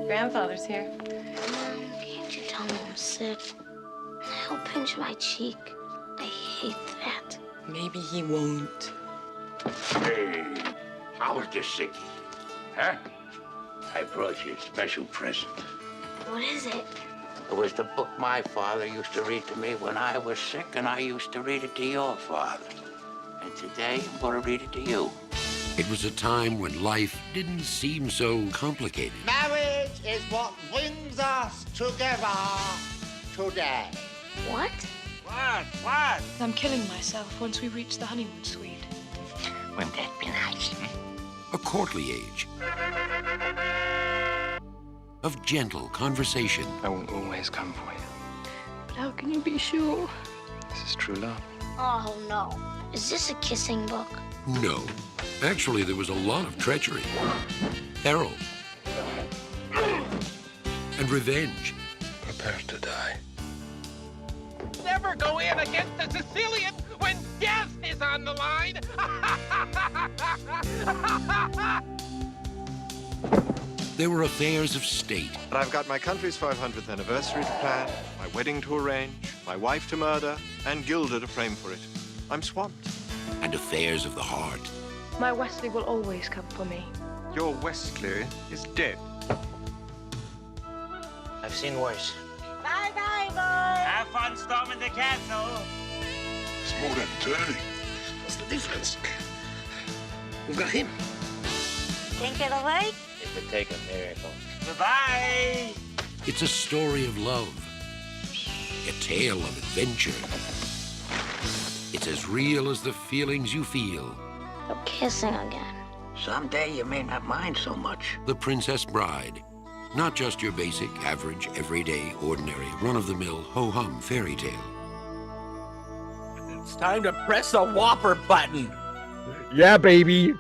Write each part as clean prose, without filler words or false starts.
Grandfather's here. Can't you tell me I'm sick? He'll pinch my cheek. I hate that. Maybe he won't. Hey, how was the sickie? Huh? I brought you a special present. What is it? It was the book my father used to read to me when I was sick, and I used to read it to your father. And today, I'm going to read it to you. It was a time when life didn't seem so complicated. Marriage is what brings us together today. What? What? I'm killing myself once we reach the honeymoon suite. Wouldn't that be nice? A courtly age of gentle conversation. I will always come for you. But how can you be sure? This is true love. Oh, no. Is this a kissing book? No, actually there was a lot of treachery, peril, and revenge. Prepare to die. Never go in against a Sicilian when death is on the line. There were affairs of state. But I've got my country's 500th anniversary to plan, my wedding to arrange, my wife to murder, and Gilda to frame for it. I'm swamped. And affairs of the heart. My Wesley will always come for me. Your Wesley is dead. I've seen worse. Bye-bye, boy. Have fun storming the castle. It's more than turning. What's the difference? We've got him. Think it'll work? It would take a miracle. Goodbye. It's a story of love, a tale of adventure. It's as real as the feelings you feel. We're kissing again. Someday you may not mind so much. The Princess Bride. Not just your basic, average, everyday, ordinary, run-of-the-mill, ho-hum fairy tale. It's time to press the Whopper button. Yeah, baby.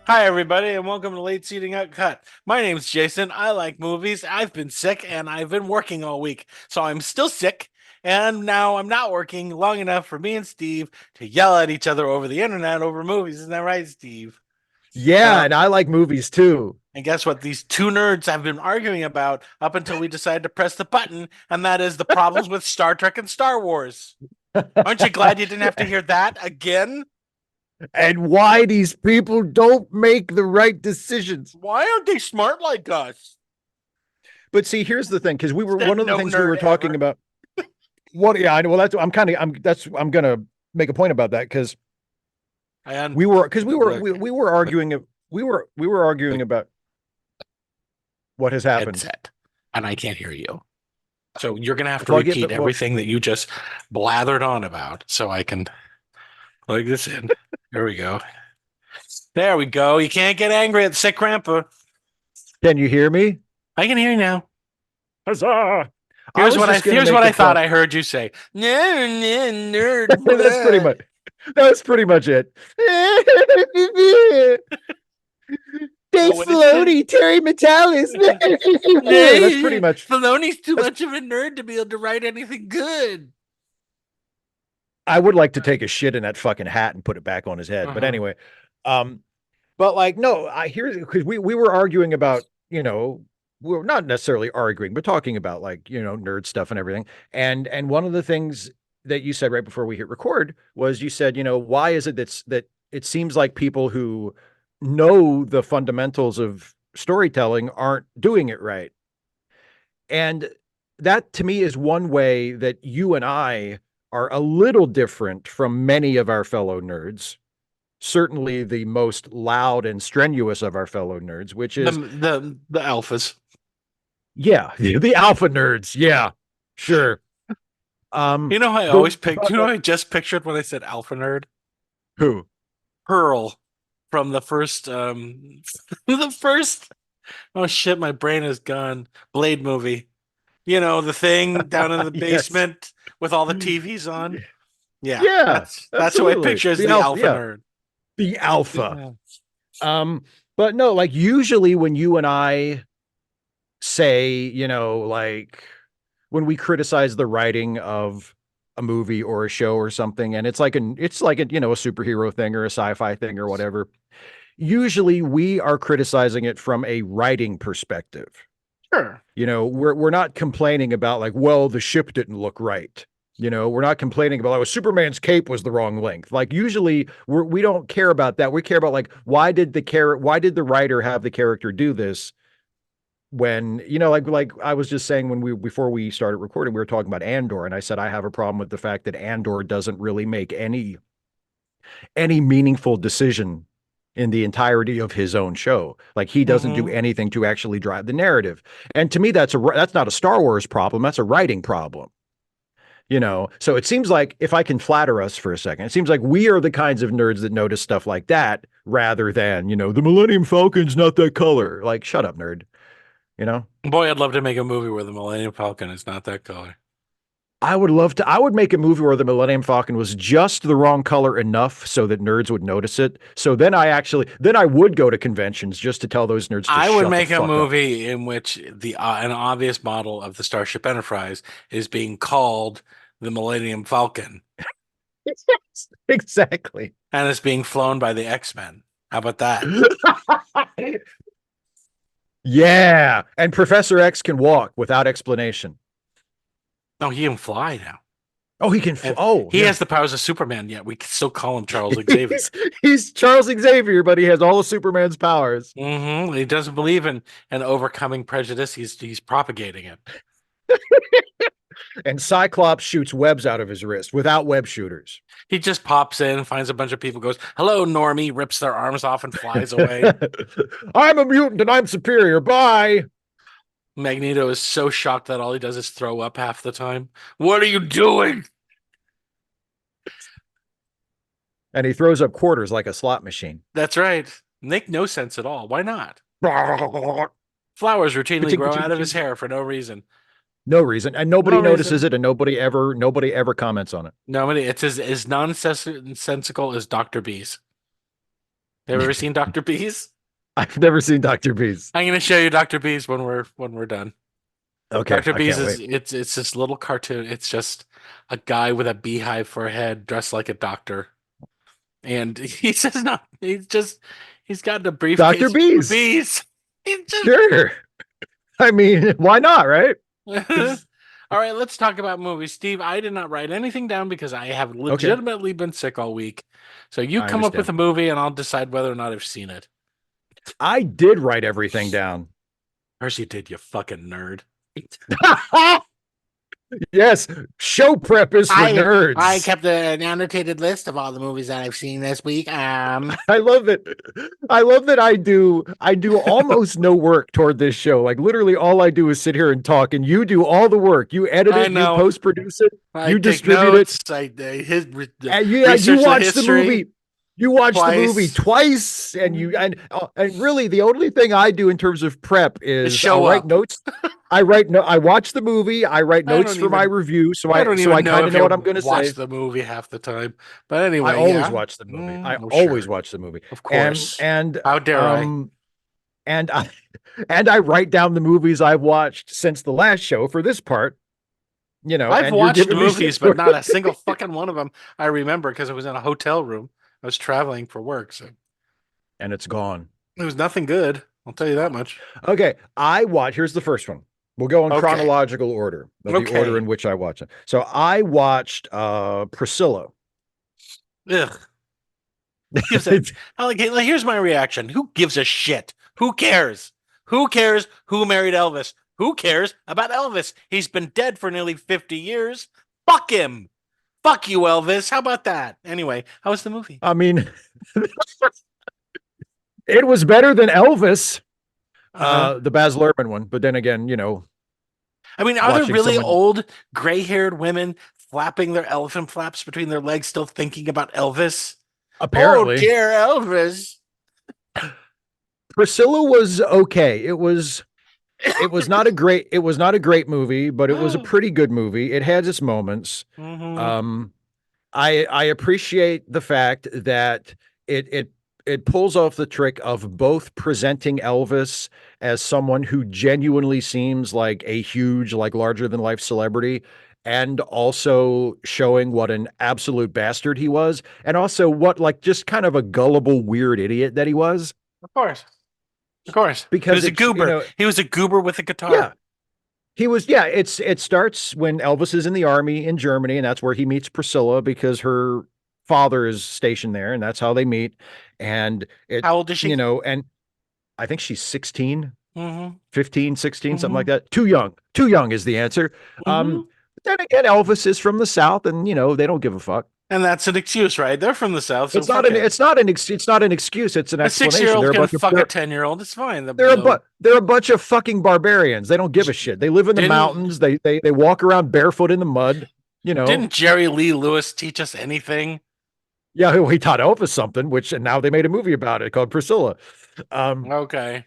Hi, everybody, and welcome to Late Seating Uncut. My name's Jason. I like movies. I've been sick, and I've been working all week. So I'm still sick, and now I'm not working long enough for me and Steve to yell at each other over the internet over movies. Isn't that right, Steve? Yeah, and I like movies too. And guess what? These two nerds have been arguing about up until we decided to press the button, and that is the problems with Star Trek and Star Wars. Aren't you glad you didn't have to hear that again? And why these people don't make the right decisions. Why aren't they smart like us? But see, here's the thing, because we were Said one of the no things we were nerd talking ever. about. What? Yeah, I know. Well, I'm gonna make a point about that because we were arguing about what has happened. Headset, and I can't hear you. So you're gonna have to Plug it, repeat but- everything that you just blathered on about, so I can plug this in. There we go. There we go. You can't get angry at sick grandpa. Can you hear me? I can hear you now. Huzzah! Here's what I thought I I. heard you say. Nerd. That's pretty much it. Dave what is Filoni, Terry Metalis. That's pretty much. Filoni's too much of a nerd to be able to write anything good. I would like to take a shit in that fucking hat and put it back on his head. But anyway, but like, no, I hear because we were arguing about, we're not necessarily arguing, but talking about like, nerd stuff and everything. And one of the things that you said right before we hit record was you said, why is it that it seems like people who know the fundamentals of storytelling aren't doing it right. And that to me is one way that you and I are a little different from many of our fellow nerds. Certainly the most loud and strenuous of our fellow nerds, which is the alphas. Yeah, the alpha nerds. Yeah, sure. I always picked. I just pictured when I said alpha nerd. Who? Pearl from the first. Oh shit! My brain is gone. Blade movie. The thing down in the basement with all the TVs on. Yeah. That's who I picture as the alpha nerd. The alpha. But no, like usually when you and I say, like when we criticize the writing of a movie or a show or something, and it's like a superhero thing or a sci-fi thing or whatever, usually we are criticizing it from a writing perspective. Sure. You know, we're not complaining about like, well, the ship didn't look right. You know, we're not complaining about, oh, Superman's cape was the wrong length. Like usually we don't care about that. We care about like, why did the writer have the character do this? When, you know, like I was just saying before we started recording, we were talking about Andor, and I said I have a problem with the fact that Andor doesn't really make any meaningful decision in the entirety of his own show. Like he doesn't do anything to actually drive the narrative. And to me, that's not a Star Wars problem. That's a writing problem. You know, so it seems like, if I can flatter us for a second, it seems like we are the kinds of nerds that notice stuff like that rather than, you know, the Millennium Falcon's not that color. Like, shut up, nerd. You know? Boy, I'd love to make a movie where the Millennium Falcon is not that color. I would make a movie where the Millennium Falcon was just the wrong color enough so that nerds would notice it. So then I would go to conventions just to tell those nerds to I shut would the make a fuck up. movie in which an obvious model of the Starship Enterprise is being called the Millennium Falcon. Exactly. And it's being flown by the X-Men. How about that? Yeah. And Professor X can walk without explanation. No, he can fly now. Oh, he can. He has the powers of Superman. Yet we can still call him Charles Xavier. he's Charles Xavier, but he has all of Superman's powers. He doesn't believe in overcoming prejudice. He's propagating it. And Cyclops shoots webs out of his wrist without web shooters. He just pops in, finds a bunch of people, goes, "Hello, Normie," rips their arms off and flies away. I'm a mutant and I'm superior. Bye. Magneto is so shocked that all he does is throw up half the time. What are you doing? And he throws up quarters like a slot machine. That's right. Make no sense at all. Why not? Flowers routinely grow out of his hair for no reason. No reason. And nobody notices it, and nobody ever comments on it. Nobody. It's as nonsensical as Dr. Bees. You ever seen Dr. Bees? I've never seen Dr. Bees. I'm going to show you Dr. Bees when we're done. Okay. Dr. Bees it's this little cartoon. It's just a guy with a beehive for a head dressed like a doctor. And he says no, he's got the briefcase. Dr. Bees. Bees. Sure. I mean, why not, right? All right, let's talk about movies. Steve, I did not write anything down because I have legitimately been sick all week. So you come up with a movie and I'll decide whether or not I've seen it. I did write everything down. Of course you did, you fucking nerd. Yes, show prep is for nerds. I kept an annotated list of all the movies that I've seen this week. I love it. I love that I do almost no work toward this show. Like literally all I do is sit here and talk, and you do all the work. You edit it, you post-produce it, you distribute it. You watch the movie. You watch the movie twice, and really the only thing I do in terms of prep is write notes. I watch the movie. I write notes for my review, so I kind of know what I'm going to say. Watch the movie half the time, but anyway, I always watch the movie. I always watch the movie, of course. And how dare I? And I write down the movies I've watched since the last show for this part. You know, I've watched the movies, but not a single fucking one of them I remember because it was in a hotel room. I was traveling for work, and it's gone. It was nothing good. I'll tell you that much. Okay, here's the first one. We'll go in chronological order, the order in which I watch it. So I watched Priscilla. Ugh. Here's my reaction. Who gives a shit? Who cares? Who cares who married Elvis? Who cares about Elvis? He's been dead for nearly 50 years. Fuck him. Fuck you, Elvis. How about that? Anyway, how was the movie? I mean, it was better than Elvis, the Baz Luhrmann one. But then again, you know. I mean, are there really old, gray-haired women flapping their elephant flaps between their legs still thinking about Elvis? Apparently. Oh, dear Elvis. Priscilla was okay. It was not a great movie, but it was a pretty good movie. It had its moments. I appreciate the fact that it pulls off the trick of both presenting Elvis as someone who genuinely seems like a huge, like larger than life celebrity, and also showing what an absolute bastard he was, and also what like just kind of a gullible, weird idiot that he was. Of course. Of course. because He was a it's, you goober. know, He was a goober with a guitar. yeah, he was, yeah, it starts when Elvis is in the army in Germany, and that's where he meets Priscilla because her father is stationed there, and that's how they meet. And it, How old is she? and I think she's 16, Mm-hmm. 15, 16, something like Mm-hmm. that. Too young. Too young is the answer. Mm-hmm. But then again, Elvis is from the South, and they don't give a fuck. And that's an excuse, right? They're from the South. So It's not it's not an excuse. It's an a explanation. 6-year-old They're a can bunch of fuck a 10-year-old. It's fine. they're a bunch of fucking barbarians. They don't give a shit. They live in the mountains. They walk around barefoot in the mud. Didn't Jerry Lee Lewis teach us anything? Yeah, he taught Elvis something, and now they made a movie about it called Priscilla. Okay.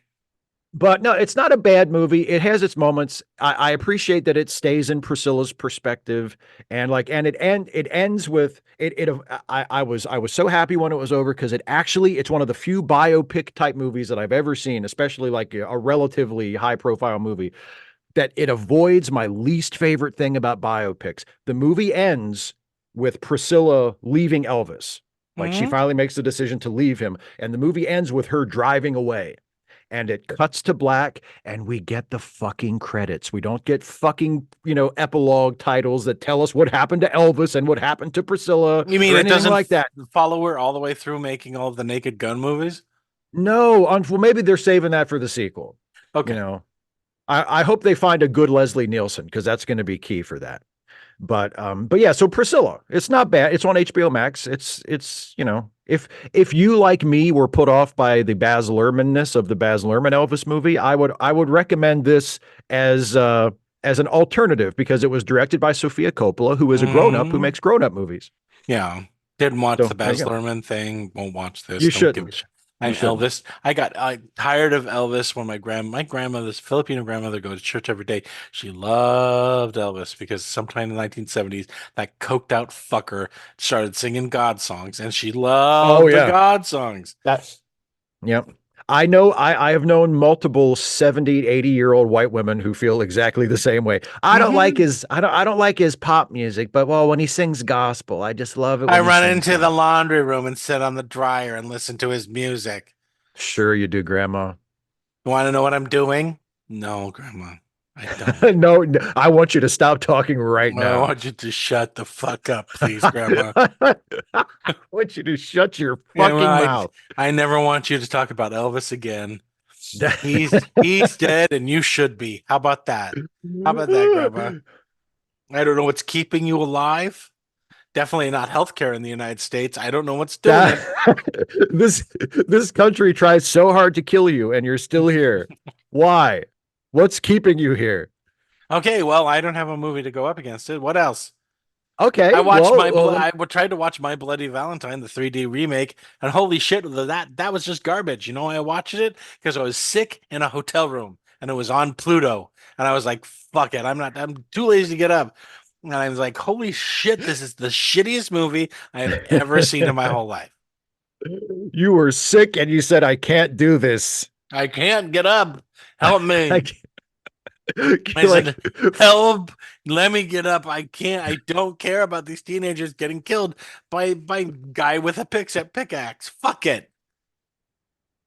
But no, it's not a bad movie. It has its moments. I appreciate that it stays in Priscilla's perspective, and it ends with it. I was so happy when it was over because it's one of the few biopic type movies that I've ever seen, especially like a relatively high profile movie, that it avoids my least favorite thing about biopics. The movie ends with Priscilla leaving Elvis. Like she finally makes the decision to leave him, and the movie ends with her driving away. And it cuts to black, and we get the fucking credits. We don't get fucking, epilogue titles that tell us what happened to Elvis and what happened to Priscilla. You mean it doesn't like that? Follow her all the way through making all of the Naked Gun movies? No, well, maybe they're saving that for the sequel. Okay. I hope they find a good Leslie Nielsen because that's going to be key for that. But yeah, so Priscilla, it's not bad. It's on HBO Max. It's if you like me were put off by the Baz Luhrmann-ness of the Baz Luhrmann Elvis movie, I would recommend this as an alternative because it was directed by Sofia Coppola, who is a grown-up who makes grown-up movies. Yeah. Didn't watch the Baz Luhrmann thing. Won't watch this. You shouldn't. I'm Elvis. I got tired of Elvis when my grandmother's Filipino grandmother goes to church every day. She loved Elvis because sometime in the 1970s, that coked out fucker started singing God songs, and she loved the God songs. Yep. I know I have known multiple 70, 80-year-old white women who feel exactly the same way. I don't like his pop music, but when he sings gospel, I just love it. I run into the laundry room and sit on the dryer and listen to his music. Sure you do, Grandma. You want to know what I'm doing? No, Grandma. I don't. No, I want you to stop talking right now. I want you to shut the fuck up, please, Grandma. I want you to shut your fucking mouth. I never want you to talk about Elvis again. He's dead and you should be. How about that? How about that, Grandma? I don't know what's keeping you alive. Definitely not healthcare in the United States. I don't know what's doing it. This country tries so hard to kill you and you're still here. Why? What's keeping you here? Okay, well, I don't have a movie to go up against it. What else? Okay, I watched I tried to watch My Bloody Valentine, the 3D remake, and holy shit, that was just garbage. You know why I watched it? Because I was sick in a hotel room, and it was on Pluto, and I was like, "Fuck it, I'm too lazy to get up." And I was like, "Holy shit, this is the shittiest movie I've ever seen in my whole life." You were sick, and you said, "I can't do this. I can't get up. Help me." I like, said, "Help! Let me get up. I can't. I don't care about these teenagers getting killed by guy with a pickaxe. Fuck it."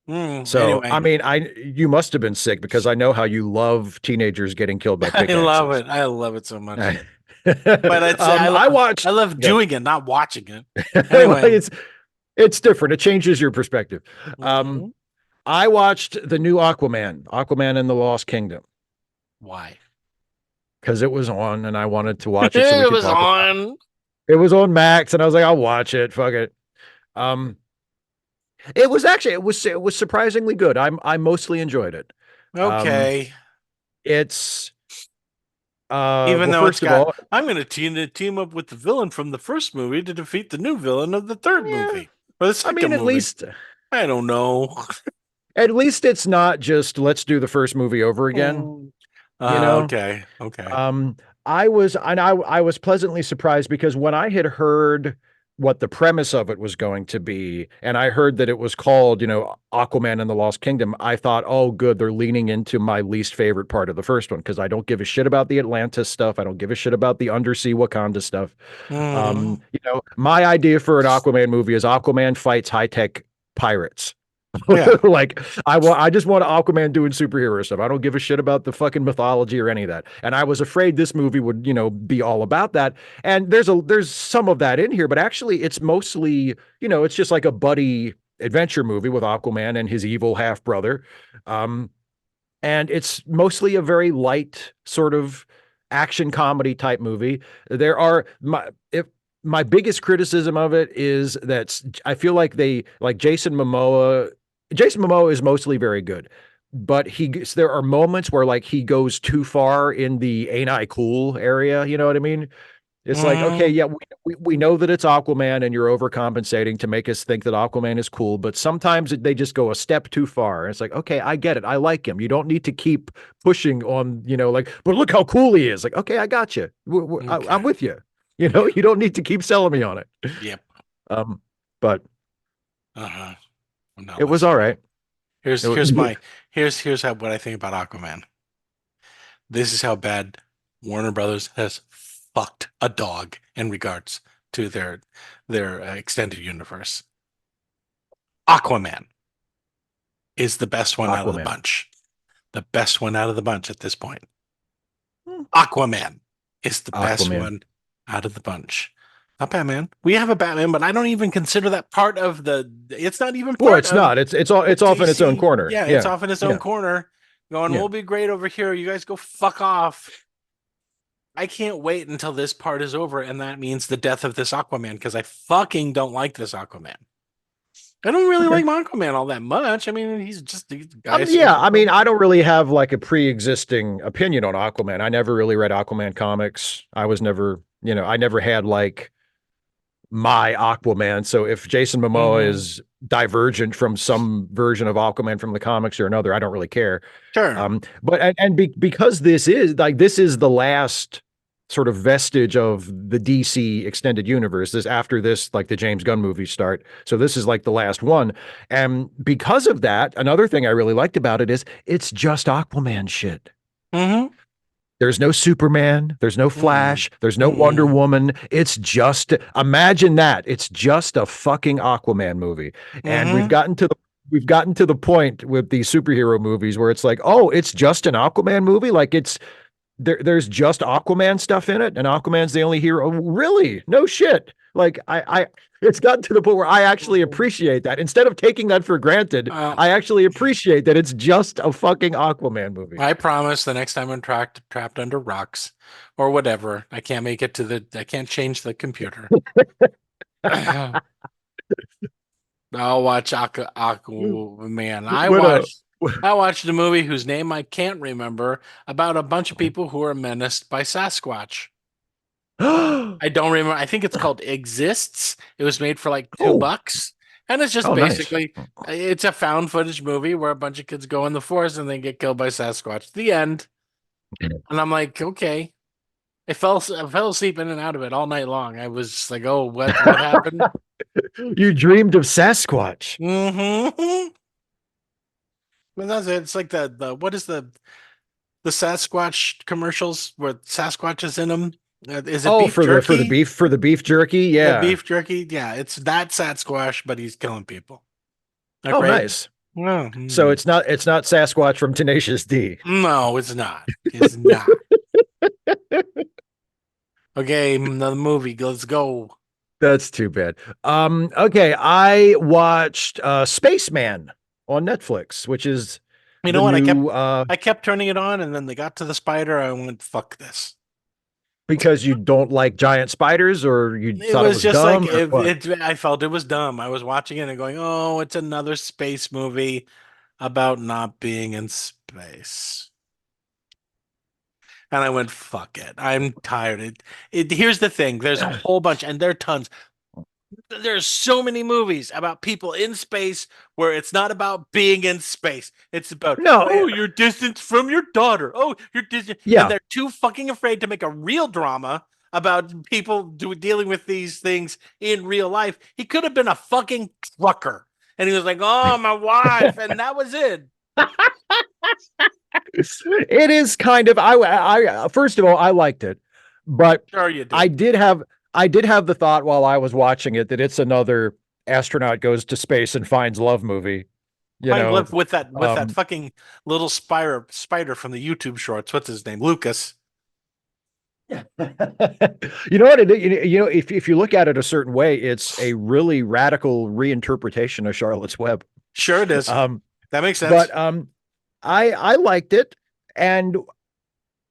So anyway. I mean, you must have been sick because I know how you love teenagers getting killed by pickaxes. I love it. I love it so much. But I love doing it, not watching it. Anyway, it's different. It changes your perspective. I watched the new Aquaman and the Lost Kingdom. Why? Because it was on and I wanted to watch it. It was on. It was on Max and I was like, I'll watch it. Fuck it. It was surprisingly good. I mostly enjoyed it. Okay. It's even though I'm going to team up with the villain from the first movie to defeat the new villain of the third movie. Or the second movie. Least I don't know. At least it's not just let's do the first movie over again. Okay. I was pleasantly surprised because when I had heard what the premise of it was going to be, and I heard that it was called, Aquaman and the Lost Kingdom, I thought, oh, good, they're leaning into my least favorite part of the first one because I don't give a shit about the Atlantis stuff. I don't give a shit about the undersea Wakanda stuff. My idea for an Aquaman movie is Aquaman fights high-tech pirates. Yeah. Like I just want Aquaman doing superhero stuff. I don't give a shit about the fucking mythology or any of that. And I was afraid this movie would, be all about that. And there's some of that in here, but actually it's mostly, it's just like a buddy adventure movie with Aquaman and his evil half brother. And it's mostly a very light sort of action comedy type movie. There are my biggest criticism of it is that I feel like Jason Momoa. Jason Momoa is mostly very good, but there are moments where like he goes too far in the ain't I cool area. You know what I mean? It's like, okay, yeah, we know that it's Aquaman and you're overcompensating to make us think that Aquaman is cool, but sometimes they just go a step too far. It's like, okay, I get it. I like him. You don't need to keep pushing on, but look how cool he is. Like, okay, I got you. I'm with you. You don't need to keep selling me on it. Yep. But No, it was all right. Here's what I think about Aquaman. This is how bad Warner Brothers has fucked a dog in regards to their extended universe. Aquaman is the best one out of the bunch. The best one out of the bunch at this point. Aquaman is the best one out of the bunch. Not Batman. We have a Batman, but I don't even consider that part of the. It's not even. Well, it's not. It's off in its own corner. Yeah, it's off in its own corner. Going, we'll be great over here. You guys go fuck off. I can't wait until this part is over, and that means the death of this Aquaman, because I fucking don't like this Aquaman. I don't really like Aquaman all that much. I mean, he's just these guys. I mean, I don't really have like a pre-existing opinion on Aquaman. I never really read Aquaman comics. I was never, I never had like my Aquaman. So if Jason Momoa is divergent from some version of Aquaman from the comics or another, I don't really care. Sure. But because this is the last sort of vestige of the DC extended universe. After this, like the James Gunn movies start. So this is like the last one. And because of that, another thing I really liked about it is it's just Aquaman shit. There's no Superman. There's no Flash. There's no Wonder Woman. It's just, imagine that. It's just a fucking Aquaman movie. And we've gotten to the point with these superhero movies where it's like, oh, it's just an Aquaman movie. Like there's just Aquaman stuff in it, and Aquaman's the only hero. Really? No shit. Like it's gotten to the point where I actually appreciate that. Instead of taking that for granted, I actually appreciate that it's just a fucking Aquaman movie. I promise the next time I'm trapped under rocks or whatever, I can't make it I can't change the computer. I'll watch Aquaman. I watched a movie whose name I can't remember about a bunch of people who are menaced by Sasquatch. I don't remember. I think it's called Exists. It was made for like $2, and it's just basically it's a found footage movie where a bunch of kids go in the forest and they get killed by Sasquatch. The end. And I'm like, okay. I fell asleep in and out of it all night long. I was just like, oh, what happened? You dreamed of Sasquatch. But that's it. It's like the what is the Sasquatch commercials where Sasquatch is in them? Is it beef jerky? for the beef jerky? Yeah, the beef jerky. Yeah, it's that Sasquatch, but he's killing people. Nice. No, so it's not Sasquatch from Tenacious D. No, it's not. It's not. Okay, the movie. Let's go. That's too bad. Okay, I watched Spaceman on Netflix, which is I kept turning it on, and then they got to the spider. I went, fuck this. Because you don't like giant spiders, or you thought it was just dumb, like I felt it was dumb. I was watching it and going, oh, it's another space movie about not being in space. And I went, fuck it. I'm tired. Here's the thing. There's a whole bunch, and there are tons. There's so many movies about people in space where it's not about being in space. It's about, you're distant from your daughter. Oh, you're distant. Yeah. And they're too fucking afraid to make a real drama about people dealing with these things in real life. He could have been a fucking trucker. And he was like, oh, my wife. And that was it. It is kind of, I first of all, I liked it, but sure you did. I did have the thought while I was watching it that it's another astronaut goes to space and finds love movie. You I know, live with that um, fucking little spider from the YouTube shorts. What's his name? Lucas. you know what if you look at it a certain way, it's a really radical reinterpretation of Charlotte's Web. Sure it is. Um, That makes sense. but I liked it, and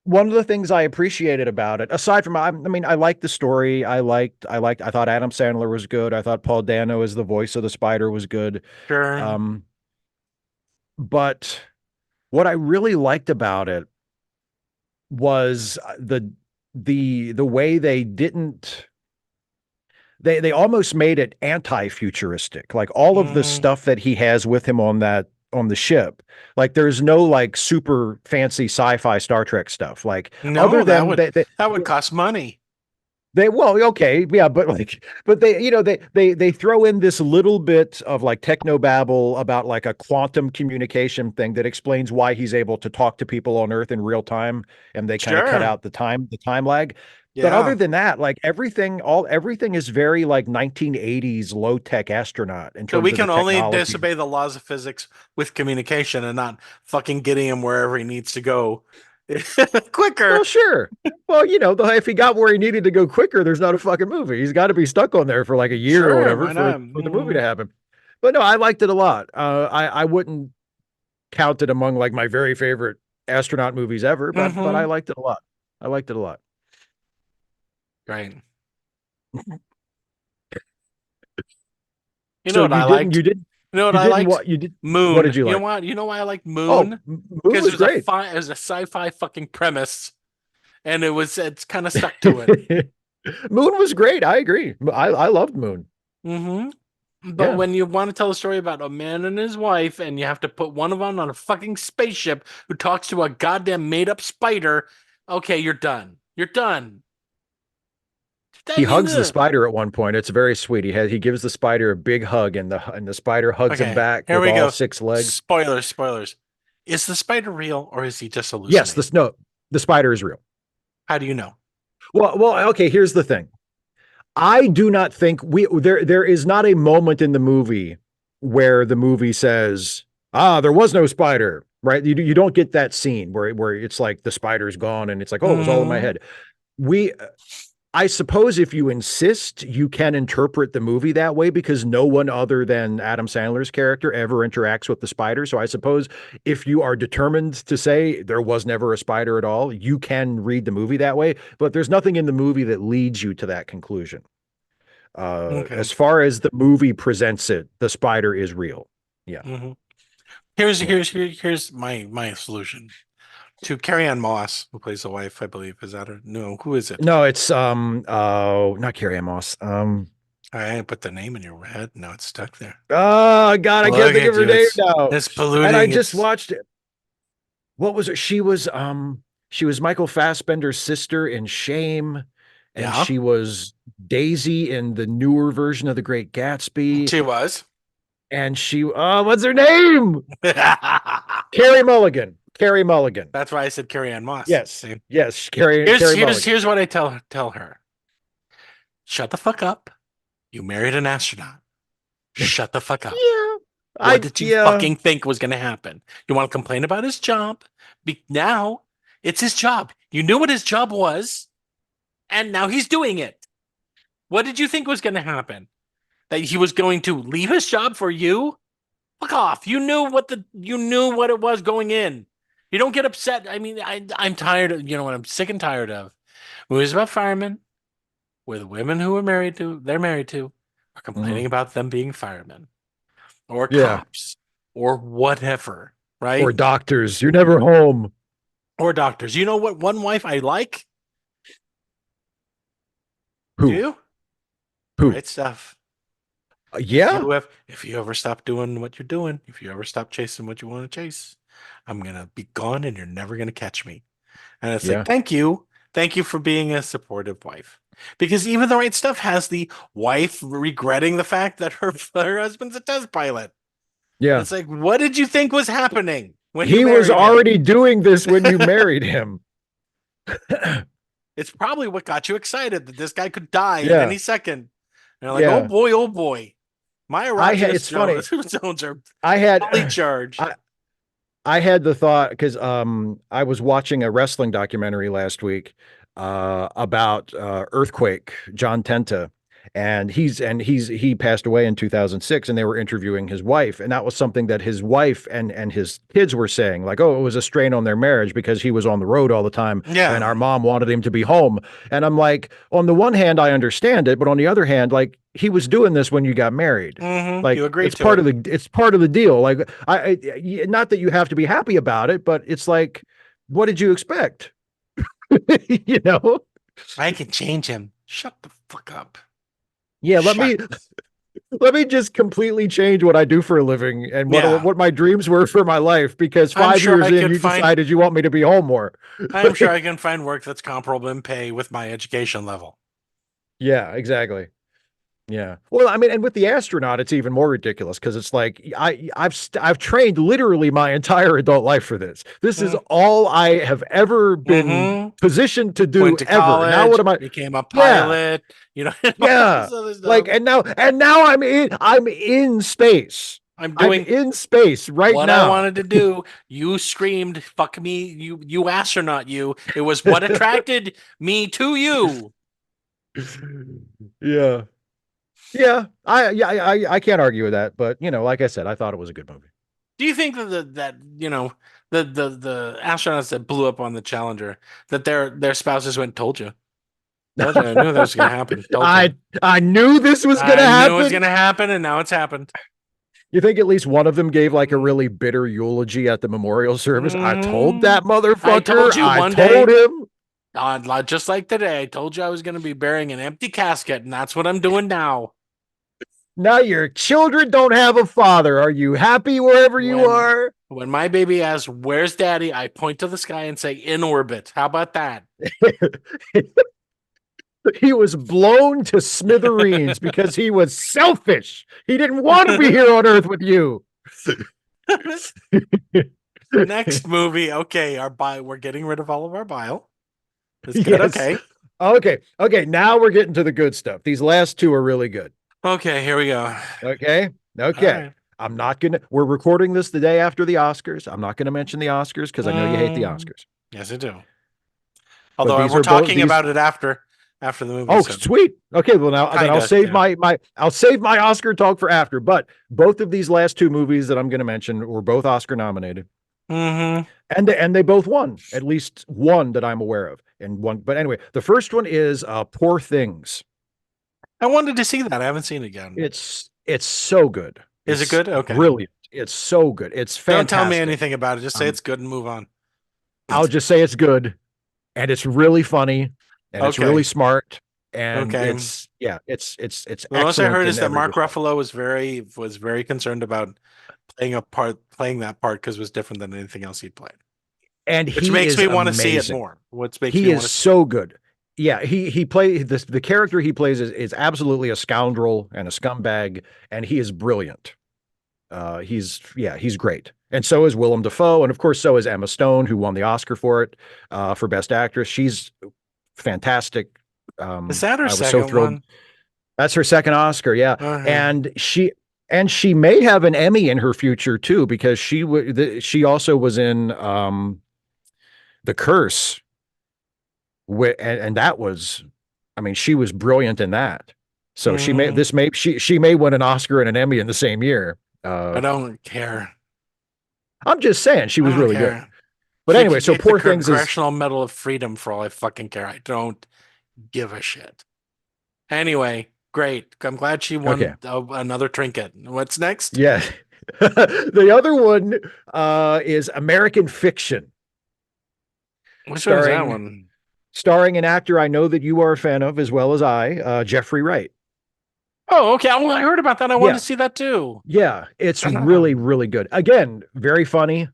one of the things I appreciated about it, aside from I mean, I liked the story. I thought Adam Sandler was good. I thought Paul Dano as the voice of the Spider was good. Sure. But what I really liked about it was the way they didn't they almost made it anti-futuristic. Like all of the stuff that he has with him on the ship, like there's no like super fancy sci-fi Star Trek stuff. Like No, other than that would cost money. well, okay, yeah, but they throw in this little bit of like technobabble about like a quantum communication thing that explains why he's able to talk to people on Earth in real time, and they kind of cut Sure. out the time lag. But Yeah. other than that, like everything is very like 1980s low tech astronaut in So terms we of can the only technology. disobey the laws of physics with communication and not fucking getting him wherever he needs to go quicker. Well, sure. Well, if he got where he needed to go quicker, there's not a fucking movie. He's got to be stuck on there for like a year Sure, or whatever why not? for the movie to happen. But no, I liked it a lot. I wouldn't count it among like my very favorite astronaut movies ever, but I liked it a lot. I liked it a lot. Right. So what I liked? You did. You know what You I didn't liked? what you did. Moon. What did you You know like? what? You know why I like Oh, Moon? Moon Because was great. it was a sci-fi fucking premise, and it's kind of stuck to it. Moon was great. I agree. I loved Moon. But Yeah. when you want to tell a story about a man and his wife, and you have to put one of them on a fucking spaceship who talks to a goddamn made-up spider, okay, you're done. You're done. He hugs the spider at one point. It's very sweet. He gives the spider a big hug, and the spider hugs him back Here with we all go. 6 legs. Spoilers. Is the spider real, or is he just hallucinating? Yes, the spider is real. How do you know? Well, okay, here's the thing. I do not think there is not a moment in the movie where the movie says, there was no spider, right? You don't get that scene where it's like the spider's gone and it's like, oh, it was all in my head. I suppose if you insist, you can interpret the movie that way because no one other than Adam Sandler's character ever interacts with the spider. So I suppose if you are determined to say there was never a spider at all, you can read the movie that way. But there's nothing in the movie that leads you to that conclusion. As far as the movie presents it, the spider is real. Yeah. Here's my solution. To Carrie-Anne Moss, who plays the wife, I believe. Is that her? No, who is it? No, it's not Carrie-Anne Moss. I didn't put the name in your head. No, it's stuck there. Oh God, I can't think of her name now. It's polluting. And I just watched it. What was it? She was Michael Fassbender's sister in Shame, and she was Daisy in the newer version of The Great Gatsby. She was. And what's her name? Carey Mulligan. Carey Mulligan. That's why I said Carrie-Anne Moss. Yes. See? Yes. Carrie Mulligan. Here's what I tell her. Shut the fuck up. You married an astronaut. Shut the fuck up. Yeah. What did you fucking think was going to happen? You want to complain about his job? Now it's his job. You knew what his job was, and now he's doing it. What did you think was going to happen? That he was going to leave his job for you? Fuck off. You knew what it was going in. You don't get upset. I mean, I'm tired of, what I'm sick and tired of. Movies about firemen where the women who they're married to are complaining about them being firemen or cops or whatever, right? Or doctors. You're never home. Or doctors. You know what one wife I like? Who? Do you? Who? Right stuff. Yeah. If you ever stop doing what you're doing, if you ever stop chasing what you want to chase, I'm going to be gone and you're never going to catch me. And it's like, thank you. Thank you for being a supportive wife. Because even the right stuff has the wife regretting the fact that her husband's a test pilot. Yeah. It's like, what did you think was happening when he was already doing this when you married him? It's probably what got you excited that this guy could die at any second. And you're like, oh boy, My erogenous it's funny. zones are I had fully charged. I had the thought because I was watching a wrestling documentary last week about Earthquake, John Tenta, and he passed away in 2006, and they were interviewing his wife, and that was something that his wife and his kids were saying, like, oh, it was a strain on their marriage because he was on the road all the time, and our mom wanted him to be home. And I'm like, on the one hand, I understand it, but on the other hand, like, he was doing this when you got married. Like, you agreed it's part of the deal. Like, not that you have to be happy about it, but it's like, what did you expect? You know, I can change him. Shut the fuck up. Yeah, let me just completely change what I do for a living and what my dreams were for my life, because 5 years in, you decided you want me to be home more. I'm sure I can find work that's comparable in pay with my education level. Yeah, exactly. Yeah. Well, I mean, and with the astronaut, it's even more ridiculous because it's like I've trained literally my entire adult life for this. This is all I have ever been positioned to do. Went to ever. college, now what am I? Became a pilot. You know. Yeah. Like, and now I'm in space. I'm in space right what now. I wanted to do. You screamed, "Fuck me, you astronaut, you!" It was what attracted me to you. Yeah. Yeah, I can't argue with that, but you know, like I said, I thought it was a good movie. Do you think that the astronauts that blew up on the Challenger, that their spouses went, "Told you, I knew that was going to happen." I knew this was going to happen. I knew it was going to happen, and now it's happened. You think at least one of them gave like a really bitter eulogy at the memorial service? I told that motherfucker. I told you one day. I told him. Just like today, I told you I was going to be burying an empty casket, and that's what I'm doing now. Now your children don't have a father. Are you happy wherever you are? When my baby asks, "Where's daddy?" I point to the sky and say, "In orbit." How about that? He was blown to smithereens because he was selfish. He didn't want to be here on Earth with you. Next movie. Okay, we're getting rid of all of our bile. That's good. Yes. Okay. Now we're getting to the good stuff. These last two are really good. Okay, here we go. Okay. Right. We're recording this the day after the Oscars. I'm not going to mention the Oscars because I know you hate the Oscars. Yes, I do. Although we're talking about it after the movie. Oh, sweet. Okay, well now I'll save I'll save my Oscar talk for after. But both of these last two movies that I'm going to mention were both Oscar nominated. And they both won, at least one that I'm aware of. But anyway, the first one is Poor Things. I wanted to see that. I haven't seen it again. It's so good. Is it good? Okay. Brilliant. It's so good. It's fantastic. Don't tell me anything about it. Just say it's good and move on. I'll just say it's good, and it's really funny, and it's really smart, and it's the most I heard is that Mark Ruffalo was very concerned about playing that part because it was different than anything else he'd played. And which makes me want to see it more. He is so good. Yeah, he plays the character he plays is absolutely a scoundrel and a scumbag, and he is brilliant. He's great. And so is Willem Dafoe, and of course so is Emma Stone, who won the Oscar for it, for Best Actress. She's fantastic. Is that her second one? That's her second Oscar, yeah. Uh-huh. And she may have an Emmy in her future too, because she also was in The Curse. And that was, I mean, she was brilliant in that. So she may win an Oscar and an Emmy in the same year. I don't care. I'm just saying she was really good. But anyway, so Poor Things is Congressional Medal of Freedom for all I fucking care. I don't give a shit. Anyway, great. I'm glad she won another trinket. What's next? Yeah. The other one is American Fiction. Which one is that one? Starring an actor I know that you are a fan of as well as I, Jeffrey Wright. Oh, okay. Well, I heard about that. I wanted to see that too. Yeah, it's really, really good. Again, very funny.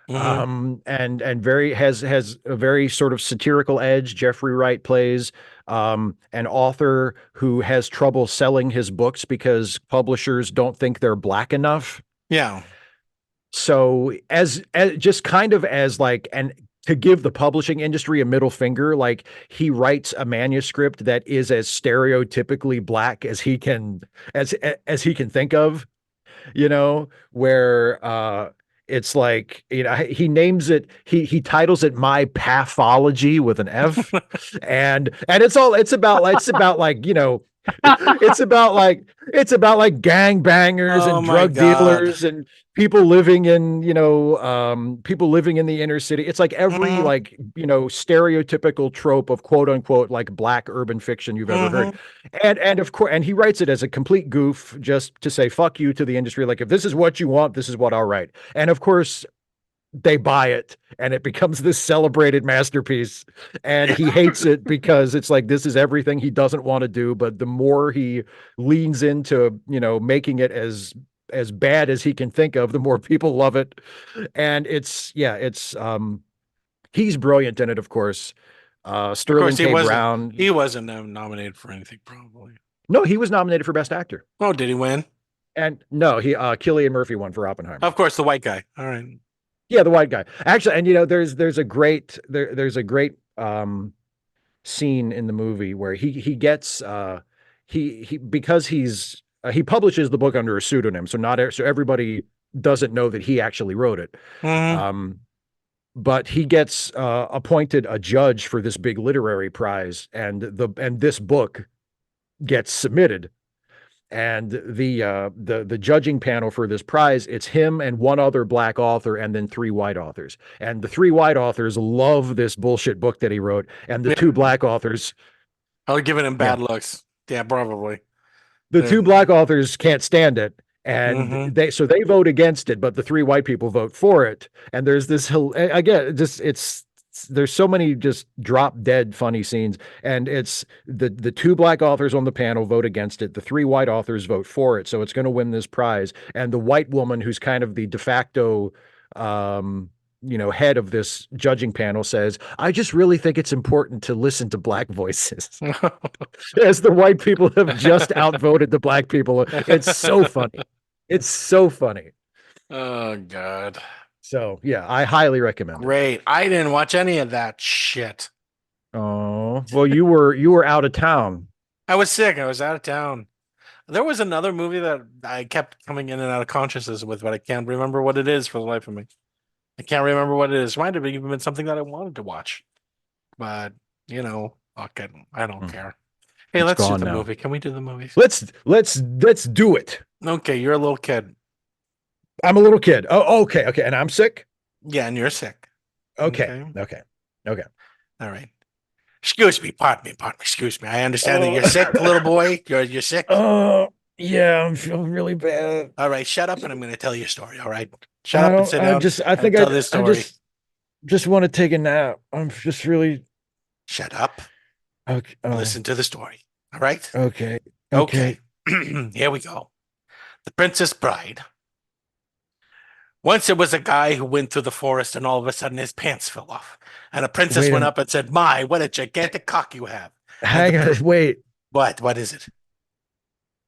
And has a very sort of satirical edge. Jeffrey Wright plays an author who has trouble selling his books because publishers don't think they're black enough. Yeah. So as just kind of as like an to give the publishing industry a middle finger. Like, he writes a manuscript that is as stereotypically black as he can as he can think of, where it's like, he names it, he titles it My Pathology with an F. and it's about like, it's about like gangbangers Oh and my drug God. dealers and people living in, people living in the inner city. It's like every Mhm. like, stereotypical trope of quote unquote like black urban fiction you've ever heard. And of course, and he writes it as a complete goof, just to say fuck you to the industry. Like, if this is what you want, this is what I'll write. And of course, they buy it and it becomes this celebrated masterpiece, and he hates it because it's like, this is everything he doesn't want to do. But the more he leans into, making it as bad as he can think of, the more people love it. And he's brilliant in it, of course. Of Sterling course, he K. wasn't. Brown. He wasn't nominated for anything, probably. No, he was nominated for Best Actor. Oh, did he win? And no, Cillian Murphy won for Oppenheimer. Of course, the white guy. All right. Yeah, the white guy. Actually, and there's a great scene in the movie where he gets he because he publishes the book under a pseudonym, so everybody doesn't know that he actually wrote it. Mhm. But he gets appointed a judge for this big literary prize, and this book gets submitted. And the judging panel for this prize, it's him and one other black author and then 3 white authors. And the 3 white authors love this bullshit book that he wrote, and the 2 black authors are giving him bad looks. Yeah, probably. The 2 black authors can't stand it, and they vote against it, but the 3 white people vote for it. And there's this again, there's so many just drop dead funny scenes, and it's the 2 black authors on the panel vote against it, the 3 white authors vote for it, so it's going to win this prize. And the white woman, who's kind of the de facto head of this judging panel, says, I just really think it's important to listen to black voices. As the white people have just outvoted the black people. It's so funny. It's so funny. Oh God. So yeah, I highly recommend it. Great. I didn't watch any of that shit. Oh, well, you were out of town. I was sick. I was out of town. There was another movie that I kept coming in and out of consciousness with, but I can't remember what it is for the life of me. I can't remember what it is. Might have even been something that I wanted to watch, but fuck it. I don't care. Hey, let's do the movie. Can we do the movies? Let's do it. Okay, you're a little kid. I'm a little kid. Oh, okay. And I'm sick? Yeah, and you're sick. Okay. All right. Excuse me. Pardon me. Excuse me. I understand that you're sick, little boy. You're sick. Oh, yeah. I'm feeling really bad. All right. Shut up, and I'm going to tell you a story. All right. Shut up and sit down. I think tell this story. Just want to take a nap. I'm just really. Shut up. Okay. Listen to the story. All right. Okay. Here we go. The Princess Bride. Once there was a guy who went through the forest, and all of a sudden his pants fell off. And a princess went up and said, "My, what a gigantic cock you have." Hang on, wait. What? What is it?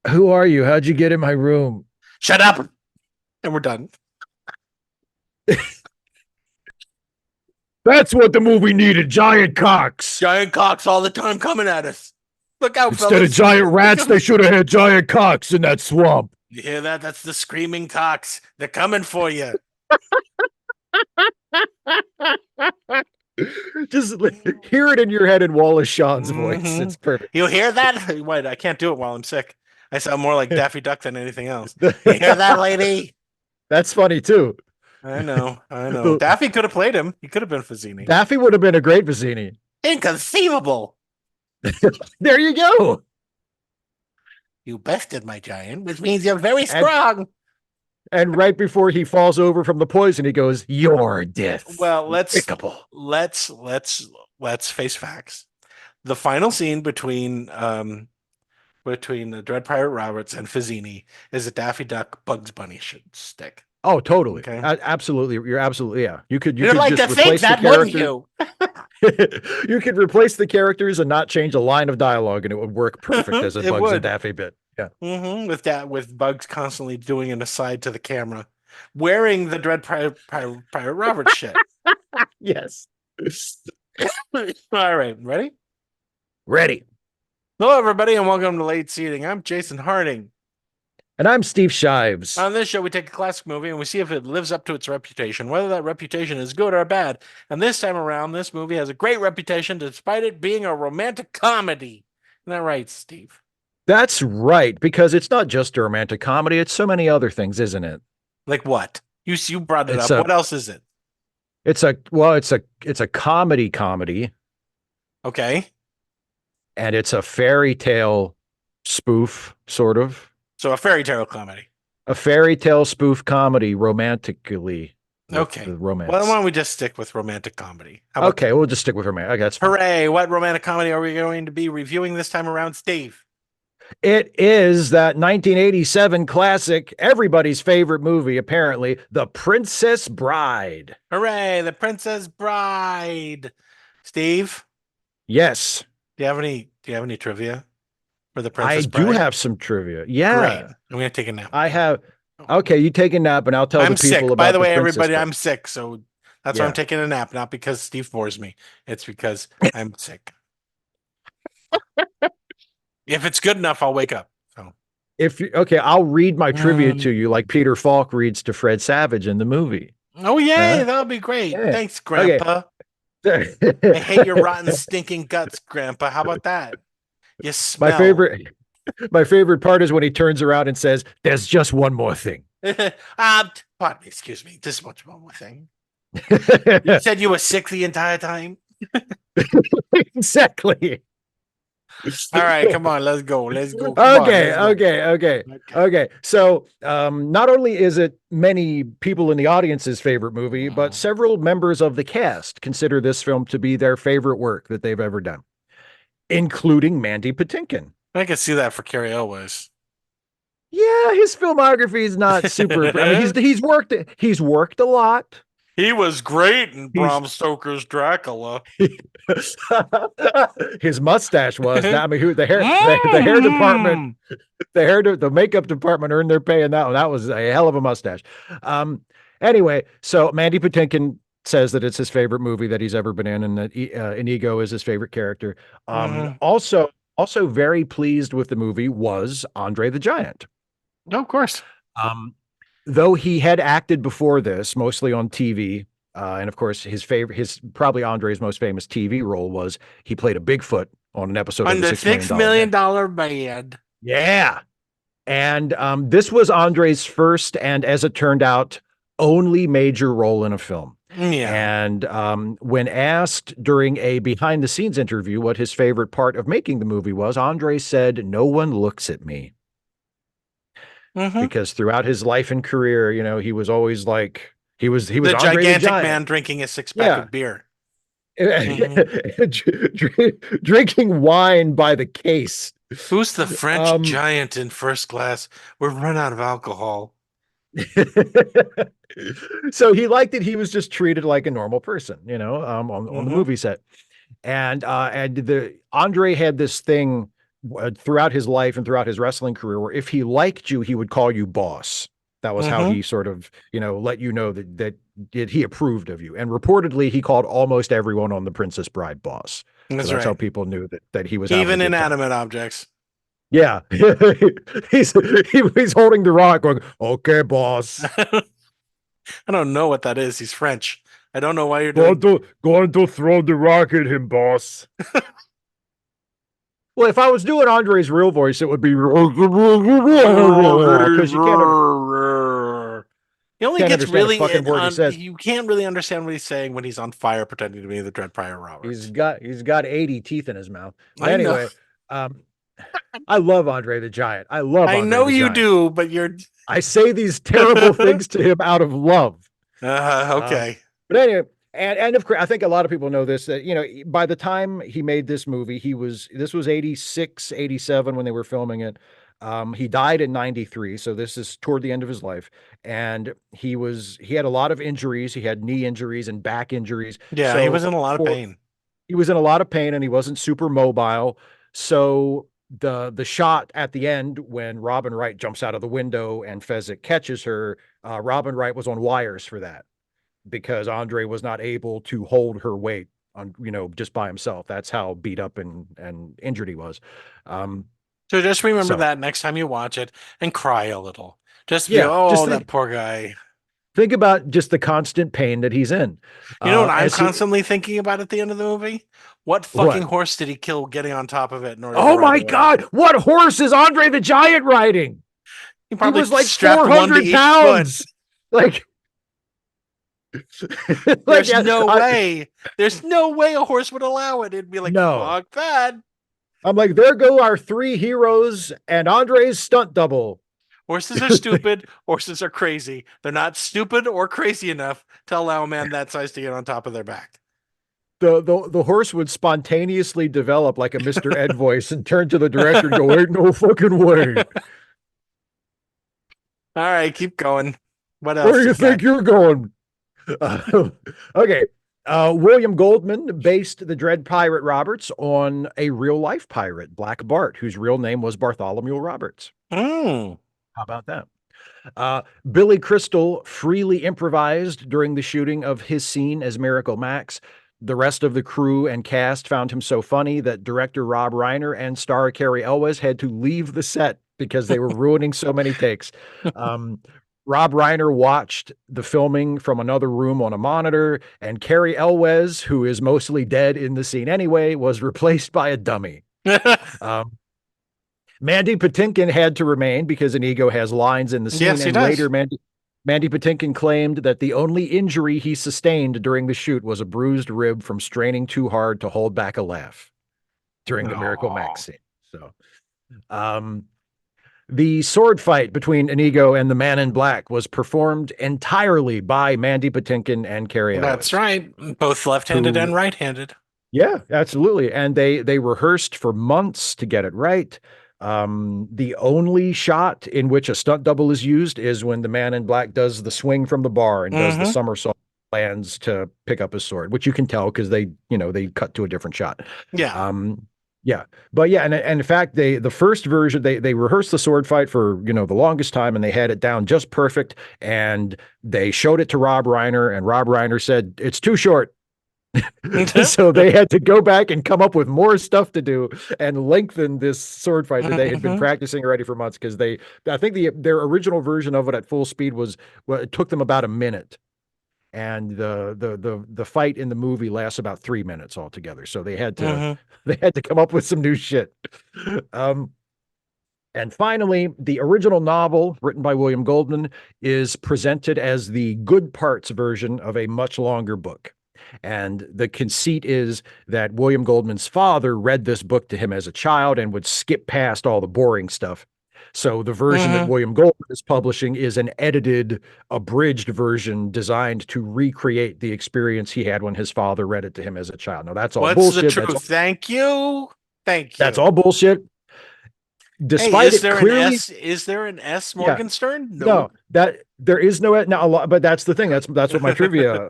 Who are you? How'd you get in my room? Shut up. And we're done. That's what the movie needed. Giant cocks. Giant cocks all the time coming at us. Look out, Instead fellas. of giant rats, they should have had giant cocks in that swamp. You hear that? That's the screaming cocks. They're coming for you. Just hear it in your head in Wallace Shawn's voice. It's perfect. You hear that? Wait, I can't do it while I'm sick. I sound more like Daffy Duck than anything else. You hear that, lady? That's funny too. I know. Daffy could have played him. He could have been Vizzini. Daffy would have been a great Vizzini. Inconceivable. There you go. You bested my giant, which means you're very strong. And right before he falls over from the poison, he goes, "Your death." Well, let's face facts. The final scene between the Dread Pirate Roberts and Vizzini is a Daffy Duck Bugs Bunny stick. Oh, totally. Okay. Absolutely. You're absolutely, yeah. You could You'd like just to think that, wouldn't you? You could replace the characters and not change a line of dialogue, and it would work perfect as a Bugs and Daffy bit. Yeah. With Bugs constantly doing an aside to the camera, wearing the Dread Pirate Roberts shit. Yes. All right, ready? Ready. Hello, everybody, and welcome to Late Seating. I'm Jason Harding. And I'm Steve Shives. On this show, we take a classic movie and we see if it lives up to its reputation, whether that reputation is good or bad. And this time around, this movie has a great reputation despite it being a romantic comedy. Isn't that right, Steve? That's right, because it's not just a romantic comedy. It's so many other things, isn't it? Like what? You brought it It's up. What else is it? It's a comedy, Okay. and it's a fairy tale spoof, sort of. So a fairy tale comedy. A fairy tale spoof comedy, romantically. Okay. The romance. Well, why don't we just stick with romantic comedy? How about Okay, that? we'll just stick with romantic. Okay, that's fine. Hooray! What romantic comedy are we going to be reviewing this time around, Steve? It is that 1987 classic, everybody's favorite movie, apparently, The Princess Bride. Hooray! The Princess Bride. Steve, Yes, do you have any trivia for the Princess I Bride? do have some trivia. Yeah, Great. I'm gonna take a nap. I have. Okay, you take a nap, and I'll tell I'm the people sick. about By the way, Princess everybody, Bride. I'm sick, so that's why Yeah. I'm taking a nap. Not because Steve bores me. It's because I'm sick. If it's good enough, I'll wake up. So Okay, I'll read my trivia to you like Peter Falk reads to Fred Savage in the movie. oh yay, Huh? that'll be great. Yeah. Thanks, Grandpa. I hate your rotten, stinking guts, Grandpa. How about that? You smell. My favorite part is when he turns around and says, "There's just one more thing." Pardon me, excuse me. Just one more thing. You said you were sick the entire time? Exactly. All right, come on, let's go. Let's go. Come on, let's go. Okay. So, not only is it many people in the audience's favorite movie, but several members of the cast consider this film to be their favorite work that they've ever done, including Mandy Patinkin. I can see that for Carrie Elwes. Yeah, his filmography is not super. I mean, he's worked a lot. He was great in Bram Stoker's Dracula. His mustache was. I mean, the hair department, the makeup department earned their pay in that one. That was a hell of a mustache. Anyway, so Mandy Patinkin says that it's his favorite movie that he's ever been in, and that Inigo is his favorite character. Also very pleased with the movie was Andre the Giant. No, of course. Though he had acted before this, mostly on TV, and of course probably Andre's most famous TV role was he played a Bigfoot on an episode on of the $6 million Band. Yeah, and this was Andre's first and, as it turned out, only major role in a film. Yeah. And when asked during a behind-the-scenes interview what his favorite part of making the movie was, Andre said, "No one looks at me." Because throughout his life and career, you know, he was always like he was the Andre gigantic the Giant man drinking a six-pack of beer, drinking wine by the case. Who's the French giant in First Class? We're run out of alcohol. So he liked it. He was just treated like a normal person, you know, on the movie set. And Andre had this thing throughout his life and throughout his wrestling career where if he liked you, he would call you boss. That was how he sort of, you know, let you know that he approved of you. And reportedly, he called almost everyone on The Princess Bride boss. That's so that's how people knew that he was even inanimate objects. Yeah, he's holding the rock, going, "Okay, boss." I don't know what that is. He's French. I don't know why you're doing. Going to throw the rock at him, boss. Well, if I was doing Andre's real voice, it would be because you can't. He only Can't gets understand a really. fucking word he says. You can't really understand what he's saying when he's on fire, pretending to be the Dread Pirate Roberts. He's got 80 teeth in his mouth. I Anyway, I love Andre the Giant. I know you Giant. do, but I say these terrible things to him out of love. Okay. But anyway, and of course, I think a lot of people know this, that, you know, by the time he made this movie, this was 86, 87 when they were filming it. He died in 93. So this is toward the end of his life. And he had a lot of injuries. He had knee injuries and back injuries. Yeah. So he was in a lot of pain. He was in a lot of pain and he wasn't super mobile. So the shot at the end when Robin Wright jumps out of the window and Fezzik catches her, Robin Wright was on wires for that, because Andre was not able to hold her weight on, just by himself. That's how beat up and injured he was. So just remember So- that next time you watch it and cry a little. Just be, Yeah, just that poor guy. think about just the constant pain that he's in. You know what I'm as he- constantly thinking about at the end of the movie? What fucking horse did he kill getting on top of it in order to Oh ride my away? God! What horse is Andre the Giant riding? He He probably was like strapped one to 400 each pounds. Like, There's yeah, no way. There's no way a horse would allow it. It'd be like, No. fuck that. I'm like, there go our 3 heroes and Andre's stunt double. Horses are stupid. Horses are crazy. They're not stupid or crazy enough to allow a man that size to get on top of their back. The horse would spontaneously develop like a Mr. Ed voice and turn to the director and go, ain't no fucking way. All right, keep going. What else? Where do you think you're going? Okay. William Goldman based the Dread Pirate Roberts on a real life pirate, Black Bart, whose real name was Bartholomew Roberts. Mm. How about that? Billy Crystal freely improvised during the shooting of his scene as Miracle Max. The rest of the crew and cast found him so funny that director Rob Reiner and star Carrie Elwes had to leave the set because they were ruining so many takes. Rob Reiner watched the filming from another room on a monitor, and Carrie Elwes, who is mostly dead in the scene anyway, was replaced by a dummy. Mandy Patinkin had to remain because Inigo has lines in the scene, Yes, he and does. later Mandy Patinkin claimed that the only injury he sustained during the shoot was a bruised rib from straining too hard to hold back a laugh during the Miracle Max scene. So, the sword fight between Inigo and the Man in Black was performed entirely by Mandy Patinkin and Carrie Elwes. That's right. Both left-handed Who- and right-handed. Yeah, absolutely. And they rehearsed for months to get it right. The only shot in which a stunt double is used is when the Man in Black does the swing from the bar and does the somersault, lands to pick up his sword, which you can tell because they cut to a different shot. Yeah. Yeah. But yeah, and in fact, the first version, they rehearsed the sword fight for, the longest time, and they had it down just perfect. And they showed it to Rob Reiner, and Rob Reiner said, it's too short. So they had to go back and come up with more stuff to do and lengthen this sword fight that they had been practicing already for months, because I think their original version of it at full speed it took them about a minute. And the fight in the movie lasts about 3 minutes altogether. So they had to come up with some new shit. And finally, the original novel written by William Goldman is presented as the good parts version of a much longer book. And the conceit is that William Goldman's father read this book to him as a child and would skip past all the boring stuff. So the version that William Goldman is publishing is an edited, abridged version designed to recreate the experience he had when his father read it to him as a child. Now, that's all What's bullshit. the truth? Thank you. That's all bullshit. Despite is there clearly, is there an S Morgenstern? No, that there is no now. A lot, but that's the thing. That's what my trivia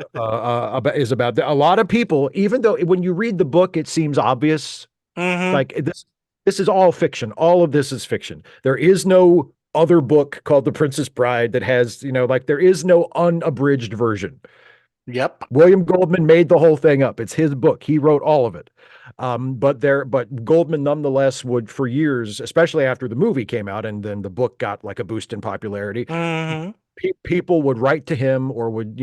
is about. A lot of people, even though when you read the book, it seems obvious. Like this is all fiction. All of this is fiction. There is no other book called The Princess Bride that has, there is no unabridged version. Yep. William Goldman made the whole thing up. It's his book. He wrote all of it. But Goldman nonetheless would, for years, especially after the movie came out and then the book got like a boost in popularity, people would write to him or would,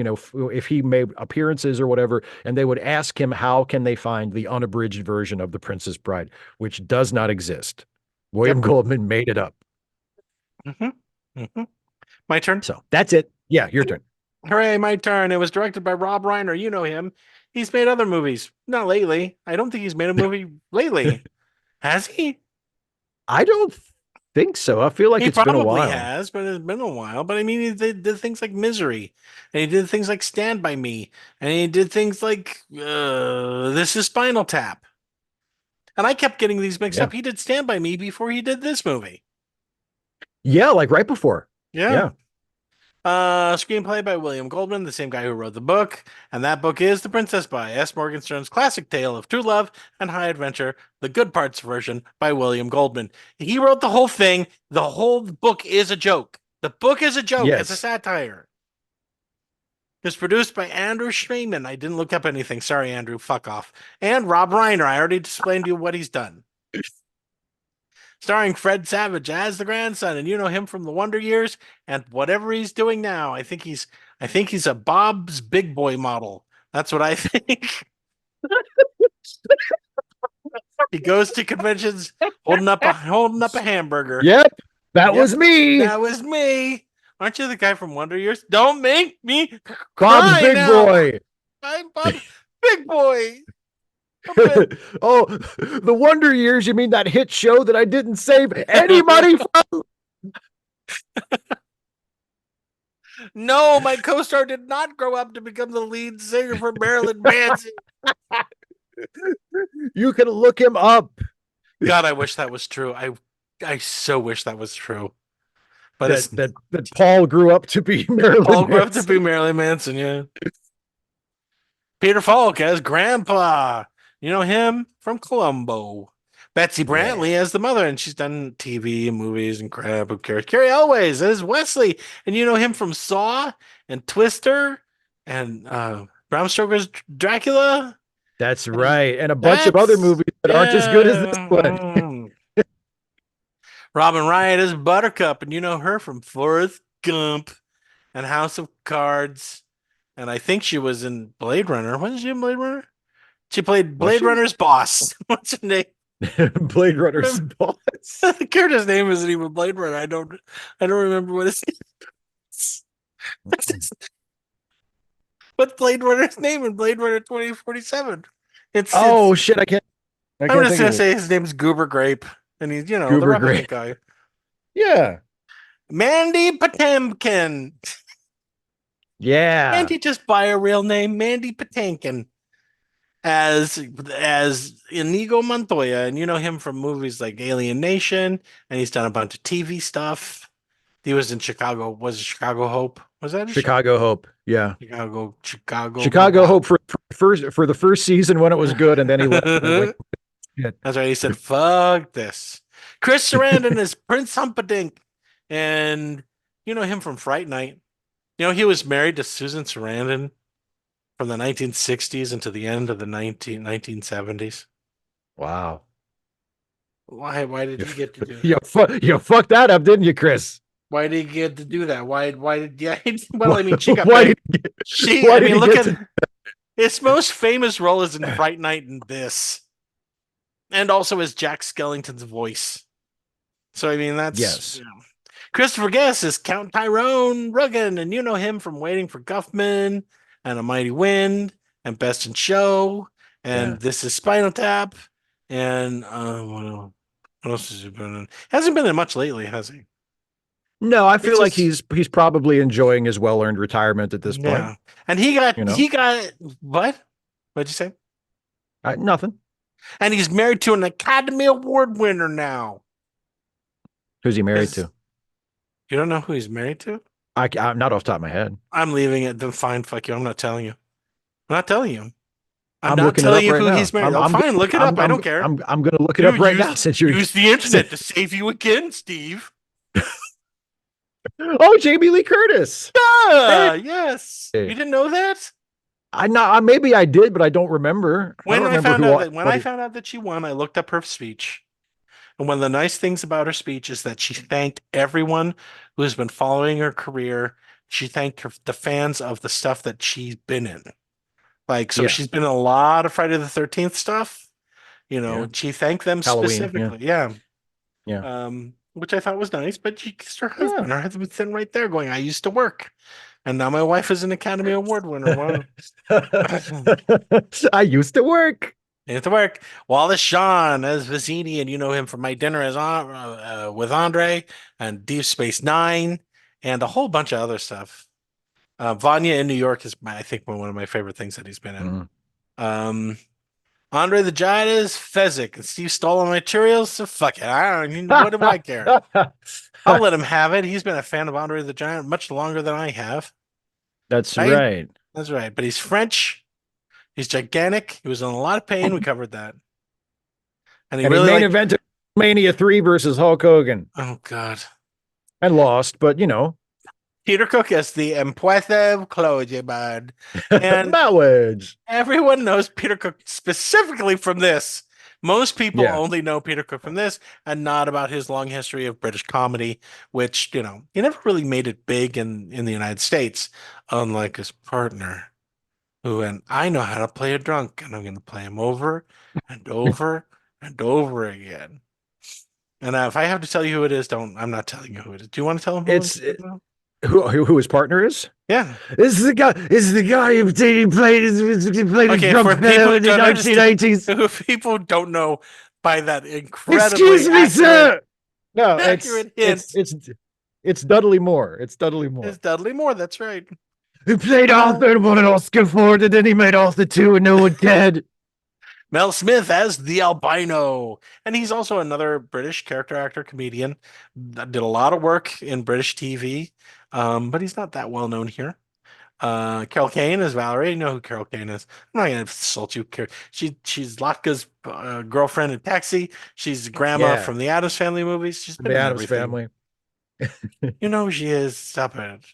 if he made appearances or whatever, and they would ask him how can they find the unabridged version of The Princess Bride, which does not exist. William Goldman made it up. My turn. So that's it. Yeah, your turn. Hooray, my turn. It was directed by Rob Reiner. You know him. He's made other movies. Not lately. I don't think he's made a movie lately. Has he? I don't think so. I feel like it's been a while. He has, but it's been a while. But I mean, he did things like Misery, and he did things like Stand By Me, and he did things like This Is Spinal Tap. And I kept getting these mixed up. He did Stand By Me before he did this movie. Yeah, like right before. Yeah. Screenplay by William Goldman, the same guy who wrote the book, and that book is The Princess by S. Morgenstern's classic tale of true love and high adventure, the good parts version by William Goldman. He wrote the whole thing. The whole book is a joke. The book is a joke. Yes. It's a satire. It's produced by Andrew Schneeman. I didn't look up anything. Sorry, Andrew. Fuck off. And Rob Reiner. I already explained to you what he's done. Starring Fred Savage as the grandson, and you know him from the Wonder Years and whatever he's doing now. I think he's a Bob's Big Boy model. That's what I think. He goes to conventions holding up a hamburger. Yep, that was me. That was me. Aren't you the guy from Wonder Years? Don't make me Bob's cry Big now. Boy. I'm Bob's Big Boy. Oh, the Wonder Years. You mean that hit show that I didn't save any money from? No, my co-star did not grow up to become the lead singer for Marilyn Manson. You can look him up. God, I wish that was true. I so wish that was true. But that Paul grew up to be Marilyn Paul Manson. grew up to be Marilyn Manson, yeah. Peter Falk as Grandpa. You know him from Columbo. Betsy Brantley as the mother, and she's done TV and movies and crap. Who cares? Carrie Elways as Wesley, and you know him from Saw and Twister and Bram Stoker's Dracula. That's right, and a bunch of other movies that aren't as good as this one. Robin Wright as Buttercup, and you know her from Forrest Gump and House of Cards, and I think she was in Blade Runner. Wasn't she in Blade Runner? She played Blade Runner's boss. What's her name? Blade Runner's boss. The character's name isn't even Blade Runner. I don't remember what his name is. What's Blade Runner's name in Blade Runner 2047? I can't. I'm just gonna say his name's Goober Grape, and he's the Goober Replicant Grape guy. Yeah. Mandy Patinkin. Yeah. Can't you just buy a real name, Mandy Patinkin, as Inigo Montoya, and you know him from movies like Alien Nation, and he's done a bunch of TV stuff. He was in Chicago. Was it Chicago Hope? Was that Chicago Hope? Yeah. Chicago Hope for the first season when it was good, and then he left. That's right. He said, "Fuck this." Chris Sarandon is Prince Humperdinck, and you know him from Fright Night. You know he was married to Susan Sarandon from the 1960s into the end of the 1970s. Wow. Why did he get to do that? You fucked that up, didn't you, Chris? Why did he get to do that? Why did well, I mean, she got paid. Look at his most famous role is in Fright Night and this. And also as Jack Skellington's voice. So I mean that's yes. Christopher Guest is Count Tyrone Ruggin, and you know him from Waiting for Guffman and A Mighty Wind and Best in Show and This is Spinal Tap and what else has he been in? Hasn't been in much lately, has he? No, I feel like he's probably enjoying his well-earned retirement at this point. Yeah. And he got what? What'd you say? Nothing. And he's married to an Academy Award winner now. Who's he married to? You don't know who he's married to? I'm not off the top of my head. I'm leaving it. Then fine, fuck you. I'm not telling you. I'm not telling you. I'm not telling you right who now. he's married. Fine, look it up. I don't care. I'm going to look it up right now since you use the internet to save you again, Steve. Oh, Jamie Lee Curtis. Yes. You didn't know that? Maybe I did, but I don't remember. When I found out that she won, I looked up her speech. And one of the nice things about her speech is that she thanked everyone who has been following her career. She thanked the fans of the stuff that she's been in. She's been in a lot of Friday the 13th stuff. She thanked them Halloween, specifically. Yeah. Which I thought was nice, but she kissed her husband. Her husband's sitting right there going, I used to work. And now my wife is an Academy Award winner. I used to work. Wallace Shawn as Vizzini, and you know him from My Dinner with Andre and Deep Space Nine and a whole bunch of other stuff. Vanya in New York is, I think, one of my favorite things that he's been in. Mm-hmm. Andre the Giant is Fezzik, and Steve stole my Cheerios, so fuck it. What do I care? I'll let him have it. He's been a fan of Andre the Giant much longer than I have. That's right. That's right. But he's French. He's gigantic. He was in a lot of pain. We covered that. And he really main evented Mania 3 versus Hulk Hogan. Oh, God. And lost, but Peter Cook as the impressive clergyman. And Marriage. everyone knows Peter Cook specifically from this. Most people Yeah. only know Peter Cook from this and not about his long history of British comedy, which, you know, he never really made it big in the United States, unlike his partner, who, and I know how to play a drunk, and I'm going to play him over and over and over again. And if I have to tell you who it is, I'm not telling you who it is. Do you want to tell him who It's it is? who his partner is? Yeah. This is the guy. This is the guy who played Okay, a drunk for people fellow who in the don't understand- 1980s. If people don't know by that incredibly Excuse me, accurate, sir. No, accurate hint. it's Dudley Moore. It's Dudley Moore. It's Dudley Moore, that's right. Who played Arthur and won an Oscar for it, and then he made Arthur 2 and no one cared. Mel Smith as the albino. And he's also another British character actor, comedian. Did a lot of work in British TV, but he's not that well known here. Carol Kane is Valerie. You know who Carol Kane is. I'm not going to insult you. She's Latka's girlfriend in Taxi. She's grandma Yeah. from the Addams Family movies. She's been The in Addams everything. Family. You know who she is. Stop it.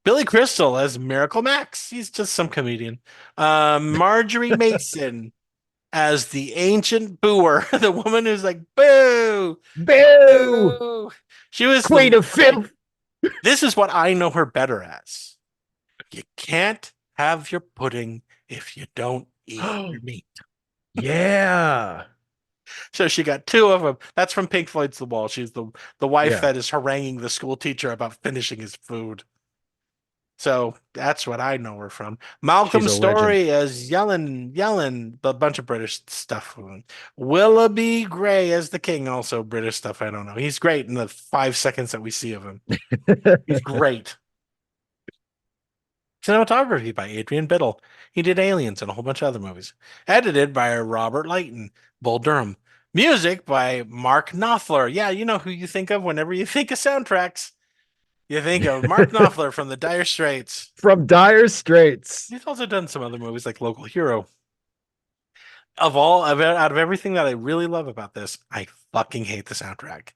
Billy Crystal as Miracle Max. He's just some comedian. Marjorie Mason as the ancient booer, the woman who's like, boo, Boo! boo. She was Queen of filth. This is what I know her better as. You can't have your pudding if you don't eat your meat. Yeah. So she got two of them. That's from Pink Floyd's The Wall. She's the wife Yeah. that is haranguing the school teacher about finishing his food. So that's what I know her from. Malcolm She's a Story as Yellen, a bunch of British stuff. Willoughby Gray as the king, also British stuff. I don't know. He's great in the 5 seconds that we see of him. He's great. Cinematography by Adrian Biddle. He did Aliens and a whole bunch of other movies. Edited by Robert Lighton, Bull Durham. Music by Mark Knopfler. Yeah, you know who you think of whenever you think of soundtracks. You think of Mark Knopfler from the Dire Straits. From Dire Straits. He's also done some other movies like Local Hero. Out of everything that I really love about this, I fucking hate the soundtrack.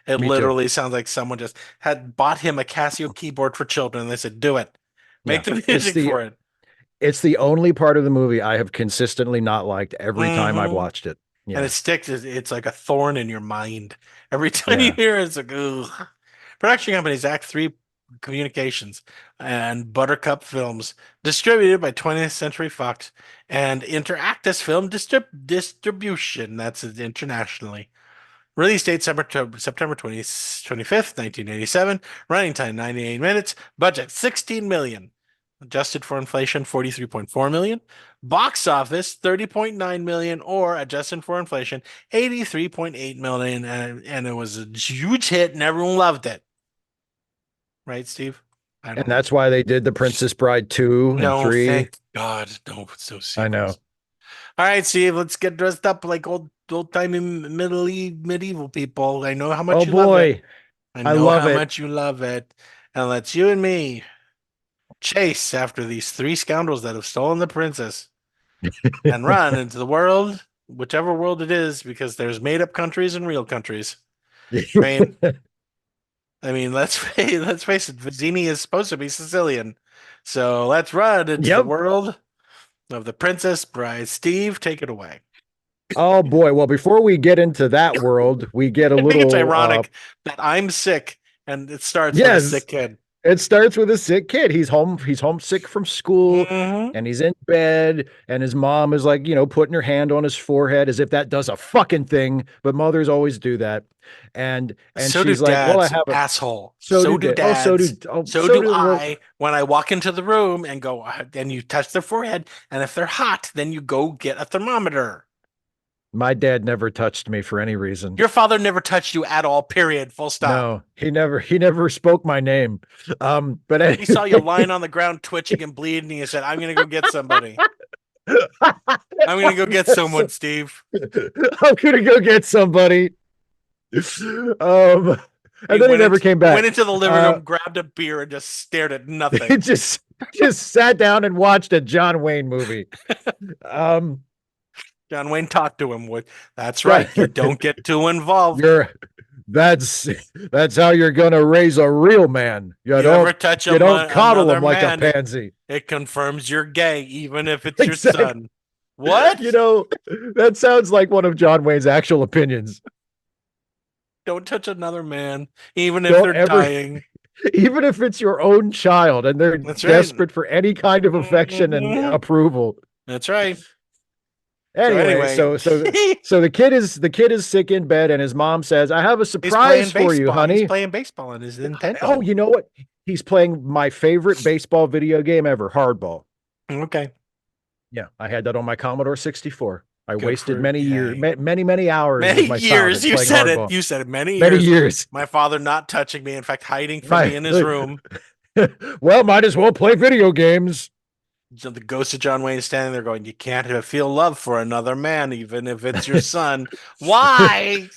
It Me too. literally sounds like someone just had bought him a Casio keyboard for children and they said, do it. Make Yeah. the music for it. It's the only part of the movie I have consistently not liked every time I've Mhm. watched it. Yeah. And it sticks. It's like a thorn in your mind. Every time Yeah. you hear it, it's like, ugh. Production companies Act 3 Communications and Buttercup Films, distributed by 20th Century Fox and Interactus Film Distribution. That's internationally. Release date September 25th, 1987. Running time 98 minutes. Budget 16 million. Adjusted for inflation 43.4 million. Box office 30.9 million, or adjusted for inflation 83.8 million. And it was a huge hit and everyone loved it. Right, Steve? And that's why they did The Princess Bride 2 and 3. Thank God. No, it's so serious. I know. All right, Steve, let's get dressed up like old-timey medieval people. I know how much Oh you love boy. it. I know love how it. much you love it. And let's you and me chase after these three scoundrels that have stolen the princess and run into the world, whichever world it is, because there's made-up countries and real countries. I mean, let's face it, Vizzini is supposed to be Sicilian. So let's run into the world of the Princess Bride. Steve, take it away. Oh boy. Well, before we get into that world, we get a I little think it's ironic that I'm sick and it starts with a sick kid. It starts with a sick kid. He's homesick from school and he's in bed, and his mom is like, putting her hand on his forehead as if that does a fucking thing. But mothers always do that. And so she's do like, dads, well, I have a asshole. So do do dads. so do do I. When I walk into the room and go, and you touch their forehead, and if they're hot, then you go get a thermometer. My dad never touched me for any reason. Your father never touched you at all, period. Full stop. No, he never spoke my name. But anyway. He saw you lying on the ground, twitching and bleeding, and he said, I'm going to go get somebody. I'm going to go get someone, Steve. I'm going to go get somebody. And then he never came back. Went into the living room, grabbed a beer, and just stared at nothing. He just sat down and watched a John Wayne movie. John Wayne talked to him. That's right. You don't get too involved. That's how you're gonna raise a real man. You ever touch you don't coddle another him like a man, pansy. it confirms you're gay, even if it's your Exactly. son. What? You know, that sounds like one of John Wayne's actual opinions. Don't touch another man, even if Don't they're ever, dying. even if it's your own child and they're That's right. desperate for any kind of affection and Mhm. approval. That's right. Anyway, so the kid is sick in bed, and his mom says, "I have a surprise for you, honey." He's playing baseball on his Nintendo. Oh, you know what? He's playing my favorite baseball video game ever, Hardball. Okay. Yeah, I had that on my Commodore 64. I Good wasted for many you. years, many hours. Many with my years. childhood You playing said Hardball. it. You said it. Many Many years. years. My father not touching me. In fact, hiding from me in his room. Well, might as well play video games. So the ghost of John Wayne is standing there going, "You can't feel love for another man, even if it's your son." Why?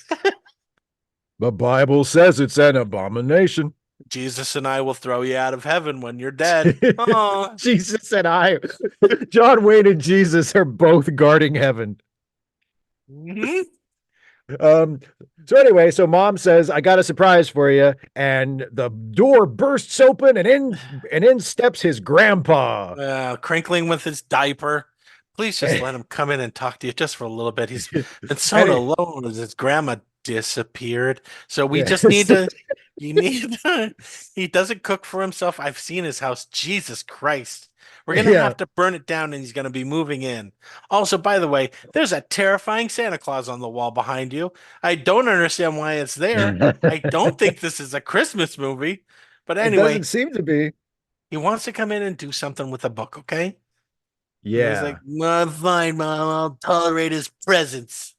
The Bible says it's an abomination. Jesus and I will throw you out of heaven when you're dead. Oh, Jesus and I, John Wayne and Jesus are both guarding heaven. mhm. So anyway, so mom says, "I got a surprise for you," and the door bursts open, and in steps his grandpa. Crinkling with his diaper. Please just let him come in and talk to you just for a little bit. He's been so And he- alone as his grandma disappeared. So we Yeah. just need to. You need. He doesn't cook for himself. I've seen his house. Jesus Christ. We're gonna Yeah. have to burn it down, and he's gonna be moving in. Also, by the way, there's a terrifying Santa Claus on the wall behind you. I don't understand why it's there. I don't think this is a Christmas movie. But It anyway, doesn't seem to be. he wants to come in and do something with a book, okay? Yeah. He's like, "Well, fine, Mom. I'll tolerate his presence."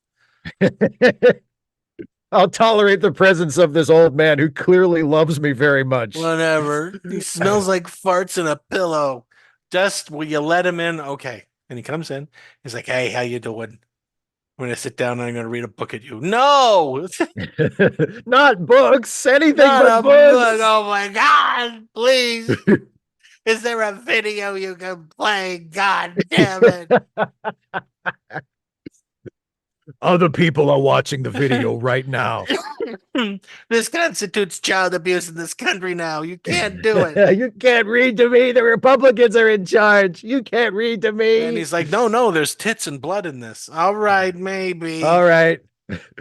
I'll tolerate the presence of this old man who clearly loves me very much. Whatever. He smells like farts in a pillow. Just will you let him in? Okay. And he comes in. He's like, "Hey, how you doing? I'm gonna sit down and I'm gonna read a book at you." No, Not books, anything not but a books. book. Oh my God! Please, is there a video you can play? God damn it! Other people are watching the video right now. This constitutes child abuse in this country now. You can't do it. You can't read to me. The Republicans are in charge. You can't read to me. And he's like, no, there's tits and blood in this. All right, maybe. All right.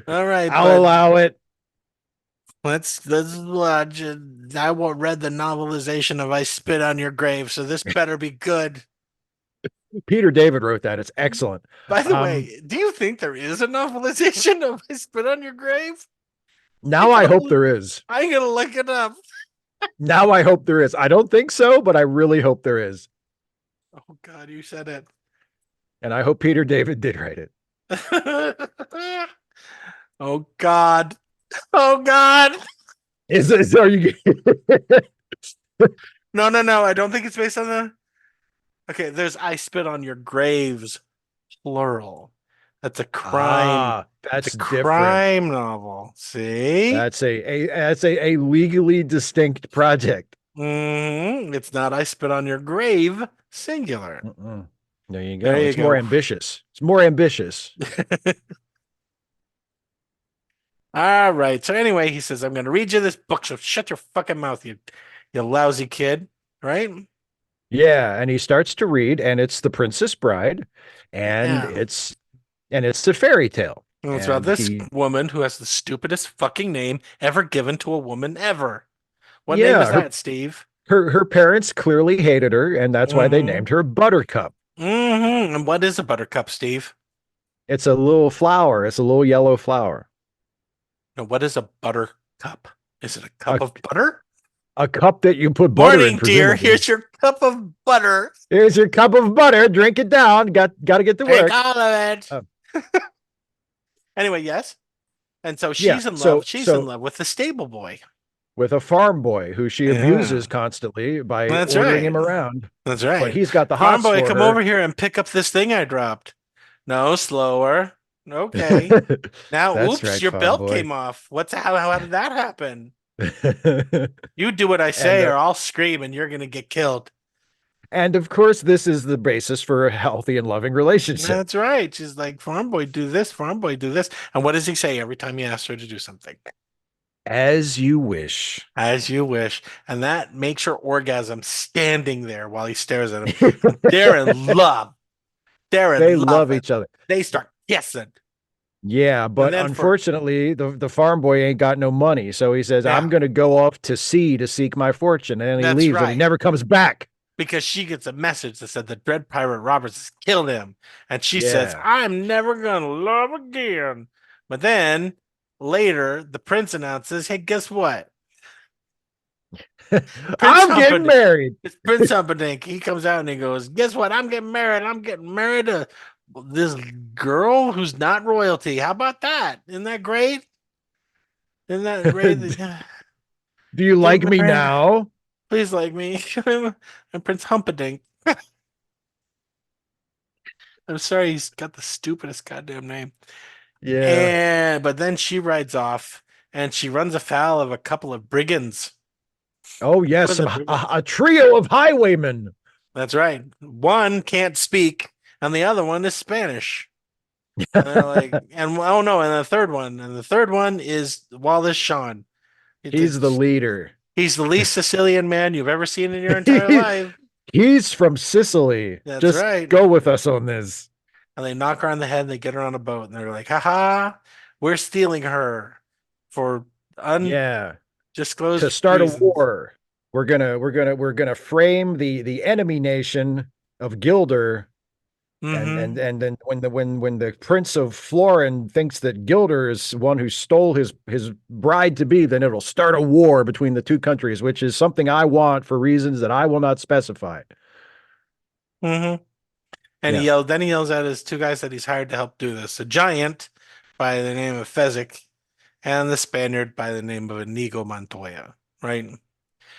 All right, I'll allow it. Let's watch it. I won't read the novelization of "I Spit on Your Grave," so this better be good. Peter David wrote that. It's excellent. By the way, do you think there is a novelization of "I Spit on Your Grave"? Now I hope there is. I'm gonna look it up. Now I hope there is. I don't think so, but I really hope there is. Oh God, you said it. And I hope Peter David did write it. Oh God. Oh God. Are you? No. I don't think it's based on the. Okay, there's "I Spit on Your Graves," plural. That's a crime. That's it's a different. crime novel. See? That's a legally distinct project. It's not "I Spit on Your Grave," singular. There you go. There you It's more go. ambitious. It's more ambitious. All right. So anyway, he says, "I'm going to read you this book. So shut your fucking mouth, you lousy kid." Right? Yeah, and he starts to read, and it's The Princess Bride, and Yeah. it's a fairy tale. And it's about And this he- woman who has the stupidest fucking name ever given to a woman ever. What Yeah, name is her- that, Steve? Her parents clearly hated her, and that's why they Mhm. named her Buttercup. And what is a buttercup, Steve? It's a little flower. It's a little yellow flower. No, what is a buttercup? Is it a cup of butter? A cup that you put butter Morning, in. dear. presumably. Here's your cup of butter. Here's your cup of butter. Drink it down. Got to get to work. Take all of it. Oh. Anyway, yes. And so she's Yeah, in love. so- She's so- in love with the stable boy. With a farm boy who she Yeah. abuses constantly by That's ordering right. him around. That's right. But he's got the Farm hots boy, for come her. over here and pick up this thing I dropped. No, slower. Okay. Now, That's oops, right, your farm belt boy. came off. How did that happen? You do what I say, And, or I'll scream, and you're gonna get killed. And of course, this is the basis for a healthy and loving relationship. That's right. She's like, "Farm boy, do this. Farm boy, do this." And what does he say every time he asks her to do something? As you wish. As you wish. And that makes her orgasm standing there while he stares at him. They're in love. They're in They love. love And each other. they start kissing. Yeah, but then unfortunately, the farm boy ain't got no money. So he says, Yeah. I'm going to go off to sea to seek my fortune. And then he That's leaves and right. he never comes back. Because she gets a message that said the Dread Pirate Roberts has killed him. And she says, Yeah. I'm never going to love again. But then later, the prince announces, hey, guess what? I'm getting married. It's Prince Humperdinck. He comes out and he goes, guess what? I'm getting married. I'm getting married to this girl who's not royalty. How about that? Isn't that great? Isn't that great? Do you like me now? Please like me. I'm Prince Humperdinck. I'm sorry, he's got the stupidest goddamn name. Yeah. But then she rides off and she runs afoul of a couple of brigands. Oh, yes. A trio of highwaymen. That's right. One can't speak and the other one is Spanish. And they're like, and the third one is Wallace Shawn. He's the leader. He's the least Sicilian man you've ever seen in your entire life. He's from Sicily. That's Just right. go with us on this. And they knock her on the head, and they get her on a boat, and they're like, haha, we're stealing her for undisclosed to start reasons. a war. We're gonna frame the enemy nation of Gilder. And then when the Prince of Florin thinks that Gilder is one who stole his bride to be, then it'll start a war between the two countries, which is something I want for reasons that I will not specify. And he yells at his two guys that he's hired to help do this: a giant by the name of Fezzik, and the Spaniard by the name of Inigo Montoya. Right?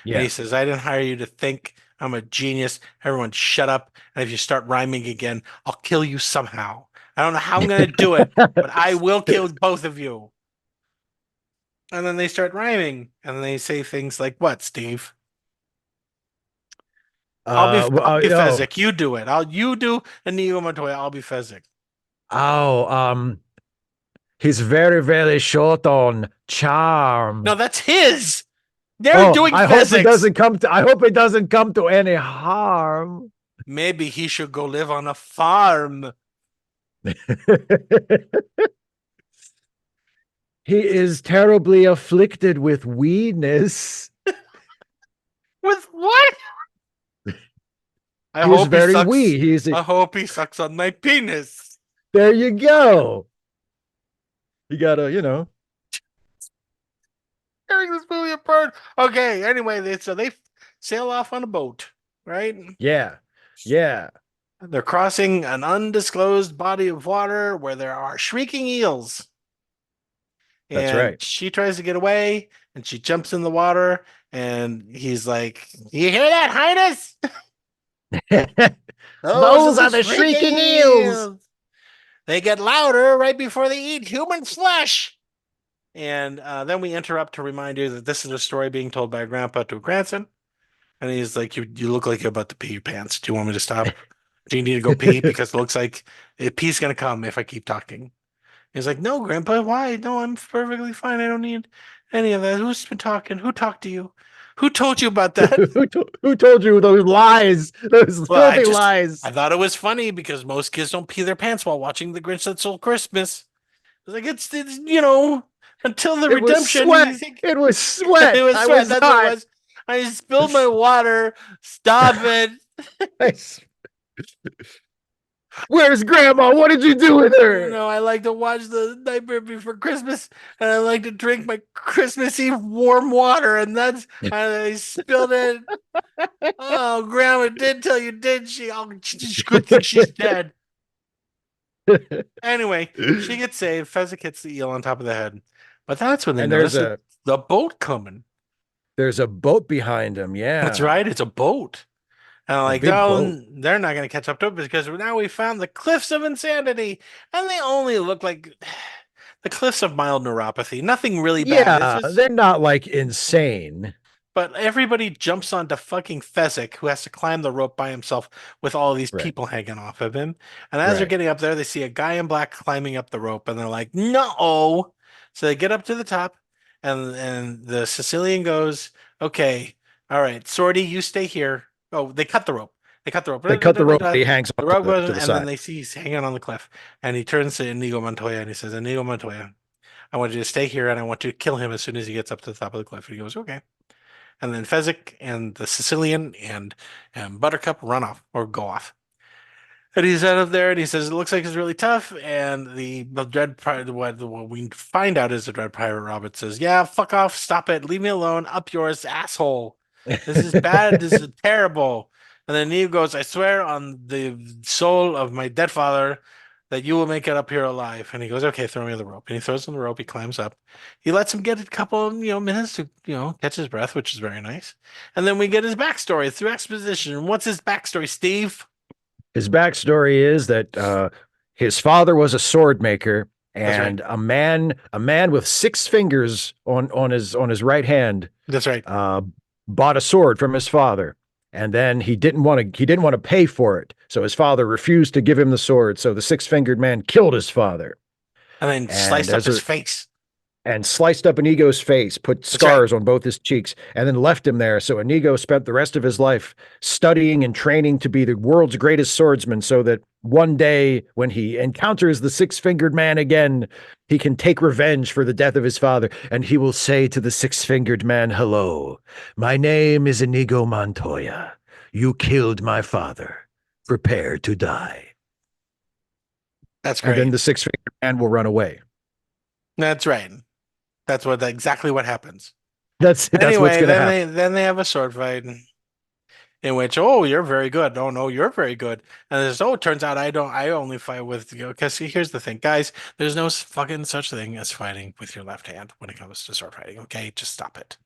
Yeah. And he says, "I didn't hire you to think I'm a genius. Everyone shut up. And if you start rhyming again, I'll kill you somehow. I don't know how I'm going to do it, but I will kill both of you." And then they start rhyming. And they say things like, what, Steve? I'll be Fezzik. You do it. You do Inigo Montoya. I'll be Fezzik. He's very, very short on charm. No, that's his. They're doing I physics. I hope it doesn't come to any harm. Maybe he should go live on a farm. He is terribly afflicted with weedness. With what? I hope he sucks on my penis. There you go. You gotta, tearing this movie apart. Okay, anyway, they sail off on a boat, right? Yeah. They're crossing an undisclosed body of water where there are shrieking eels. That's right. She tries to get away, and she jumps in the water, and he's like, "You hear that, Highness? Those are the shrieking eels. They get louder right before they eat human flesh." And then we interrupt to remind you that this is a story being told by a grandpa to a grandson. And he's like, you look like you're about to pee your pants. Do you want me to stop? Do you need to go pee? Because it looks like pee's going to come if I keep talking. He's like, no, Grandpa, why? No, I'm perfectly fine. I don't need any of that. Who's been talking? Who talked to you? Who told you about that? Who told you those lies? Those filthy lies. I thought it was funny because most kids don't pee their pants while watching The Grinch That Stole Christmas. Like, it's until the redemption. It was sweat. It was sweat. That's what it was. I spilled my water. Stop it. Where's Grandma? What did you do with her? I like to watch The Nightmare Before Christmas, and I like to drink my Christmas Eve warm water, and I spilled it. Oh, Grandma did tell you, did she? Oh, good thing she's dead. Anyway, she gets saved. Fezzik hits the eel on top of the head. But that's when they notice the boat coming. There's a boat behind him. Yeah. That's right. It's a boat. And I'm like, no, they're not going to catch up to it because now we found the Cliffs of Insanity. And they only look like the Cliffs of Mild Neuropathy. Nothing really bad. Yeah, they're not like insane. But everybody jumps onto fucking Fezzik, who has to climb the rope by himself with all of these people hanging off of him. And as they're getting up there, they see a guy in black climbing up the rope. And they're like, no. So they get up to the top. and the Sicilian goes, okay, all right, Sorty, you stay here. Oh, they cut the rope. They cut the rope. They cut the rope. He The hangs off rope to goes, the and then side. they see he's hanging on the cliff, and he turns to Inigo Montoya and he says, Inigo Montoya, I want you to stay here, and I want you to kill him as soon as he gets up to the top of the cliff. And he goes, okay. And then Fezzik and the Sicilian and Buttercup run off or go off. And he's out of there, and he says it looks like it's really tough. And the Dread Pirate, what we find out is the Dread Pirate Robert says, "Yeah, fuck off, stop it, leave me alone, up yours, asshole. This is bad. This is terrible." And then Neo goes, "I swear on the soul of my dead father that you will make it up here alive." And he goes, "Okay, throw me the rope." And he throws him the rope. He climbs up. He lets him get a couple, minutes to, catch his breath, which is very nice. And then we get his backstory through exposition. What's his backstory, Steve? His backstory is that his father was a sword maker, and right. a man with 6 fingers on his right hand. That's right. Bought a sword from his father, and then he didn't want to pay for it, so his father refused to give him the sword. So the 6-fingered man killed his father, and then sliced up his face. And sliced up Inigo's face, put scars on both his cheeks, and then left him there. So Inigo spent the rest of his life studying and training to be the world's greatest swordsman, so that one day when he encounters the 6-fingered man again, he can take revenge for the death of his father. And he will say to the 6-fingered man, "Hello, my name is Inigo Montoya. You killed my father. Prepare to die." That's great. And then the 6-fingered man will run away. That's right. That's exactly what happens. That's what's going to happen. Then they have a sword fight in which, oh, you're very good. Oh no, you're very good. And there's, oh, it turns out I only fight with, because here's the thing, guys, there's no fucking such thing as fighting with your left hand when it comes to sword fighting. Okay, just stop it.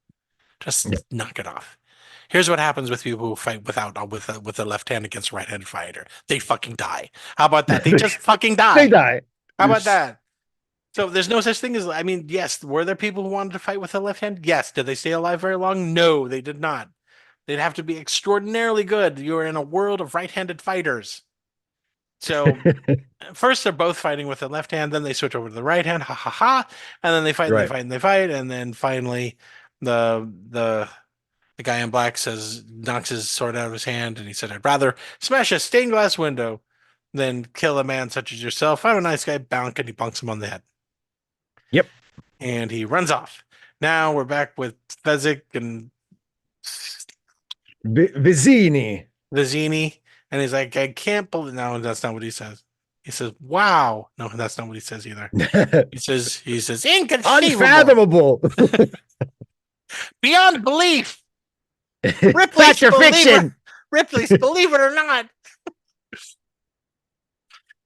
Just knock it off. Here's what happens with people who fight with a left hand against a right-handed fighter. They fucking die. How about that? They just fucking die. They die. How about that? So there's no such thing as, I mean, yes, were there people who wanted to fight with a left hand? Yes. Did they stay alive very long? No, they did not. They'd have to be extraordinarily good. You're in a world of right-handed fighters. So first they're both fighting with the left hand, then they switch over to the right hand, ha ha ha, and then they fight and they fight and they fight, and then finally the guy in black knocks his sword out of his hand, and he said, "I'd rather smash a stained glass window than kill a man such as yourself. I'm a nice guy," bonk, and he bonks him on the head. Yep. And he runs off. Now we're back with Fezzik and Vizzini. And he's like, "I can't believe." No, that's not what he says. He says, "Wow." No, that's not what he says either. he says, "Inconceivable. Unfathomable. Beyond belief. Fact or fiction. Ripley's Believe It or Not."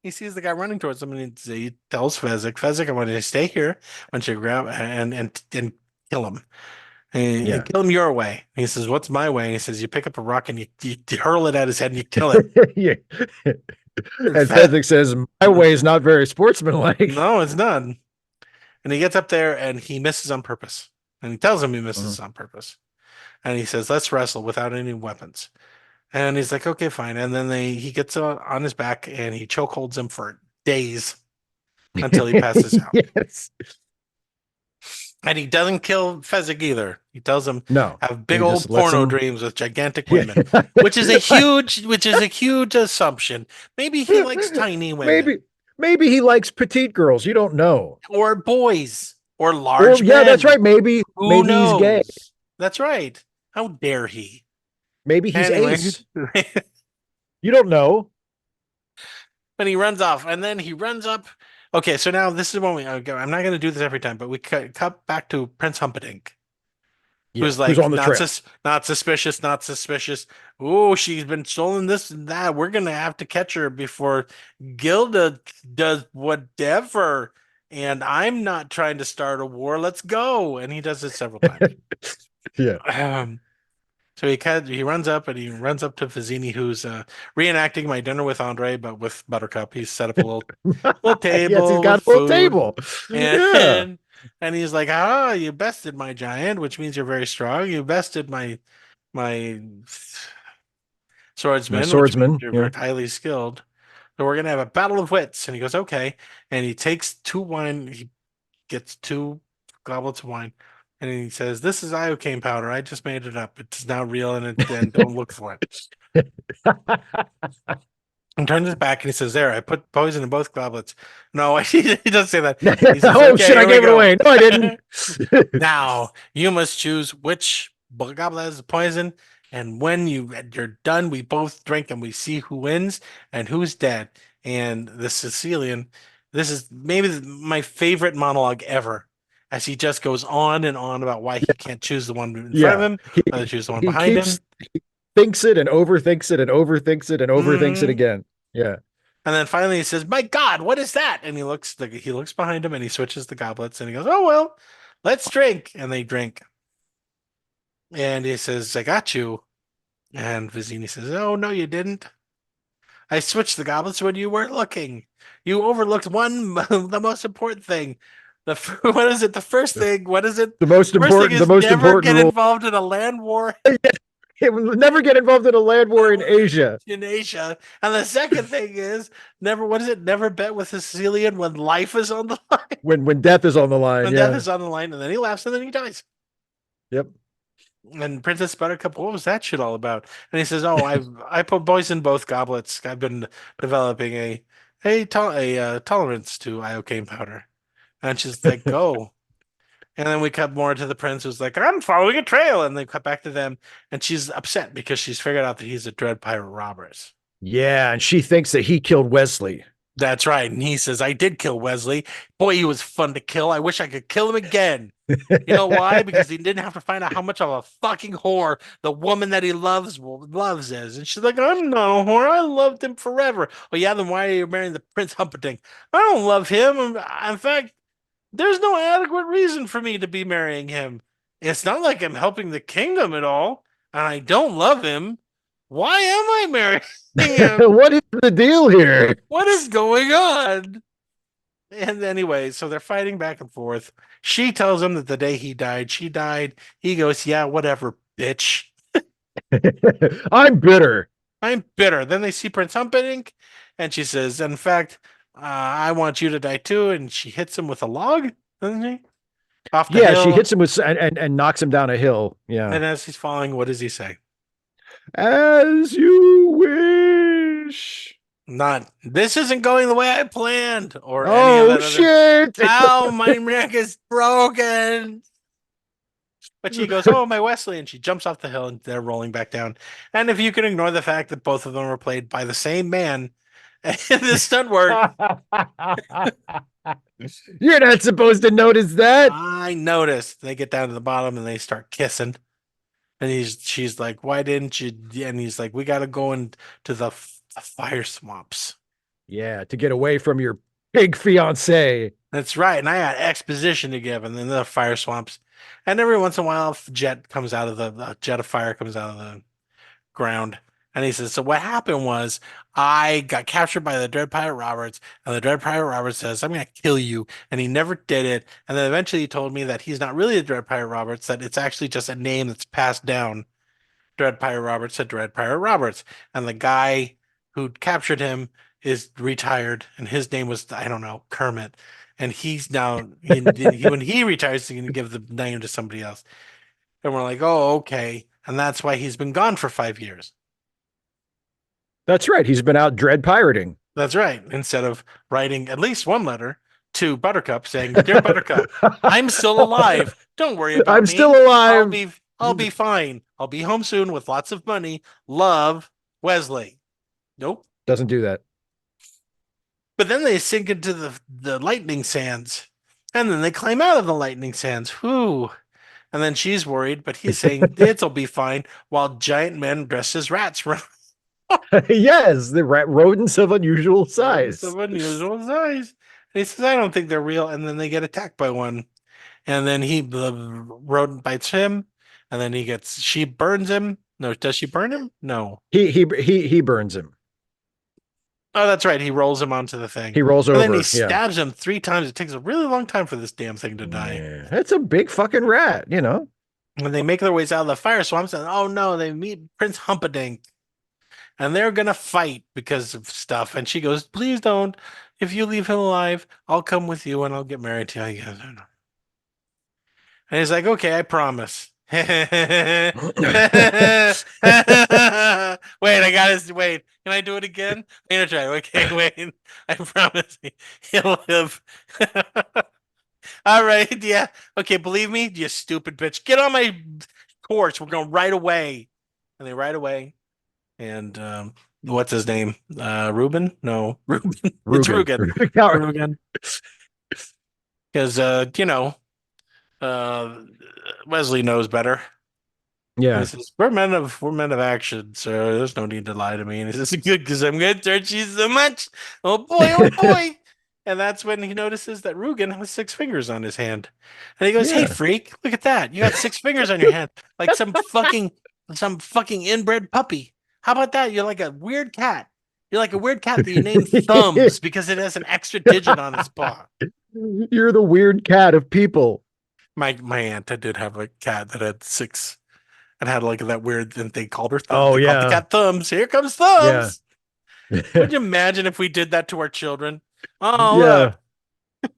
He sees the guy running towards him, and he tells Fezzik, "I want you to stay here. I want you to grab and kill him. And kill him your way." And he says, "What's my way?" And he says, "You pick up a rock and you hurl it at his head and you kill him." And Fezzik says, "My way is not very sportsmanlike." No, it's not. And he gets up there and he misses on purpose. And he tells him he misses on purpose. And he says, "Let's wrestle without any weapons." And he's like, "Okay, fine." And then he gets on his back and he chokeholds him for days until he passes out. Yes. And he doesn't kill Fezzik either. He tells him, "No, have big old porno dreams with gigantic women," which is a huge assumption. Maybe he likes tiny women. Maybe he likes petite girls. You don't know. Or boys. Or large men. Yeah, that's right. Maybe knows? He's gay. That's right. How dare he? Maybe he's ace. You don't know. But he runs off, and then he runs up. Okay, so now this is when I'm not going to do this every time, but we cut back to Prince Humperdinck. Who's like, on the not suspicious. Oh, she's been stolen this and that. We're going to have to catch her before Gilda does whatever. And I'm not trying to start a war. Let's go. And he does it several times. Yeah. So he runs up and he runs up to Vizzini, who's reenacting My Dinner with Andre, but with Buttercup. He's set up a little table. Yes, he's got a little table. And he's like, "Ah, you bested my giant, which means you're very strong. You bested my swordsman, which means you're very highly skilled. So we're gonna have a battle of wits." And he goes, "Okay." And he takes 2 wine. He gets 2 goblets of wine, And he says, "This is iocane powder. I just made it up. It's not real, and don't look for it." And turns his back and he says, "There, I put poison in both goblets." No, he doesn't say that. He says, Oh "Okay, shit, I here we gave it go. away. No, I didn't. Now you must choose which goblet has the poison, and when you're done, we both drink and we see who wins and who's dead." And the Sicilian, this is maybe my favorite monologue ever, as he just goes on and on about why he can't choose the one in front of him, why choose the one He behind him. keeps thinks it and overthinks it and overthinks it and overthinks it again. Yeah. And then finally he says, "My God, what is that?" And he looks behind him and he switches the goblets and he goes, "Oh well, let's drink." And they drink. And he says, "I got you." And Vizzini says, "Oh no, you didn't. I switched the goblets when you weren't looking. You overlooked the most important thing. What is it? The first thing. What is it? The most important. The most never important get rule. involved in a land war It will never get involved in a land war in Asia. in Asia. And the second thing is never. What is it? Never bet with a Sicilian when life is on the line. When death is on the line. When yeah. death is on the line, and then he laughs and then he dies. Yep. And Princess Buttercup, what was that shit all about? And he says, "Oh, I put poison in both goblets. I've been developing a tolerance to iocane powder." And she's like, "Go." And then we cut more to the prince who's like, "I'm following a trail." And they cut back to them. And she's upset because she's figured out that he's a Dread Pirate Roberts. Yeah. And she thinks that he killed Wesley. That's right. And he says, "I did kill Wesley. Boy, he was fun to kill. I wish I could kill him again." You know why? Because he didn't have to find out how much of a fucking whore the woman that he loves is. And she's like, "I'm not a whore. I loved him forever." "Oh, yeah? Then why are you marrying the Prince Humperdinck?" "I don't love him. In fact, there's no adequate reason for me to be marrying him. It's not like I'm helping the kingdom at all, and I don't love him. Why am I marrying him? What is the deal here? What is going on?" And anyway, so they're fighting back and forth. She tells him that the day he died, she died. He goes, "Yeah, whatever, bitch. I'm bitter." I'm bitter." Then they see Prince Humperdinck, and she says, "In fact, I want you to die too." And she hits him with a log, doesn't she? Off the hill. She hits him with and knocks him down a hill. Yeah. And as he's falling, what does he say? "As you wish." Not, "This isn't going the way I planned," or any of Oh that shit! "Ow, my neck is broken." But she goes, "Oh, my Wesley," and she jumps off the hill and they're rolling back down. And if you can ignore the fact that both of them were played by the same man, this stunt work. You're not supposed to notice that. I noticed. They get down to the bottom and they start kissing. And she's like, "Why didn't you?" And he's like, "We got to go into the fire swamps." Yeah, to get away from your big fiance. That's right. And I had exposition to give. And then the fire swamps. And every once in a while, a jet comes out of a jet of fire comes out of the ground. And he says, "So what happened was I got captured by the Dread Pirate Roberts, and the Dread Pirate Roberts says, 'I'm going to kill you.' And he never did it. And then eventually he told me that he's not really the Dread Pirate Roberts, that it's actually just a name that's passed down. Dread Pirate Roberts to Dread Pirate Roberts. And the guy who captured him is retired, and his name was, I don't know, Kermit. And he's now, when he retires, he's going to give the name to somebody else." And we're like, "Oh, okay." And that's why he's been gone for 5 years. That's right. He's been out dread pirating. That's right. Instead of writing at least one letter to Buttercup saying, "Dear Buttercup, I'm still alive. Don't worry about me. I'm still alive. I'll be fine. I'll be home soon with lots of money. Love, Wesley." Nope. Doesn't do that. But then they sink into the lightning sands. And then they climb out of the lightning sands. Whew. And then she's worried, but he's saying it'll be fine, while giant men dressed as rats run. Yes, the rodents of unusual size. Of unusual size. And he says, "I don't think they're real." And then they get attacked by one. And then the rodent bites him. And then she burns him. No, does she burn him? No. He burns him. Oh, that's right. He rolls him onto the thing. He rolls and over. And then he stabs him 3 times. It takes a really long time for this damn thing to die. Yeah. It's a big fucking rat, you know. When they make their ways out of the fire swamps, and oh no, they meet Prince Humperdinck. And they're going to fight because of stuff. And she goes, "Please don't. If you leave him alive, I'll come with you and I'll get married to you." And he's like, okay, I promise. Wait, I got to wait. Can I do it again? I'm gonna try. Okay, wait. I promise he'll live. All right, yeah. Okay, believe me, you stupid bitch. Get on my porch. We're going right away. And they ride away. And what's his name? Ruben? No, Ruben. It's Rugen. Rugen. Because Wesley knows better. Yeah. He says, we're men of action, so there's no need to lie to me. And he says, good, because I'm going to torture you so much. Oh boy, oh boy. And that's when he notices that Rugen has 6 fingers on his hand. And he goes, hey, Yeah. freak, look at that. You got 6 fingers on your hand. Like some fucking inbred puppy. How about that? You're like a weird cat. You're like a weird cat that you name Thumbs because it has an extra digit on its paw. You're the weird cat of people. My aunt did have a cat that had 6 and had like that weird, and they called her Thumbs. Oh, they called the cat Thumbs. Here comes Thumbs. Yeah. Would you imagine if we did that to our children? Oh, Yeah. look.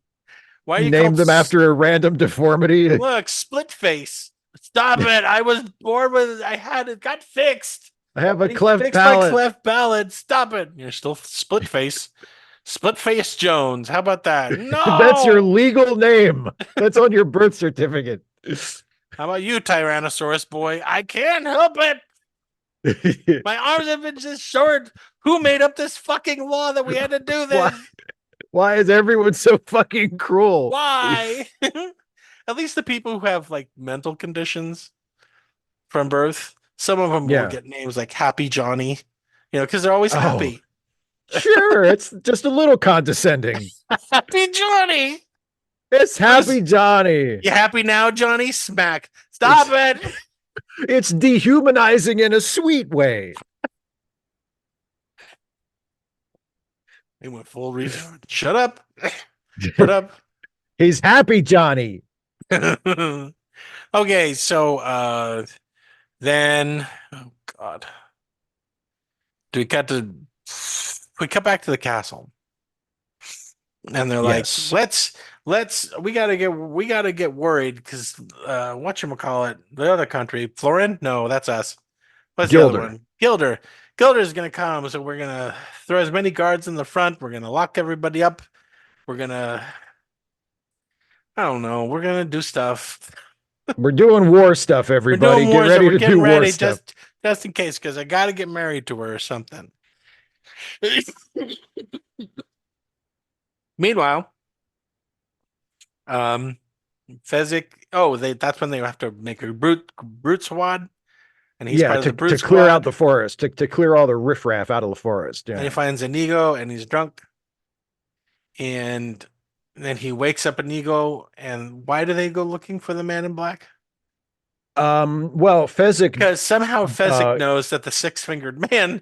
Why are you Name them after a random deformity? Look, split face. Stop it. I was born with I had it got fixed. I have a He cleft fixed palate. my cleft palate. Stop it. You're still split face. Split face Jones. How about that? No. That's your legal name. That's on your birth certificate. How about you, Tyrannosaurus boy? I can't help it. My arms have been just short. Who made up this fucking law that we had to do this? Why is everyone so fucking cruel? Why? At least the people who have like mental conditions from birth, some of them will get names like Happy Johnny, because they're always happy. Sure, it's just a little condescending. Happy Johnny. It's Happy Johnny. You happy now, Johnny? Smack. Stop it. It's dehumanizing in a sweet way. They went full retard. Shut up. Shut up. He's Happy Johnny. Okay, so then oh god. We cut back to the castle. And they're like, we gotta get worried because whatchamacallit, the other country, Florin? No, that's us. What's the other one? Gilder. Gilder's gonna come, so we're gonna throw as many guards in the front, we're gonna lock everybody up, we're gonna we're gonna do stuff. We're doing war stuff, everybody. Get ready to do war stuff. Just in case, because I gotta get married to her or something. Meanwhile, Fezzik. That's when they have to make a brute squad, and he's part of the brute to clear out the forest, to clear all the riffraff out of the forest. Yeah. And he finds Inigo, and he's drunk, and then he wakes up Inigo. And why do they go looking for the man in black? Well, Fezzik, because somehow Fezzik knows that the 6-fingered man.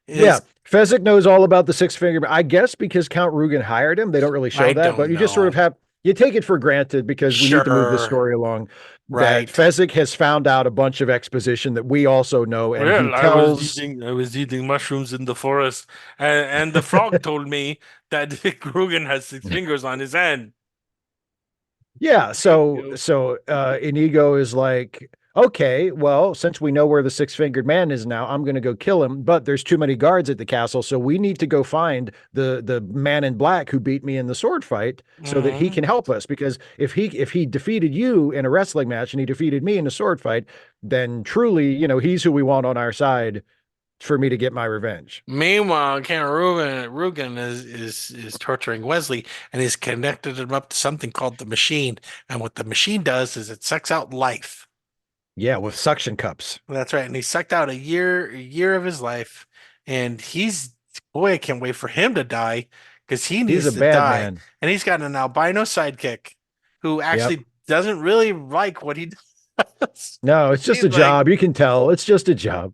Fezzik knows all about the 6-fingered man. I guess because Count Rugen hired him. They don't really show that, but you just sort of you take it for granted because we need to move the story along. Right. That Fezzik has found out a bunch of exposition that we also know. And he tells... I was eating mushrooms in the forest, and the frog told me that Rugen has 6 fingers on his hand. Yeah. So Inigo is like, okay, well, since we know where the 6-fingered man is now, I'm going to go kill him. But there's too many guards at the castle, so we need to go find the man in black who beat me in the sword fight, so that he can help us. Because if he defeated you in a wrestling match and he defeated me in a sword fight, then truly, he's who we want on our side for me to get my revenge. Meanwhile, Count Rugen is torturing Wesley, and he's connected him up to something called the machine. And what the machine does is it sucks out life. Yeah, with suction cups. That's right. And he sucked out a year of his life. And I can't wait for him to die because he needs to die. Man. And he's got an albino sidekick who actually doesn't really like what he does. No, it's just a job. You can tell. It's just a job.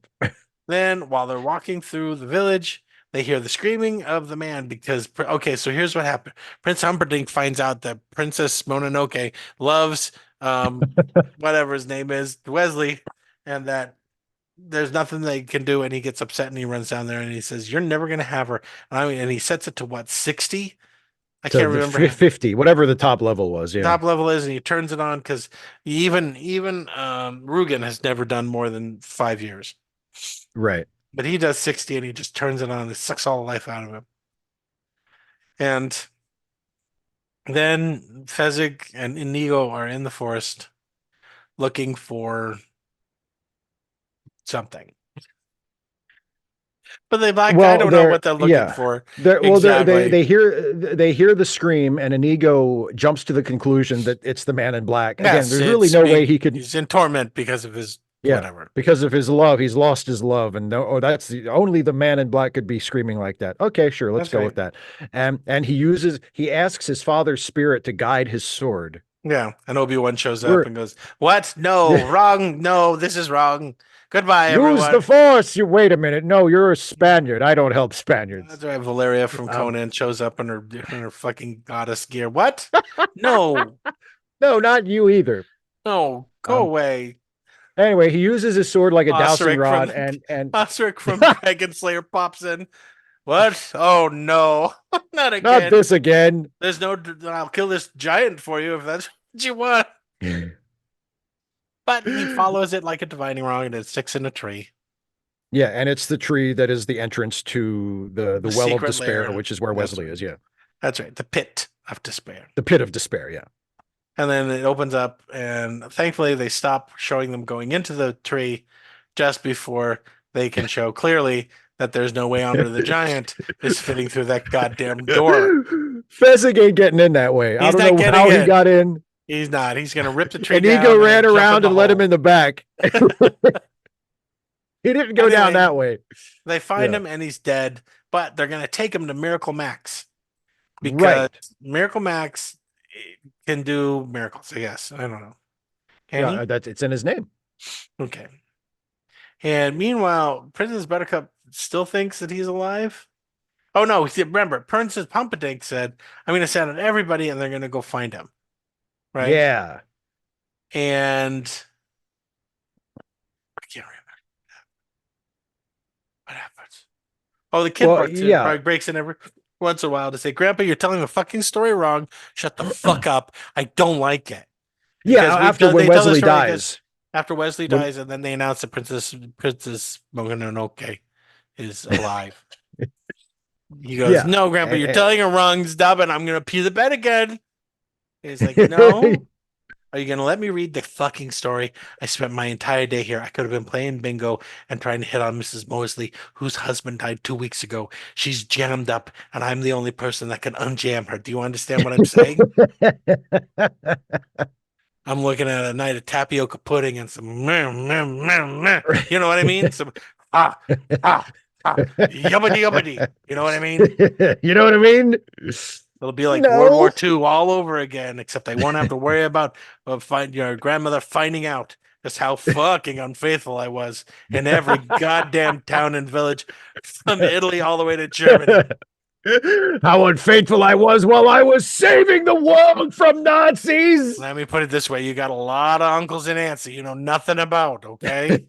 Then while they're walking through the village, they hear the screaming of the man because, so here's what happened. Prince Humperdinck finds out that Princess Mononoke loves whatever his name is, Wesley, and that there's nothing they can do, and he gets upset and he runs down there and he says, "You're never gonna have her." And he sets it to what, 60? I to can't the remember. 50, whatever the top level was. Yeah. Top level is, and he turns it on because even Rugen has never done more than 5 years, Right. but he does 60, and he just turns it on. It sucks all the life out of him. And then Fezzik and Inigo are in the forest looking for something. But I don't know what they're looking for. Exactly. They hear the scream, and Inigo jumps to the conclusion that it's the man in black. Again, Yes, there's really no way he could. He's in torment because of his whatever. Because of his love. He's lost his love, and that's only the man in black could be screaming like that. Okay, sure, let's go with that. And he asks his father's spirit to guide his sword. Yeah, and Obi-Wan shows up and goes, "What? No, wrong. No, this is wrong. Goodbye, everyone. Use the Force." You wait a minute. No, you're a Spaniard. I don't help Spaniards. That's right. Valeria from Conan shows up in her fucking goddess gear. What? No, no, not you either. No, go away. Anyway, he uses his sword like a dowsing rod, and Osric from Dragon Slayer pops in. What? Oh no, not again. Not this again. There's no. I'll kill this giant for you if that's what you want. But he follows it like a divining rod, and it sticks in a tree. Yeah, and it's the tree that is the entrance to the Well of Despair, which is where Wesley is. Yeah, that's right. The Pit of Despair. The Pit of Despair. Yeah. And then it opens up, and thankfully they stop showing them going into the tree just before they can show clearly that there's no way Andre the Giant is fitting through that goddamn door. Fezzik ain't getting in that way. I don't know how he got in. He's not. He's going to rip the tree and down. Inigo ran around and let him in the back. He didn't go down that way. They find him, and he's dead, but they're going to take him to Miracle Max. Because Miracle Max can do miracles, I guess. I don't know. It's in his name. Okay. And meanwhile, Princess Buttercup still thinks that he's alive. Oh no! Remember, Princess Pumperdink said, "I'm going to send out everybody, and they're going to go find him." Right? Yeah. And I can't remember what happens. Oh, the kid breaks in every once in a while to say, "Grandpa, you're telling the fucking story wrong. Shut the fuck up. I don't like it." Yeah, after Wesley dies. After Wesley dies, and then they announce that Princess Mononoke is alive. He goes, "No, Grandpa, you're telling her wrong. Stop it. I'm going to pee the bed again." He's like, "No. Are you going to let me read the fucking story? I spent my entire day here. I could have been playing bingo and trying to hit on Mrs. Mosley, whose husband died 2 weeks ago. She's jammed up, and I'm the only person that can unjam her. Do you understand what I'm saying?" I'm looking at a night of tapioca pudding and some meh, meh, meh, meh. You know what I mean? Some yubbity yubbity. You know what I mean? You know what I mean? It'll be like World War II all over again, except I won't have to worry about your grandmother finding out just how fucking unfaithful I was in every goddamn town and village from Italy all the way to Germany. How unfaithful I was while I was saving the world from Nazis. Let me put it this way. You got a lot of uncles and aunts that you know nothing about, okay?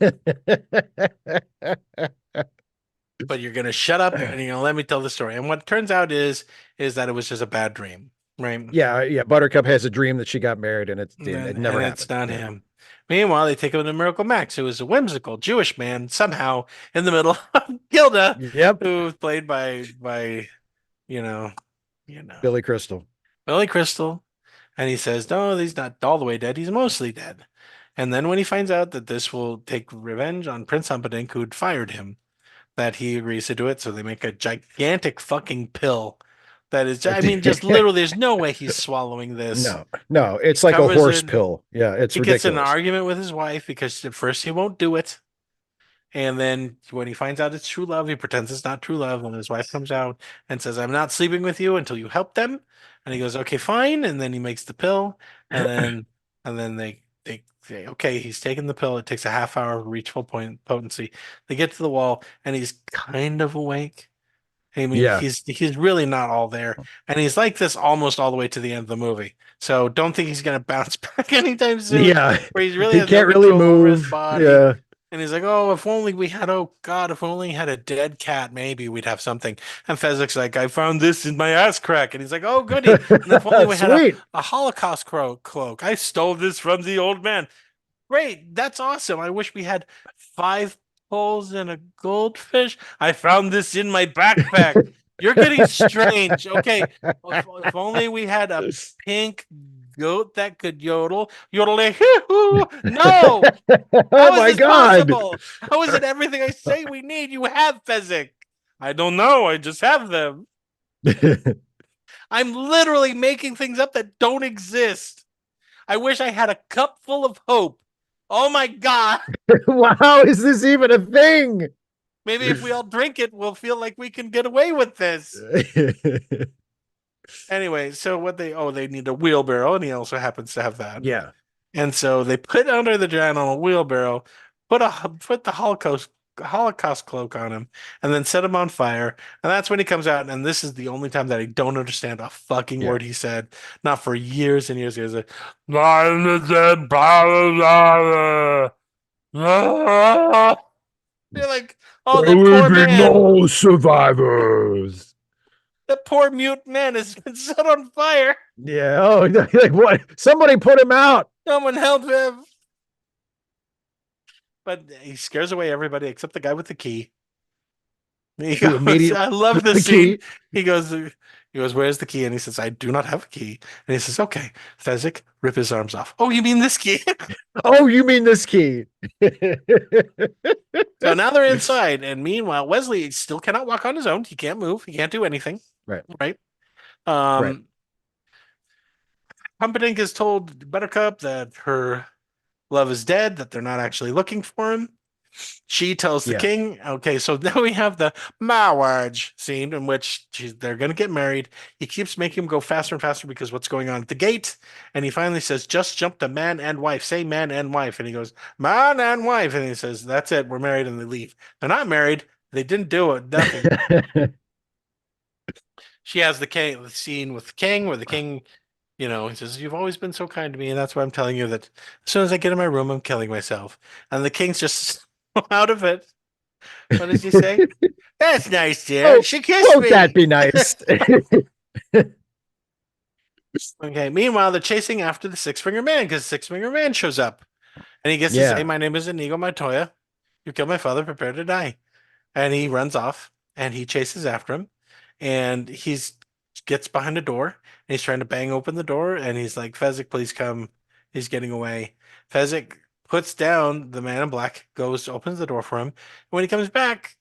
But you're going to shut up and you're going to let me tell the story. And what it turns out is that it was just a bad dream, right? Yeah. Buttercup has a dream that she got married and it never happened. It's not him. Meanwhile, they take him to Miracle Max, who is a whimsical Jewish man somehow in the middle of Gilda, who's played by Billy Crystal. And he says, no, he's not all the way dead. He's mostly dead. And then when he finds out that this will take revenge on Prince Humperdinck, who'd fired him, that he agrees to do it. So they make a gigantic fucking pill that is, I mean, just literally, there's no way he's swallowing this. No, it's like a horse pill. Yeah, it's ridiculous. He gets in an argument with his wife because at first he won't do it. And then when he finds out it's true love, he pretends it's not true love. And his wife comes out and says, I'm not sleeping with you until you help them. And he goes, okay, fine. And then he makes the pill. And then they say, okay, he's taking the pill. It takes a half hour to reach full potency. They get to the wall and he's kind of awake. I mean, he's really not all there. And he's like this almost all the way to the end of the movie. So don't think he's going to bounce back anytime soon. Yeah. Where he's really he can't really move. His body. Yeah. And he's like, oh, if only we had, oh God, if we only had a dead cat, maybe we'd have something. And Fezzik's like, I found this in my ass crack. And he's like, oh, goody. And if only we had Sweet. a Holocaust cloak. I stole this from the old man. Great. That's awesome. I wish we had 5 poles and a goldfish. I found this in my backpack. You're getting strange. Okay. If only we had a pink goat that could yodel. Yodeling. No. Oh How is my this God. possible? How is it everything I say we need? You have Fezzik. I don't know. I just have them. I'm literally making things up that don't exist. I wish I had a cup full of hope. Oh my God. Wow, is this even a thing? Maybe if we all drink it, we'll feel like we can get away with this. Anyway, so what they need a wheelbarrow, and he also happens to have that. Yeah. And so they put under the giant on a wheelbarrow, put the Holocaust cloak on him, and then set him on fire. And that's when he comes out. And this is the only time that I don't understand a fucking word he said. Not for years and years. He was like, I'm the dead blah, blah. You're like, oh, that poor man. No survivors. That poor mute man has been set on fire. Yeah. Oh, like what? Somebody put him out. Someone help him. But he scares away everybody except the guy with the key. He goes, I love this scene. He goes, where's the key? And he says, I do not have a key. And he says, okay, Fezzik, rip his arms off. Oh, you mean this key? Oh, you mean this key? So now they're inside. And meanwhile, Wesley still cannot walk on his own. He can't move. He can't do anything. Right. Right. Humperdinck has told Buttercup that her love is dead, that they're not actually looking for him. She tells the king, okay, so now we have the marriage scene in which they're going to get married. He keeps making him go faster and faster because what's going on at the gate. And he finally says, just jump to man and wife. Say man and wife. And he goes, man and wife. And he says, that's it. We're married. And they leave. They're not married. They didn't do it. Nothing. She has the scene with the king where the king, he says, you've always been so kind to me. And that's why I'm telling you that as soon as I get in my room, I'm killing myself. And the king's just out of it. What does he say? That's nice, dear. She kissed me. Won't that be nice? Okay. Meanwhile, they're chasing after the six-finger man because the six-finger man shows up. And he gets to say, my name is Inigo Montoya. You killed my father. Prepare to die. And he runs off and he chases after him. And gets behind a door. And he's trying to bang open the door. And he's like, Fezzik, please come. He's getting away. Fezzik puts down the man in black, opens the door for him. And when he comes back,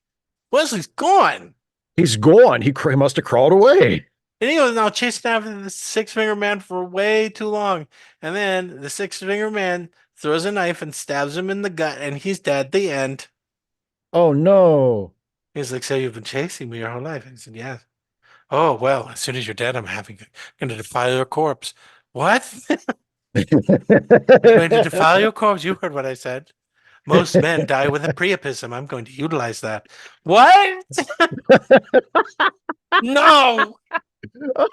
Wesley's gone. He's gone. He must have crawled away. And he was now chasing after the six-finger man for way too long. And then the six-finger man throws a knife and stabs him in the gut, and he's dead. The end. Oh, no. He's like, so you've been chasing me your whole life? And he said, yes. Oh, well, as soon as you're dead, I'm going to defile your corpse. What? I'm going to defile your corpse. You heard what I said. Most men die with a priapism. I'm going to utilize that. What? No.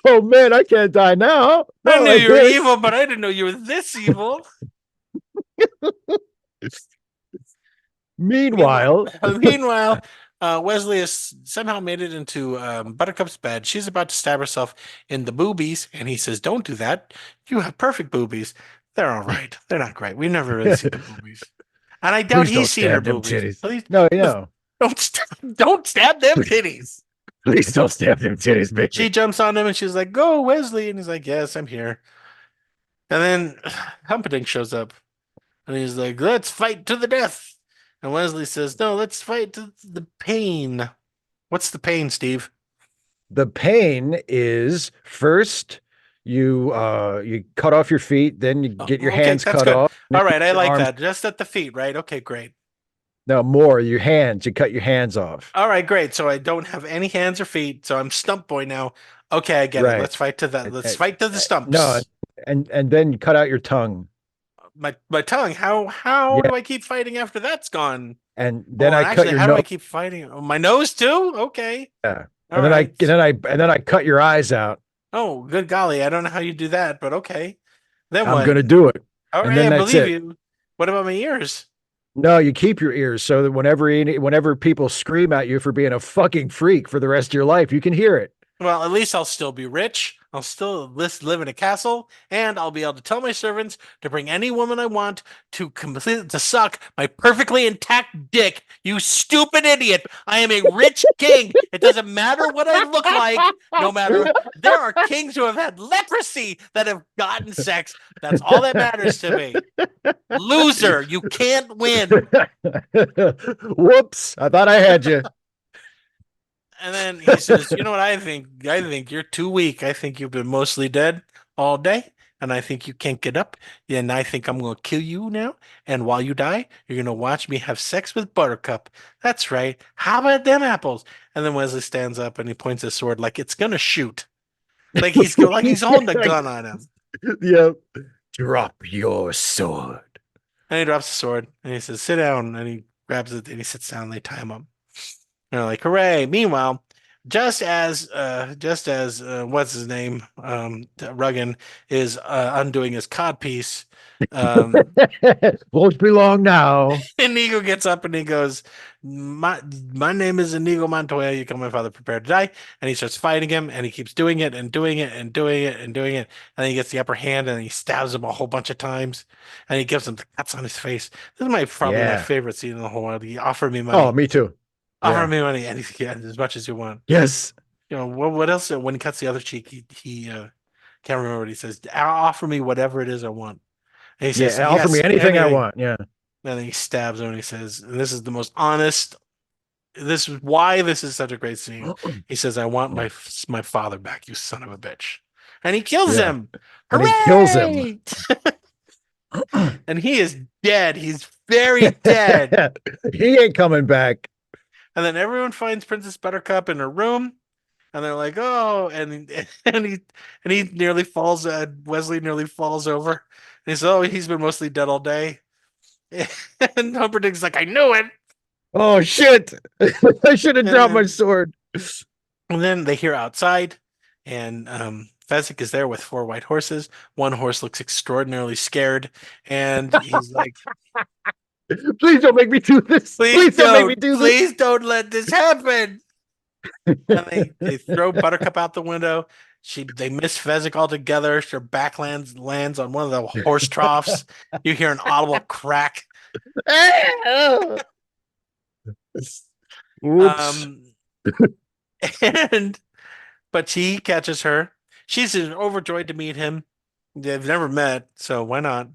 Oh, man, I can't die now. I knew you were evil, but I didn't know you were this evil. Meanwhile, Wesley has somehow made it into Buttercup's bed. She's about to stab herself in the boobies, and he says, don't do that. You have perfect boobies. They're all right. They're not great. We've never really seen the boobies. And I doubt he's seen her boobies. Please, no. Don't stab them titties. Please don't stab them titties, baby. She jumps on him, and she's like, go, Wesley. And he's like, yes, I'm here. And then Humperdinck shows up, and he's like, let's fight to the death. And Wesley says, no, let's fight to the pain. What's the pain, Steve? The pain is first you cut off your feet, then you get your hands cut off. All right, I like that. Just at the feet, right? Okay, great. No, more your hands. You cut your hands off. All right, great. So I don't have any hands or feet, so I'm stump boy now. Okay, I get it. Let's fight to that. Let's fight to the stumps. No, and then you cut out your tongue. My tongue. How do I keep fighting after that's gone? And then I cut your nose. How do I keep fighting? Oh, my nose too? Okay. Yeah. And then I cut your eyes out. Oh, good golly. I don't know how you do that, but okay. Then I'm going to do it. All right, I believe you. What about my ears? No, you keep your ears so that whenever people scream at you for being a fucking freak for the rest of your life, you can hear it. Well, at least I'll still be rich. I'll still live in a castle, and I'll be able to tell my servants to bring any woman I want to suck my perfectly intact dick. You stupid idiot! I am a rich king. It doesn't matter what I look like. No matter there are kings who have had leprosy that have gotten sex. That's all that matters to me. Loser, you can't win. Whoops! I thought I had you. And then he says, "You know what I think? I think you're too weak. I think you've been mostly dead all day, and I think you can't get up. And I think I'm going to kill you now. And while you die, you're going to watch me have sex with Buttercup. That's right. How about them apples?" And then Wesley stands up and he points his sword like it's going to shoot, like he's holding a gun on him. Yep. Drop your sword. And he drops the sword and he says, "Sit down." And he grabs it and he sits down. And they tie him up. They're like, hooray. Meanwhile, just as what's his name? Ruggan is undoing his codpiece. Won't be long now. Inigo gets up and he goes, my name is Inigo Montoya. You come, my father prepared to die. And he starts fighting him and he keeps doing it and doing it and doing it and doing it. And then he gets the upper hand and he stabs him a whole bunch of times. And he gives him the cuts on his face. This is probably my favorite scene in the whole world. He offered me money. Oh, me too. Offer me money, anything, as much as you want. Yes. You know what else? When he cuts the other cheek, he can't remember what he says. Offer me whatever it is I want. And he says, offer me anything I want. Yeah. And then he stabs him and he says, and this is the most honest. This is why this is such a great scene. He says, "I want my father back, you son of a bitch," and he kills him. And he kills him. And he is dead. He's very dead. He ain't coming back. And then everyone finds Princess Buttercup in her room, and they're like, "Oh!" And he nearly falls. Wesley nearly falls over. And he says, "Oh, he's been mostly dead all day." And Humperdinck's like, "I knew it." Oh shit! I should have dropped my sword. And then they hear outside, and Fezzik is there with 4 white horses. One horse looks extraordinarily scared, and he's like, "Please don't make me do this. Please don't make me do this. Please don't let this happen." And they throw Buttercup out the window. They miss Fezzik altogether. Her back lands on one of the horse troughs. You hear an audible crack. But she catches her. She's overjoyed to meet him. They've never met, so why not?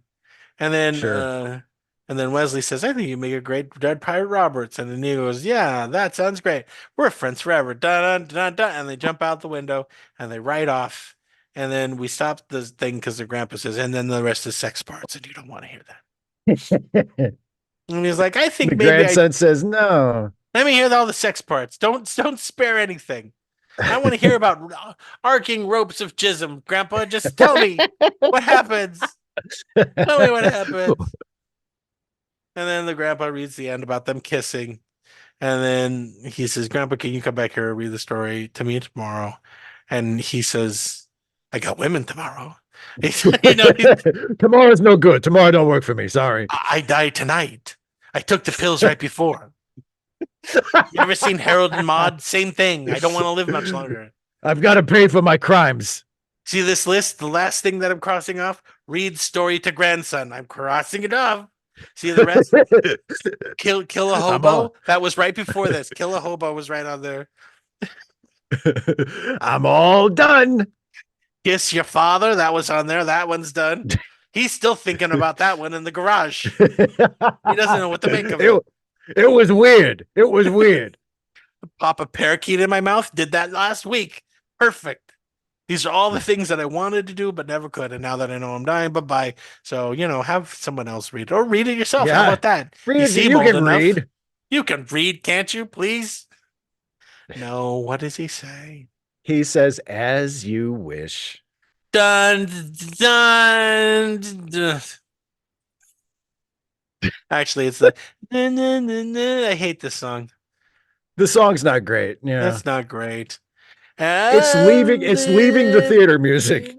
And then and then Wesley says, "I think you make a great Dead Pirate Roberts." And then he goes, "Yeah, that sounds great. We're friends forever." Dun, dun, dun, and they jump out the window and they ride off. And then we stop the thing because the grandpa says, "And then the rest is sex parts," and you don't want to hear that. And he's like, "I think the maybe grandson says no. Let me hear all the sex parts. Don't spare anything. I want to hear about arcing ropes of jism. Grandpa, just tell me what happens. Tell me what happens." And then the grandpa reads the end about them kissing. And then he says, "Grandpa, can you come back here and read the story to me tomorrow?" And he says, "I got women tomorrow." Tomorrow's no good. Tomorrow don't work for me. Sorry. I died tonight. I took the pills right before. You ever seen Harold and Maude? Same thing. I don't want to live much longer. I've got to pay for my crimes. See this list? The last thing that I'm crossing off, read story to grandson. I'm crossing it off. See the rest? Kill a hobo. That was right before this. Kill a hobo was right on there. I'm all done. Kiss your father. That was on there. That one's done. He's still thinking about that one in the garage. He doesn't know what to make of it. It was weird. It was weird. Pop a parakeet in my mouth. Did that last week. Perfect. These are all the things that I wanted to do but never could. And now that I know I'm dying, bye-bye. So, have someone else read it. Or read it yourself. Yeah. How about that? You can read. You can read, can't you, please? No, what does he say? He says, "As you wish." Dun, dun, dun. Actually, it's the I hate this song. The song's not great. Yeah. That's not great. It's leaving the theater music.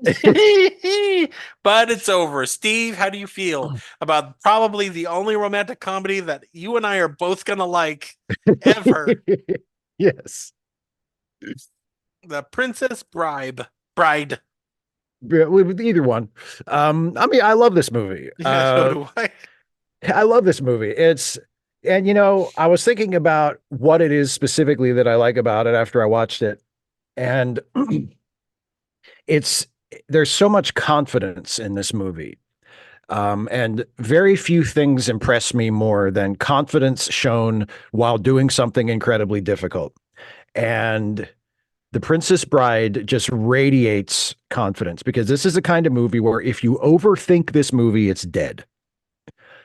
But it's over. Steve, how do you feel about probably the only romantic comedy that you and I are both gonna like ever? Yes. The Princess Bride. With either one. I mean, I love this movie. Yeah, so do I. I love this movie. And I was thinking about what it is specifically that I like about it after I watched it. And it's there's so much confidence in this movie. And very few things impress me more than confidence shown while doing something incredibly difficult. And The Princess Bride just radiates confidence because this is the kind of movie where if you overthink this movie, it's dead.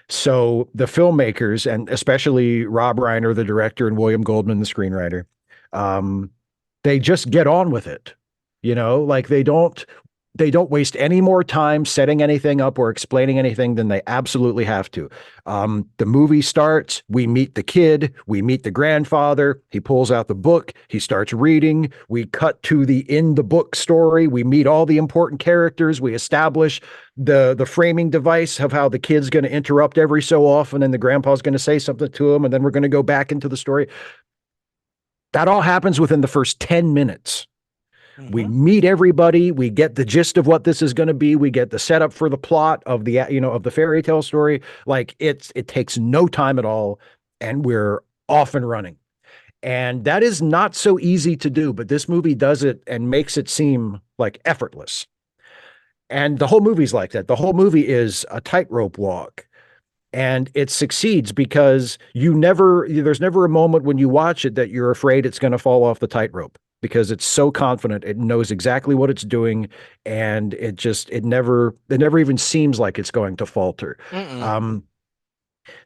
So the filmmakers, and especially Rob Reiner, the director, and William Goldman, the screenwriter, they just get on with it. Like they don't waste any more time setting anything up or explaining anything than they absolutely have to. The movie starts, we meet the kid, we meet the grandfather, he pulls out the book, he starts reading, we cut to the in the book story, we meet all the important characters, we establish the framing device of how the kid's going to interrupt every so often and the grandpa's going to say something to him and then we're going to go back into the story. That all happens within the first 10 minutes. We meet everybody. We get the gist of what this is going to be. We get the setup for the plot of the fairy tale story. Like it takes no time at all, and we're off and running. And that is not so easy to do, but this movie does it and makes it seem like effortless. And the whole movie's like that. The whole movie is a tightrope walk. And it succeeds because there's never a moment when you watch it that you're afraid it's going to fall off the tightrope because it's so confident. It knows exactly what it's doing. And it never even seems like it's going to falter. And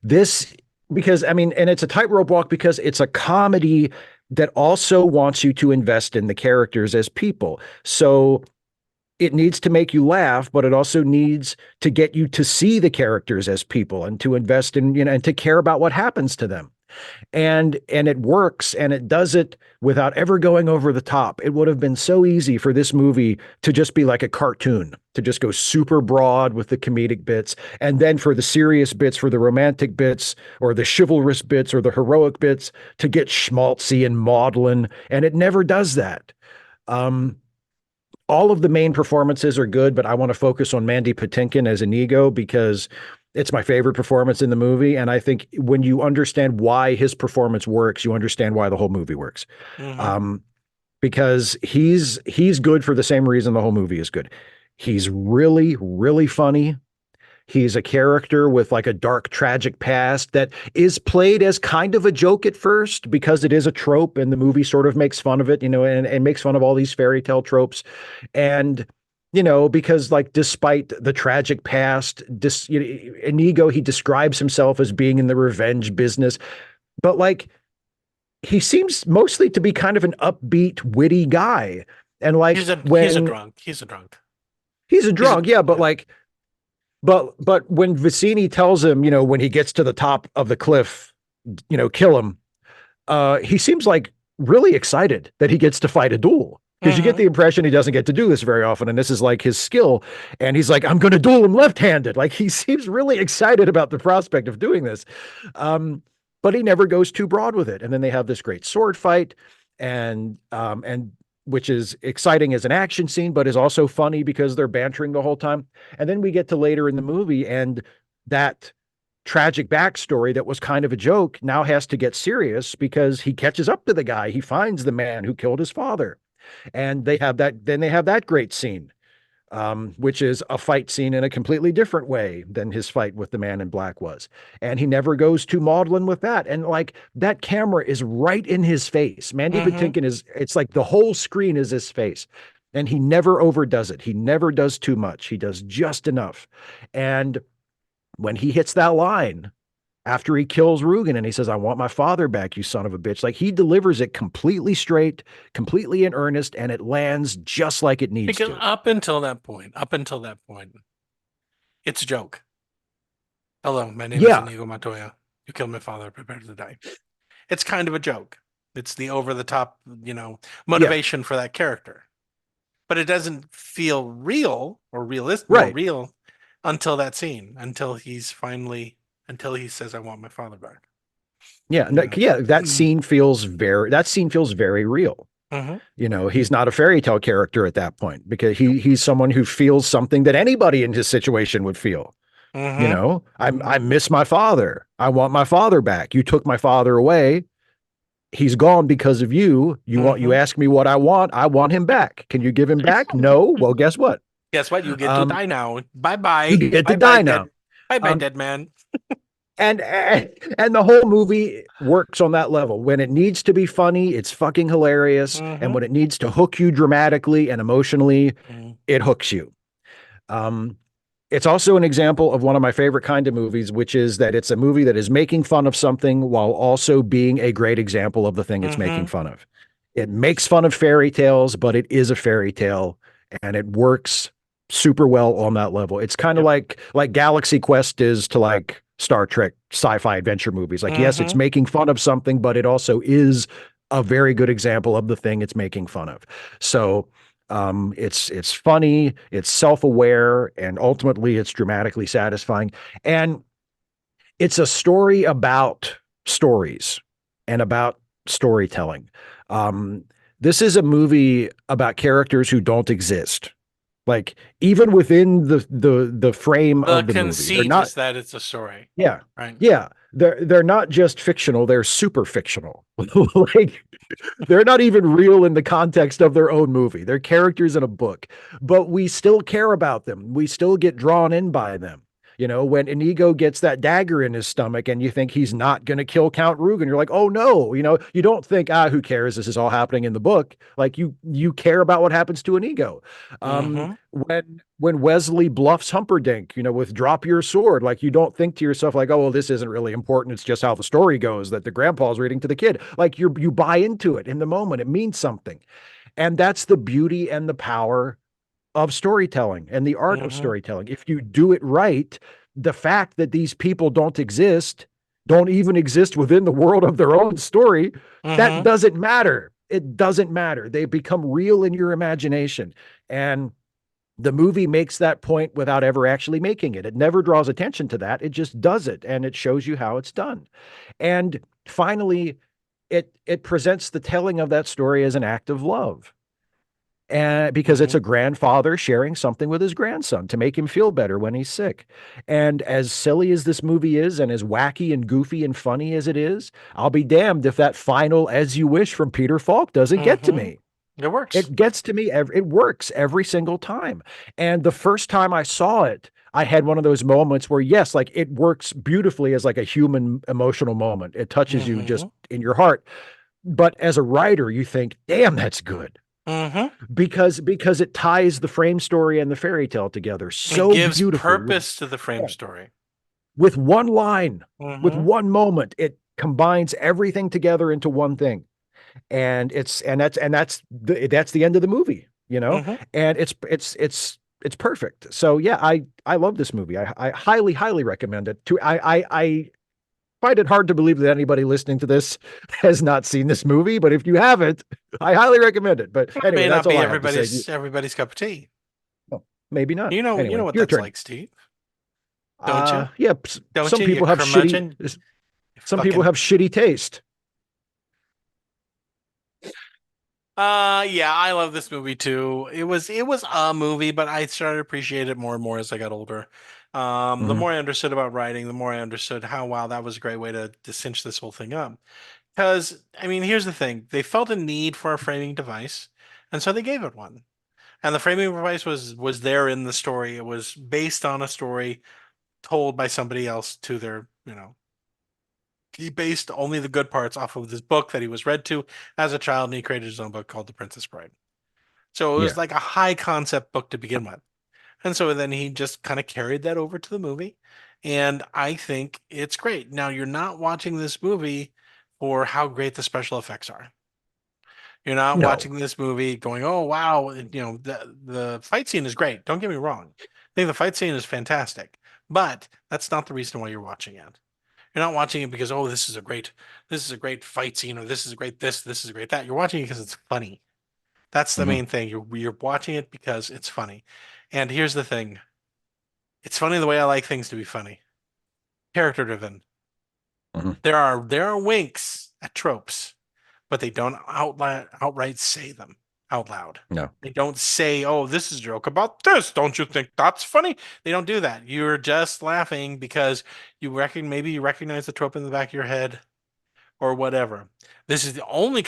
it's a tightrope walk because it's a comedy that also wants you to invest in the characters as people. So it needs to make you laugh, but it also needs to get you to see the characters as people and to invest in, and to care about what happens to them. And it works, and it does it without ever going over the top. It would have been so easy for this movie to just be like a cartoon, to just go super broad with the comedic bits. And then for the serious bits, for the romantic bits, or the chivalrous bits, or the heroic bits, to get schmaltzy and maudlin. And it never does that. All of the main performances are good, but I want to focus on Mandy Patinkin as Inigo because it's my favorite performance in the movie. And I think when you understand why his performance works, you understand why the whole movie works. Because he's good for the same reason the whole movie is good. He's really, really funny. He's a character with like a dark, tragic past that is played as kind of a joke at first because it is a trope and the movie sort of makes fun of it, and makes fun of all these fairy tale tropes. And, because like, despite the tragic past, Inigo, he describes himself as being in the revenge business, but like, he seems mostly to be kind of an upbeat, witty guy. And like, he's a drunk. He's a drunk. Yeah. But like, But when Vicini tells him, when he gets to the top of the cliff, kill him, he seems like really excited that he gets to fight a duel. Because you get the impression he doesn't get to do this very often, and this is like his skill. And he's like, I'm going to duel him left-handed. Like he seems really excited about the prospect of doing this. But he never goes too broad with it. And then they have this great sword fight, and which is exciting as an action scene, but is also funny because they're bantering the whole time. And then we get to later in the movie, and that tragic backstory that was kind of a joke now has to get serious because he catches up to the guy. He finds the man who killed his father. And they have that great scene, which is a fight scene in a completely different way than his fight with the man in black was. And he never goes too maudlin with that. And like, that camera is right in his face. Mandy Patinkin it's like the whole screen is his face. And he never overdoes it. He never does too much. He does just enough. And when he hits that line after he kills Rugen and he says, I want my father back, you son of a bitch. Like, he delivers it completely straight, completely in earnest, and it lands just like it needs to. Up until that point, it's a joke. Hello, my name is Inigo Montoya. You killed my father, prepare to die. It's kind of a joke. It's the over the top, motivation for that character. But it doesn't feel real or realistic, more Right. real until that scene, until he says, "I want my father back." Yeah. You know? Yeah. That scene feels very real. Mhm. He's not a fairy tale character at that point because he's someone who feels something that anybody in his situation would feel. Mhm. I miss my father. I want my father back. You took my father away. He's gone because of you. You Mhm. ask me what I want. I want him back. Can you give him back? No. Well, guess what? Guess what? You get to die now. Bye You bye. get to Bye bye die now. dead. Bye bye Um, dead man. and the whole movie works on that level. When it needs to be funny, it's fucking hilarious. And Mhm. when it needs to hook you dramatically and emotionally, Mhm. it hooks you. It's also an example of one of my favorite kind of movies, which is that it's a movie that is making fun of something while also being a great example of the thing it's making Mhm. fun of. It makes fun of fairy tales, but it is a fairy tale and it works super well on that level. It's kind of Yep. like Galaxy Quest is to like Star Trek sci-fi adventure movies. Like, yes, it's Mhm. making fun of something, but it also is a very good example of the thing it's making fun of. So it's funny, it's self-aware, and ultimately it's dramatically satisfying. And it's a story about stories and about storytelling. Um, this is a movie about characters who don't exist. Like even within the frame The of the movie, they're conceit not. is that it's a story, Yeah, right? yeah. They're not just fictional; they're super fictional. Like they're not even real in the context of their own movie. They're characters in a book, but we still care about them. We still get drawn in by them. When Inigo gets that dagger in his stomach and you think he's not going to kill Count Rugen, you're like, oh no, you don't think, who cares? This is all happening in the book. Like you care about what happens to Inigo. Mhm. When Wesley bluffs Humperdinck, with drop your sword, like you don't think to yourself like, oh, well, this isn't really important. It's just how the story goes that the grandpa's reading to the kid. Like you buy into it in the moment. It means something. And that's the beauty and the power of storytelling and the art of Mhm. storytelling. If you do it right, the fact that these people don't even exist within the world of their own story, that Mhm. doesn't matter. It doesn't matter. They become real in your imagination. And the movie makes that point without ever actually making it. It never draws attention to that. It just does it and it shows you how it's done. And finally, it presents the telling of that story as an act of love. And because it's Mhm. a grandfather sharing something with his grandson to make him feel better when he's sick. And as silly as this movie is, and as wacky and goofy and funny as it is, I'll be damned if that final "As You Wish" from Peter Falk doesn't get to Mhm. me. It works. It gets to me. It works every single time. And the first time I saw it, I had one of those moments where, yes, like it works beautifully as like a human emotional moment. It touches you just Mhm. in your heart. But as a writer, you think, damn, that's good Mhm. because it ties the frame story and the fairy tale together It so gives beautifully purpose to the frame yeah, story. with one line, with Mhm. one moment. It combines everything together into one thing, and that's the end of the movie, Mhm. and it's perfect. So yeah, I love this movie. I highly recommend it. I find it hard to believe that anybody listening to this has not seen this movie, but if you haven't, I highly recommend it. But It anyway, may that's not all be I have to say. everybody's cup of tea. Well, maybe not. You know Anyway, what your that's turn. like, Steve. Don't you? Yeah, Don't some you? You people have curmudgeon. You some people fucking. have shitty taste. Yeah, I love this movie too. It was a movie, but I started to appreciate it more and more as I got older. The Mhm. more I understood about writing, the more I understood how wow, that was a great way to cinch this whole thing up. Because I mean, here's the thing: they felt a need for a framing device, and so they gave it one. And the framing device was there in the story. It was based on a story told by somebody else to their, he based only the good parts off of this book that he was read to as a child, and he created his own book called The Princess Bride. So it was Yeah. like a high concept book to begin with. And so then he just kind of carried that over to the movie. And I think it's great. Now, you're not watching this movie for how great the special effects are. You're not No. watching this movie going, "Oh wow, the fight scene is great." Don't get me wrong. I think the fight scene is fantastic, but that's not the reason why you're watching it. You're not watching it because, oh, this is a great fight scene, or this is a great this is a great that. You're watching it because it's funny. That's the Mhm. main thing. You're watching it because it's funny. And here's the thing. It's funny the way I like things to be funny. Character driven. Mhm. There are winks at tropes, but they don't outright say them out loud. No. They don't say, "Oh, this is a joke about this. Don't you think that's funny?" They don't do that. You're just laughing because maybe you recognize the trope in the back of your head or whatever. This is the only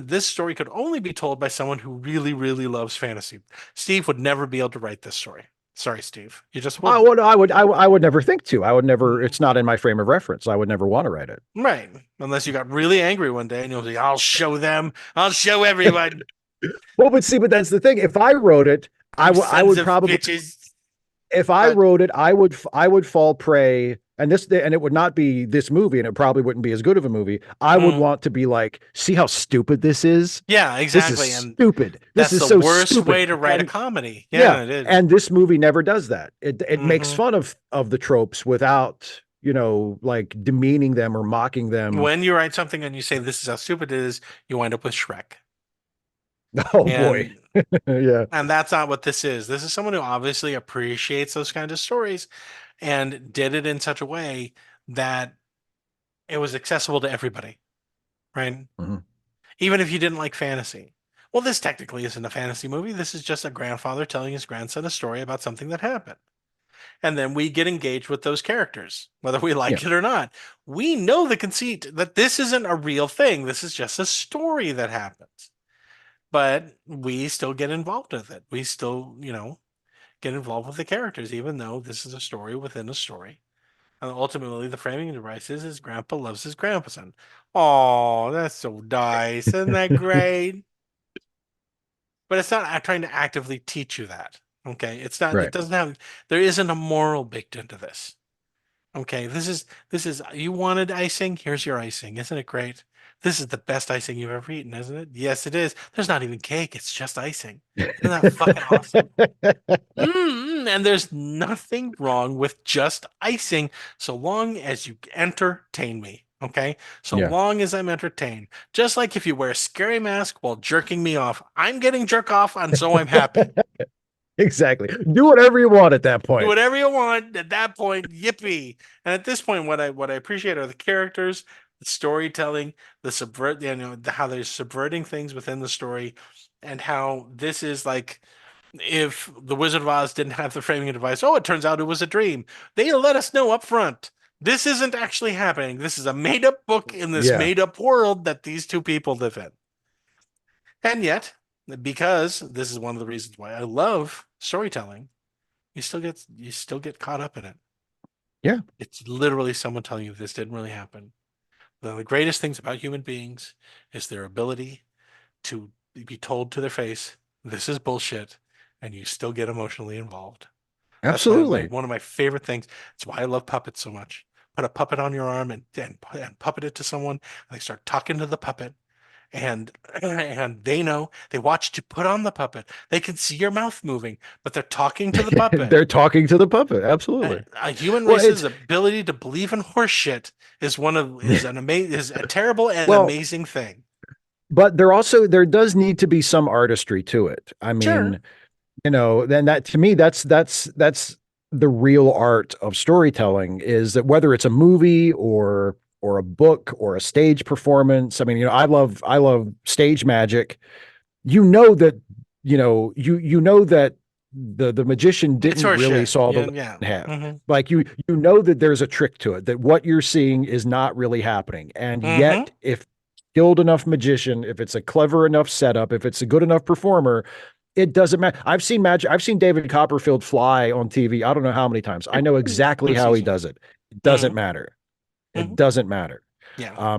this story could only be told by someone who really, really loves fantasy. Steve would never be able to write this story. Sorry, Steve. You just wouldn't. I would never think to. I would never. It's not in my frame of reference. I would never want to write it. Right. Unless you got really angry one day and you'll say, I'll show them. I'll show everyone. Well, but that's the thing. If I wrote it, I would probably. Bitches. If I wrote it, I would fall prey, and it would not be this movie, and it probably wouldn't be as good of a movie. I would want to be like, see how stupid this is? Yeah, exactly. This is stupid. This is the so worst stupid. way to write a comedy. Yeah, it is. And this movie never does that. It makes fun of the tropes without, like demeaning them or mocking them. When you write something and you say this is how stupid it is, you wind up with Shrek. Oh boy. Yeah. And that's not what this is. This is someone who obviously appreciates those kinds of stories and did it in such a way that it was accessible to everybody. Right? Mm-hmm. Even if you didn't like fantasy. Well, this technically isn't a fantasy movie. This is just a grandfather telling his grandson a story about something that happened. And then we get engaged with those characters, whether we like it or not. We know the conceit that this isn't a real thing. This is just a story that happens. But we still get involved with it. We still, get involved with the characters, even though this is a story within a story. And ultimately, the framing device is his grandpa loves his grandson. Oh, that's so nice. Isn't that great? But it's not trying to actively teach you that. Okay. It's not, Right. It doesn't have, there isn't a moral baked into this. Okay. This is, you wanted icing? Here's your icing. Isn't it great? This is the best icing you've ever eaten, isn't it? Yes, it is. There's not even cake. It's just icing. Isn't that fucking awesome? And there's nothing wrong with just icing so long as you entertain me. Okay. So long as I'm entertained. Just like if you wear a scary mask while jerking me off, I'm getting jerk off, and so I'm happy. Exactly. Do whatever you want at that point. Do whatever you want at that point. Yippee. And at this point, what I appreciate are the characters, the storytelling, how they're subverting things within the story, and how this is like if the Wizard of Oz didn't have the framing device. Oh, it turns out it was a dream. They let us know up front. This isn't actually happening. This is a made-up book in this made-up world that these two people live in. And yet, because this is one of the reasons why I love storytelling, you still get caught up in it. Yeah. It's literally someone telling you this didn't really happen. One of the greatest things about human beings is their ability to be told to their face, this is bullshit, and you still get emotionally involved. Absolutely. That's one of my favorite things. It's why I love puppets so much. Put a puppet on your arm and puppet it to someone, and they start talking to the puppet. And they know, they watched you put on the puppet. They can see your mouth moving, but they're talking to the puppet. They're talking to the puppet. Absolutely. A human race's ability to believe in horse shit is a terrible and amazing thing. But there does need to be some artistry to it. I mean, then that, to me, that's the real art of storytelling, is that whether it's a movie or a book or a stage performance. I mean, I love stage magic. That the magician didn't really solve the hand. Like that there's a trick to it, that what you're seeing is not really happening. And yet, if skilled enough magician, if it's a clever enough setup, if it's a good enough performer, it doesn't matter. I've seen David Copperfield fly on TV. I don't know how many times. I know exactly how he does it. It doesn't matter. It doesn't matter. Yeah.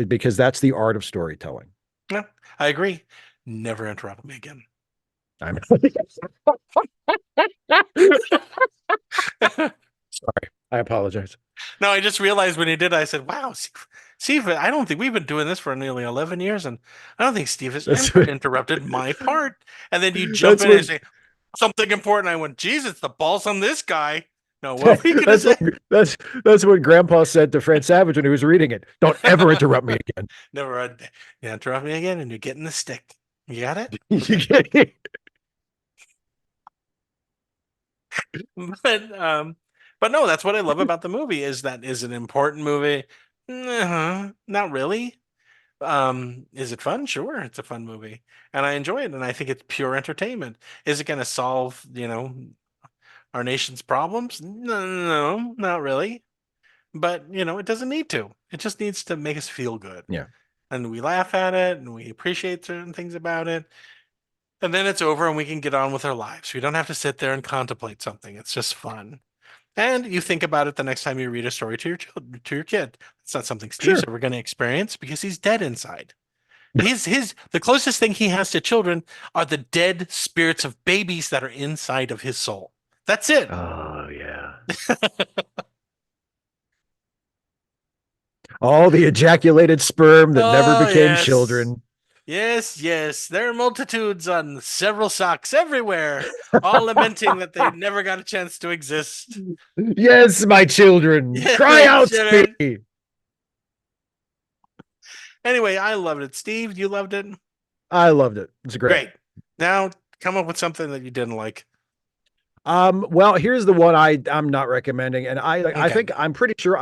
Because that's the art of storytelling. Yeah, I agree. Never interrupt me again. I'm sorry. I apologize. No, I just realized when he did, I said, wow, Steve, I don't think we've been doing this for nearly 11 years, and I don't think Steve has ever interrupted my part. And then you jump in and say something important. I went, Jesus, the ball's on this guy. No, what were you gonna say? That's what Grandpa said to Fred Savage when he was reading it. Don't ever interrupt me again. Never. You interrupt me again, and you're getting the stick. You got it. You get it? But no, that's what I love about the movie is that is an important movie. Not really. Is it fun? Sure, it's a fun movie, and I enjoy it, and I think it's pure entertainment. Is it going to solve, our nation's problems? No, not really. But it doesn't need to. It just needs to make us feel good. Yeah. And we laugh at it, and we appreciate certain things about it. And then it's over and we can get on with our lives. We don't have to sit there and contemplate something. It's just fun. And you think about it the next time you read a story to your kid. It's not something Steve's ever going to experience because he's dead inside. The closest thing he has to children are the dead spirits of babies that are inside of his soul. That's it. Oh yeah. All the ejaculated sperm that never became children. Yes, yes. There are multitudes on several socks everywhere, all lamenting that they never got a chance to exist. Yes, my children. Yes, Cry out children. to me. Anyway, I loved it. Steve, you loved it? I loved it. It's great. Now, come up with something that you didn't like. Well, here's the one I'm not recommending, and I think I'm pretty sure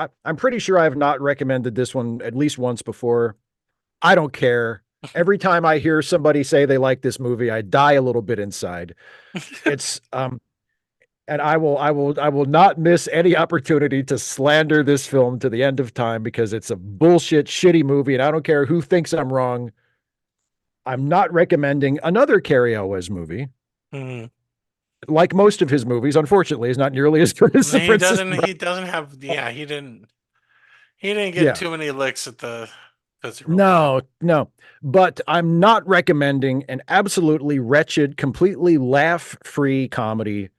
I have not recommended this one at least once before. I don't care. Every time I hear somebody say they like this movie, I die a little bit inside. It's and I will not miss any opportunity to slander this film to the end of time because it's a bullshit, shitty movie, and I don't care who thinks I'm wrong. I'm not recommending another Cary Elwes movie. Mm-hmm. Like most of his movies, unfortunately, is not nearly as good as The Princess Bride. He doesn't have. Yeah, he didn't get too many licks at the. No. But I'm not recommending an absolutely wretched, completely laugh-free comedy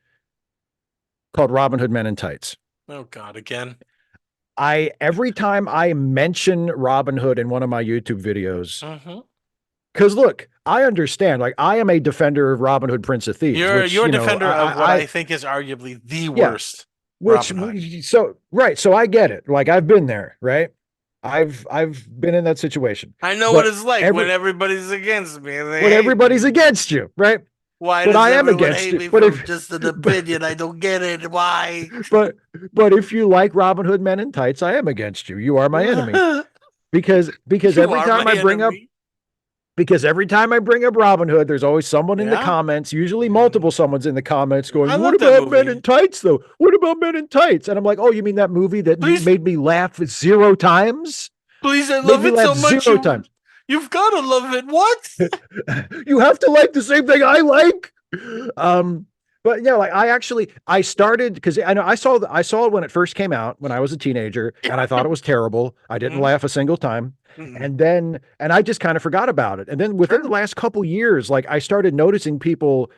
called Robin Hood Men in Tights. Oh God, again. Every time I mention Robin Hood in one of my YouTube videos, because look, I understand. Like, I am a defender of Robin Hood, Prince of Thieves. You're a defender of what I think is arguably the worst. So I get it. Like, I've been there, right? I've been in that situation. I know what it's like when everybody's against me. When everybody's against you, right? Why but does I am everyone against hate you. me But for just an opinion? I don't get it. Why? But if you like Robin Hood Men in Tights, I am against you. You are my enemy. Because every time I bring up Robin Hood, there's always someone in the comments, usually multiple someone's in the comments going, what about Men in Tights though? What about Men in Tights? And I'm like, oh, you mean that movie that made me laugh 0 times? Please, I love it so much. 0 times. You've got to love it. What? You have to like the same thing I like. But yeah, like I started because I saw it when it first came out when I was a teenager, and I thought it was terrible. I didn't laugh a single time. And I just kind of forgot about it. And then within the last couple years, like I started noticing people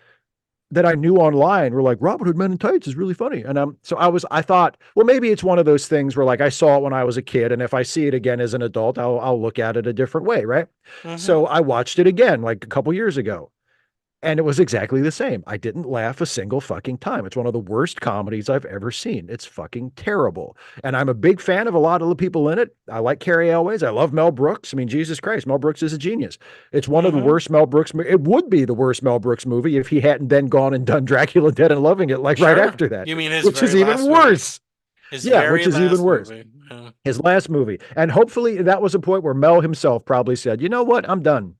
that I knew online were like, Robin Hood Men in Tights is really funny. And so I thought, well, maybe it's one of those things where like I saw it when I was a kid, and if I see it again as an adult, I'll look at it a different way, right? So I watched it again like a couple years ago. And it was exactly the same. I didn't laugh a single fucking time. It's one of the worst comedies I've ever seen. It's fucking terrible. And I'm a big fan of a lot of the people in it. I like Cary Elwes. I love Mel Brooks. I mean, Jesus Christ, Mel Brooks is a genius. It's one of the worst Mel Brooks. It would be the worst Mel Brooks movie if he hadn't then gone and done Dracula Dead and Loving It like right after that. You mean his which is even worse. Which is even worse. Yeah. His last movie. And hopefully that was a point where Mel himself probably said, you know what? I'm done.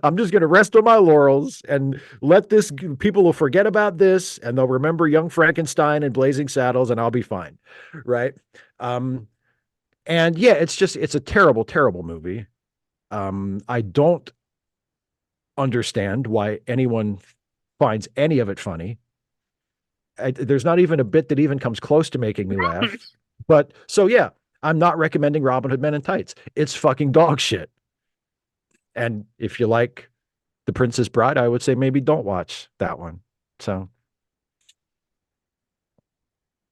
I'm just going to rest on my laurels and let people will forget about this, and they'll remember Young Frankenstein and Blazing Saddles, and I'll be fine. Right. And yeah, it's a terrible, terrible movie. I don't understand why anyone finds any of it funny. There's not even a bit that even comes close to making me laugh. But so, yeah, I'm not recommending Robin Hood Men in Tights. It's fucking dog shit. And if you like The Princess Bride, I would say maybe don't watch that one. So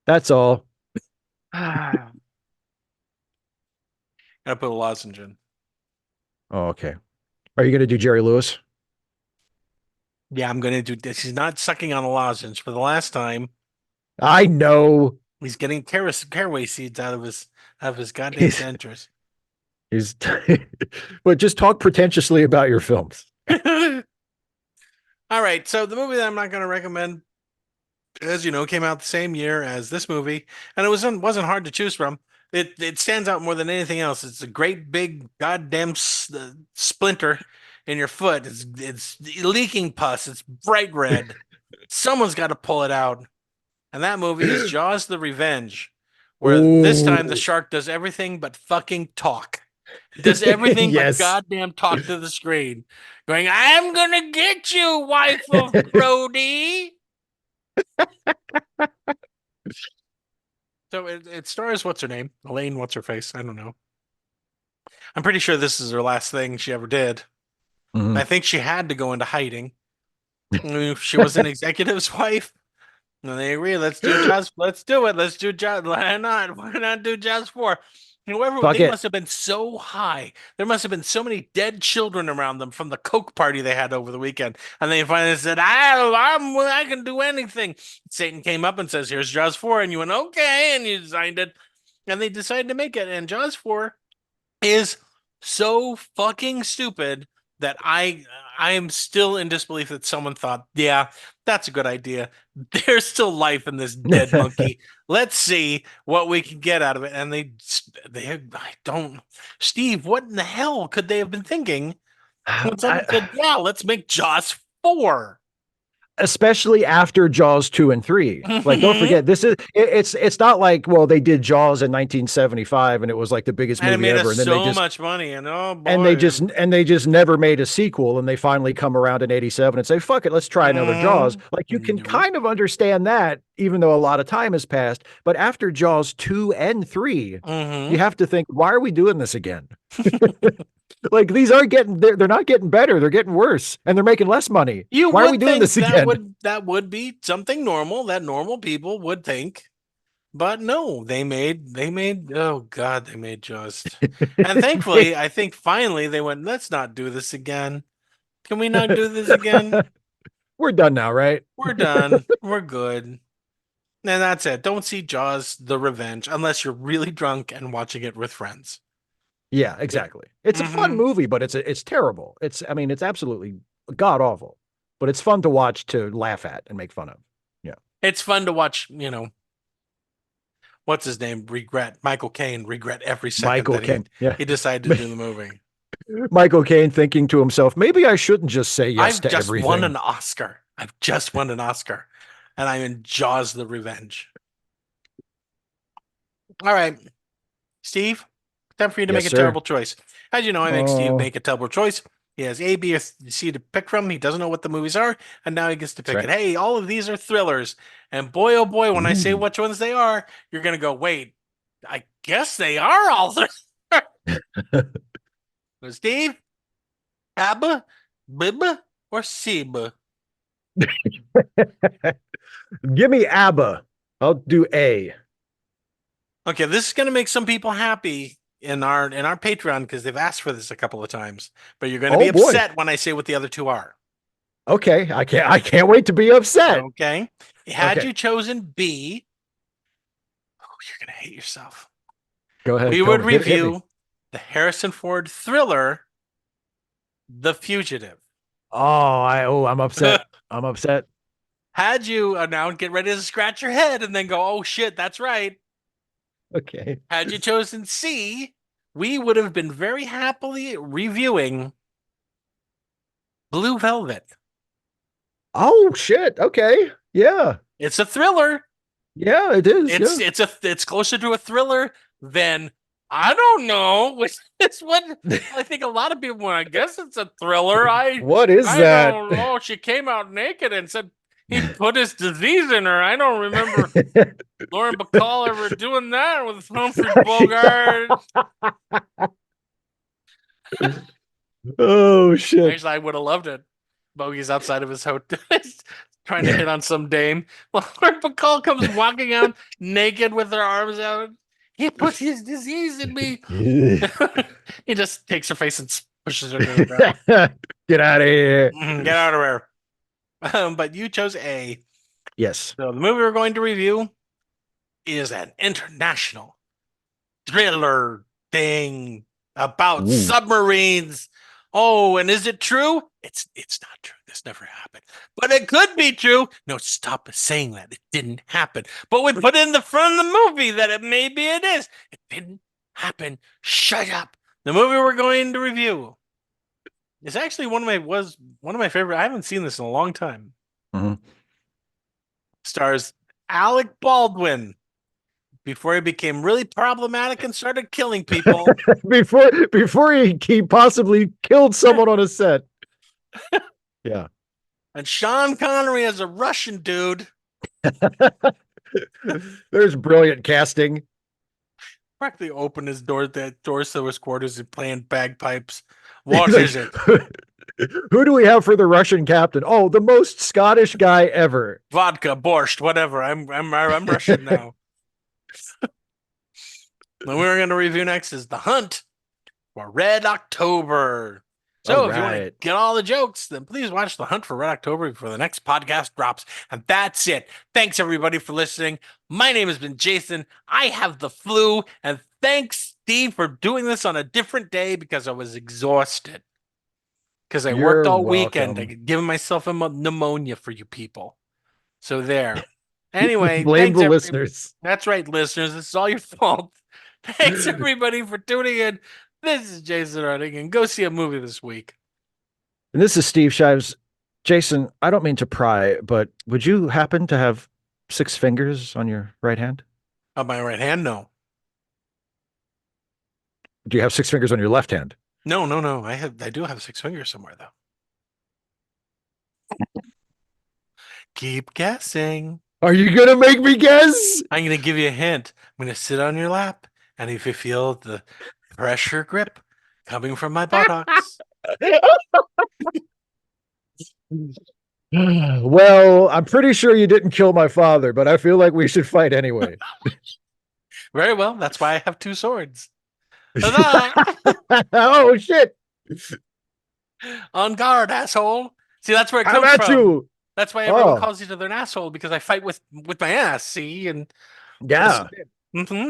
that's all. Gotta put a lozenge in. Oh, okay. Are you going to do Jerry Lewis? Yeah, I'm going to do this. He's not sucking on a lozenge for the last time. I know. He's getting caraway seeds out of his goddamn He's- dentures. He's but just talk pretentiously about your films. All right, so the movie that I'm not going to recommend, as you know, came out the same year as this movie, and it wasn't hard to choose from. It stands out more than anything else. It's a great big goddamn splinter in your foot. It's leaking pus. It's bright red. Someone's got to pull it out, and that movie is Jaws: The Revenge, where this time the Ooh. shark does everything but fucking talk. He does everything Yes. but goddamn talk to the screen, going, "I'm gonna get you, wife of Brody." So it stars what's her name? Elaine, what's her face? I don't know. I'm pretty sure this is her last thing she ever did. Mhm. I think she had to go into hiding. She was an executive's wife. And they agree, let's do Jaws. Let's do it. Let's do Jaws. Why not? Why not do Jaws 4? However, Fuck they it. must have been so high. There must have been so many dead children around them from the Coke party they had over the weekend. And they finally said, I can do anything. Satan came up and says, here's Jaws 4. And you went, okay. And you signed it. And they decided to make it. And Jaws 4 is so fucking stupid that I am still in disbelief that someone thought, yeah, that's a good idea. There's still life in this dead monkey. Let's see what we can get out of it. And I don't, Steve, what in the hell could they have been thinking when someone said, yeah, let's make Jaws 4? Especially after Jaws 2 and 3. Like, don't forget, it's not like, well, they did Jaws in 1975 and it was like the biggest And it movie made ever. us And then so much money. And oh boy. and they just never made a sequel, and they finally come around in 87 and say, fuck it, let's try another Jaws. Like, you can kind of understand that, even though a lot of time has passed. But after Jaws 2 and 3, you have to think, why are we doing this again? Like, these aren't they're not getting better, they're getting worse, and they're making less money. Why are we doing this again? That would be something normal that normal people would think. But no, they made oh god, they made Jaws. And thankfully, I think finally they went, let's not do this again. Can we not do this again? We're done now, right? We're done. We're good. And that's it. Don't see Jaws: The Revenge unless you're really drunk and watching it with friends. Yeah, exactly. It's a fun movie, but it's terrible. It's absolutely god awful. But it's fun to watch, to laugh at and make fun of. Yeah. It's fun to watch, what's his name? Michael Caine regret every second he decided to do the movie. Michael Caine thinking to himself, maybe I shouldn't just say yes to everything. I've just won an Oscar. I've just won an Oscar. And I'm in Jaws: The Revenge. All right. Steve, time for you to make a terrible choice. As you know, I make Steve make a terrible choice. He has A, B, or C to pick from. He doesn't know what the movies are, and now he gets to pick it. Hey, all of these are thrillers. And boy, oh boy, when I say which ones they are, you're going to go, wait, I guess they are all thrillers. So Steve, Abba, Bibba, or Seba? Give me ABBA. I'll do A. Okay, this is going to make some people happy in our Patreon because they've asked for this a couple of times. But you're going to be upset when I say what the other two are. Okay, I can't wait to be upset. Okay. Had you chosen B, you're going to hate yourself. Go ahead. We would review the Harrison Ford thriller, The Fugitive. I'm upset. I'm upset. Had you now get ready to scratch your head and then go, oh shit, that's right. Okay. Had you chosen C, we would have been very happily reviewing Blue Velvet. Oh shit. Okay. Yeah. It's a thriller. Yeah, it is. It's closer to a thriller than, I don't know, which is what I think a lot of people went, I guess it's a thriller. What is that? I don't know. She came out naked and said he put his disease in her. I don't remember Lauren Bacall ever doing that with Humphrey Bogart. Oh shit. Actually, I would have loved it. Bogey's outside of his hotel trying to hit on some dame. Lauren Bacall comes walking out naked with her arms out. He put his disease in me. He just takes her face and pushes her to the ground. Get out of here. Get out of here. But you chose A. Yes. So the movie we're going to review is an international thriller thing about Ooh. submarines. Oh, and is it true? It's not true. This never happened. But it could be true. No, stop saying that. It didn't happen. But we put in the front of the movie that maybe it is. It didn't happen. Shut up. The movie we're going to review is actually one of my favorite. I haven't seen this in a long time. Mhm. Stars Alec Baldwin before he became really problematic and started killing people. before he possibly killed someone on a set. Yeah. And Sean Connery as a Russian dude. There's brilliant casting. Practically opened his door to his quarters and playing bagpipes. He's What like, is it? Who do we have for the Russian captain? Oh, the most Scottish guy ever. Vodka, borscht, whatever. I'm Russian now. The we're going to review next is The Hunt for Red October. So if you want to get all the jokes, then please watch The Hunt for Red October before the next podcast drops. And that's it. Thanks everybody for listening. My name has been Jason. I have the flu. And thanks, Steve, for doing this on a different day because I was exhausted. Because I worked all weekend. I giving myself a pneumonia for you people. So there. Anyway, blame the listeners. That's right, listeners. This is all your fault. Thanks everybody for tuning in. This is Jason Running, and go see a movie this week. And this is Steve Shives. Jason, I don't mean to pry, but would you happen to have 6 fingers on your right hand? On my right hand, no. Do you have 6 fingers on your left hand? No. I do have 6 fingers somewhere, though. Keep guessing. Are you gonna make me guess? I'm gonna give you a hint. I'm gonna sit on your lap, and if you feel the pressure grip coming from my buttocks. Well, I'm pretty sure you didn't kill my father, but I feel like we should fight anyway. Very well. That's why I have 2 swords. Oh shit! On guard, asshole. See, that's where it comes I'm at from. You. That's why everyone calls each other an asshole, because I fight with my ass. See, and yeah.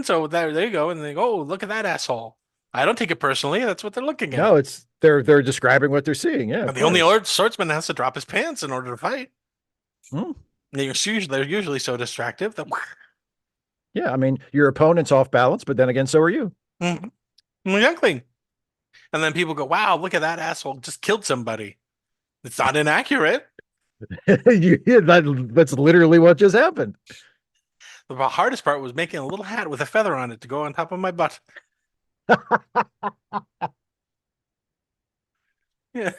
So there you go, and they go, oh, look at that asshole. I don't take it personally. That's what they're looking at. No, it's they're describing what they're seeing. Yeah, the only swordsman has to drop his pants in order to fight. They're usually so distractive that. Yeah, I mean, your opponent's off balance, but then again, so are you. Exactly. And then people go, "Wow, look at that asshole! Just killed somebody." It's not inaccurate. That's literally what just happened. The hardest part was making a little hat with a feather on it to go on top of my butt. Yeah.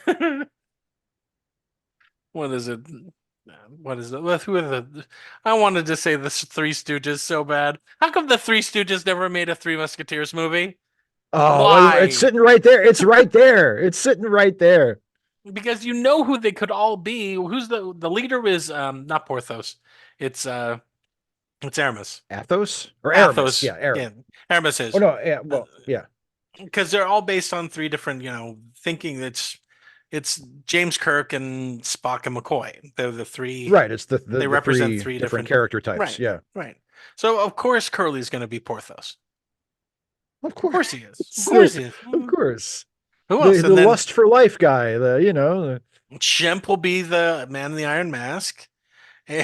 What is it? Who are the? I wanted to say the Three Stooges so bad. How come the Three Stooges never made a Three Musketeers movie? Oh, why? It's sitting right there. It's right there. It's sitting right there. Because you know who they could all be. Who's the leader? Is not Porthos. It's Aramis. Athos or Athos? Aramis? Yeah, Aramis is. Oh no, yeah, well, yeah. Because they're all based on 3 different, thinking that's it's James Kirk and Spock and McCoy. They're the 3. Right. It's they represent 3 different character types. Right, yeah. Right. So of course Curly's going to be Porthos. Of course he is. Of course he is. Of course. Who else? The lust for life guy. Shemp will be the man in the iron mask. Can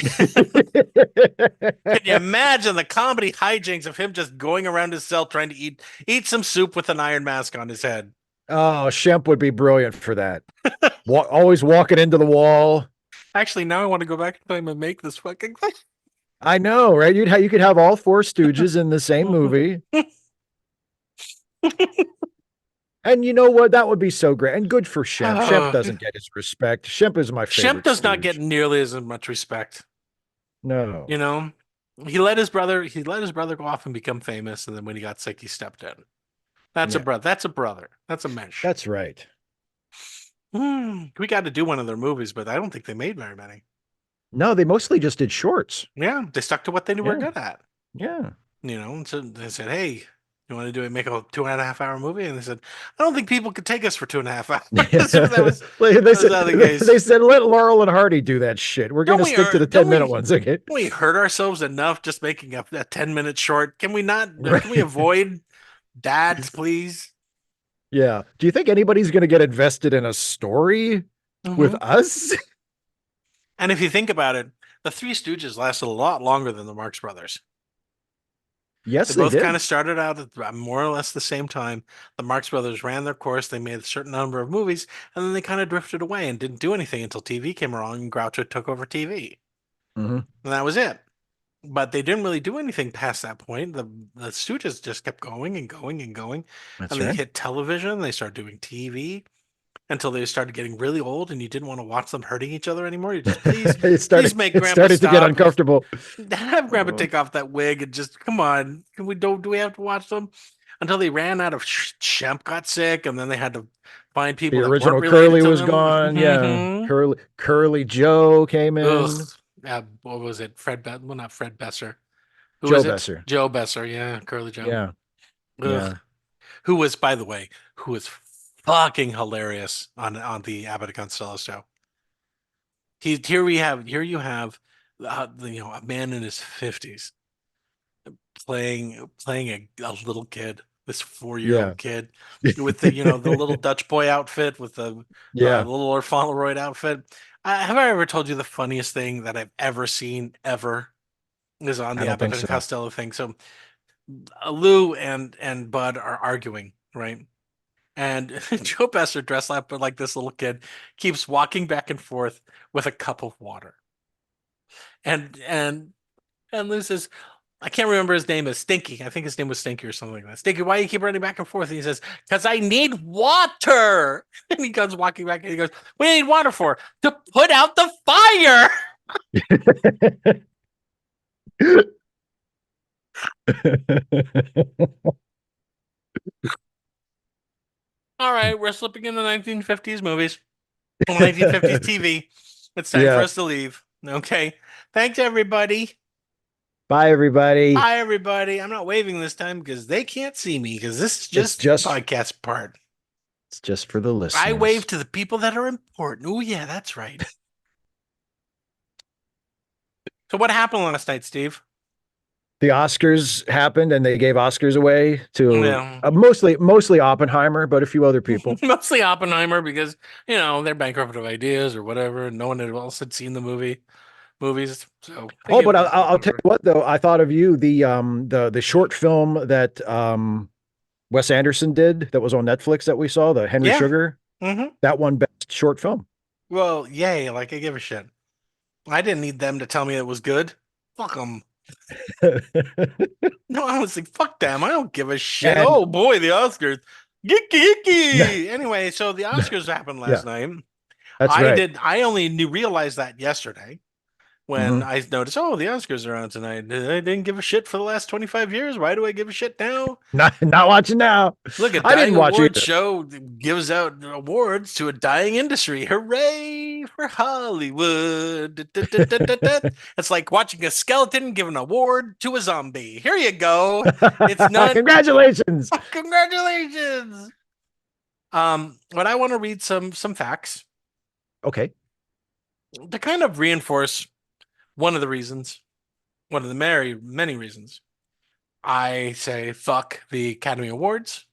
you imagine the comedy hijinks of him just going around his cell trying to eat some soup with an iron mask on his head? Oh, Shemp would be brilliant for that. Always walking into the wall. Actually, now I want to go back in time and make this fucking thing. I know, right? You could have all 4 Stooges in the same movie. And you know what? That would be so great. And good for Shemp. Shemp doesn't get his respect. Shemp is my favorite. Shemp does not get nearly as much respect. No. He let his brother go off and become famous, and then when he got sick, he stepped in. That's a brother. That's a brother. That's a mesh. That's right. We got to do one of their movies, but I don't think they made very many. No, they mostly just did shorts. Yeah, they stuck to what they were good at. Yeah. So they said, hey, You want to do it, make a 2.5 hour movie? And they said, I don't think people could take us for 2.5 hours. that was they said, let Laurel and Hardy do that shit. We're going to stick to the 10-minute ones. Okay. Don't we hurt ourselves enough just making a 10-minute short? Can we not? Right. Can we avoid that, please? Yeah. Do you think anybody's going to get invested in a story with us? And if you think about it, the Three Stooges lasted a lot longer than the Marx Brothers. Yes, they both kind of started out at more or less the same time. The Marx Brothers ran their course. They made a certain number of movies, and then they kind of drifted away and didn't do anything until TV came along and Groucho took over TV. And that was it. But they didn't really do anything past that point. The Stooges just kept going and going and going. That's and they right. hit television. They started doing TV until they started getting really old and you didn't want to watch them hurting each other anymore. You just please make Grandpa started stop. to get uncomfortable. Have Grandpa take off that wig and just come on. Do we have to watch them? Until they ran out of Shemp got sick, and then they had to find people. The that original weren't related Curly to was them. gone. Yeah, Curly Joe came in. What was it? Well, not Fred Besser. Joe Besser. Joe Besser. Yeah, Curly Joe. Yeah. Yeah. Who was, by the way, fucking hilarious on the Abbott and Costello show. Here you have a man in his 50s playing a little kid, this 4-year-old kid with the the little Dutch boy outfit with the little Lord Fauntleroy outfit. Have I ever told you the funniest thing that I've ever seen ever is on the Abbott and Costello thing? So Lou and Bud are arguing, right? And Joe Besser, dressed up like this little kid, keeps walking back and forth with a cup of water. And Lou says, I can't remember his name is Stinky. I think his name was Stinky or something like that. Stinky, why do you keep running back and forth? And he says, because I need water. And he comes walking back and he goes, what do you need water for? To put out the fire. All right, we're slipping into 1950s movies, 1950s TV. It's time for us to leave. Okay. Thanks, everybody. Bye, everybody. Bye, everybody. I'm not waving this time because they can't see me because this is just the podcast part. It's just for the listeners. I wave to the people that are important. Oh, yeah, that's right. So what happened last night, Steve? The Oscars happened, and they gave Oscars away to mostly Oppenheimer, but a few other people. Mostly Oppenheimer because they're bankrupt of ideas or whatever, and no one else had seen the movies. So but I'll tell you what though, I thought of you the short film that Wes Anderson did that was on Netflix that we saw, the Henry Sugar. That won best short film. Well, yay! Like I give a shit. I didn't need them to tell me it was good. Fuck them. No, I was like, fuck them. I don't give a shit. Oh boy, the Oscars. Gicky. Anyway, so the Oscars happened last night. That's right. I only realized that yesterday when I noticed, the Oscars are on tonight. I didn't give a shit for the last 25 years. Why do I give a shit now? Not watching now. Look, a dying award show gives out awards to a dying industry. Hooray for Hollywood. It's like watching a skeleton give an award to a zombie. Here you go. It's not Congratulations. Congratulations. But I want to read some facts. Okay. To kind of reinforce one of the many reasons I say fuck the Academy Awards.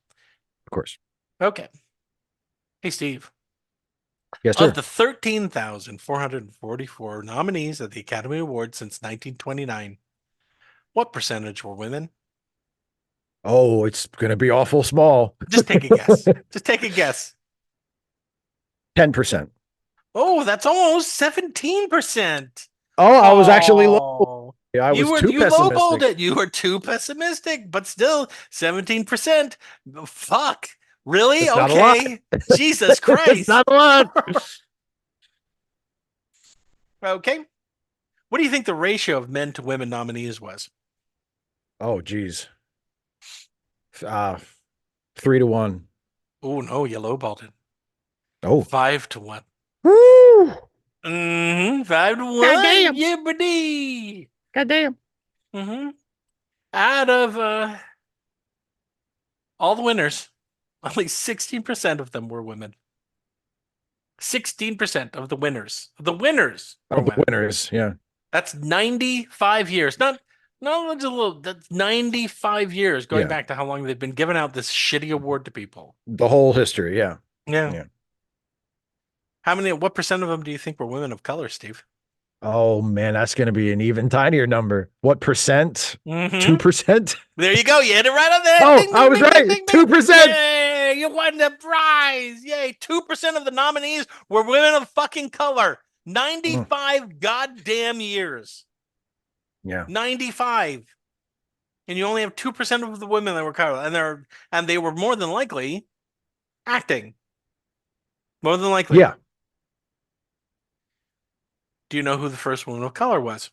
Of course. Okay. Hey, Steve. Yes, sir. Of the 13,444 nominees at the Academy Awards since 1929, what percentage were women? Oh, it's going to be awful small. Just take a guess. Just take a guess. 10%. Oh, that's almost 17%. Oh, I was actually low. Yeah, I was too pessimistic. You lowballed it. You were too pessimistic, but still 17%. Fuck. Really? It's okay. Jesus Christ. It's not a lot. Okay. What do you think the ratio of men to women nominees was? Oh, geez. 3-1. Oh, no, you lowballed it. Oh. 5-1. Woo! 5-1. Goddamn. Yeah, buddy. Goddamn. Out of All the winners, only 16% of them were women. 16% of the winners. The winners were Of the women. winners, yeah. That's 95 years. Not just a little. That's 95 years going Yeah. back to how long they've been giving out this shitty award to people. The whole history, yeah. Yeah. What percent of them do you think were women of color, Steve? Oh man, that's going to be an even tinier number. What percent? 2%? There you go. You hit it right on there. Oh, Ding, I ding, was ding, right. ding, ding, ding. 2%. Yay, you won the prize. Yay. 2% of the nominees were women of fucking color. 95 goddamn years. Yeah. 95. And you only have 2% of the women that were color. And they were more than likely acting. More than likely. Yeah. Do you know who the first woman of color was?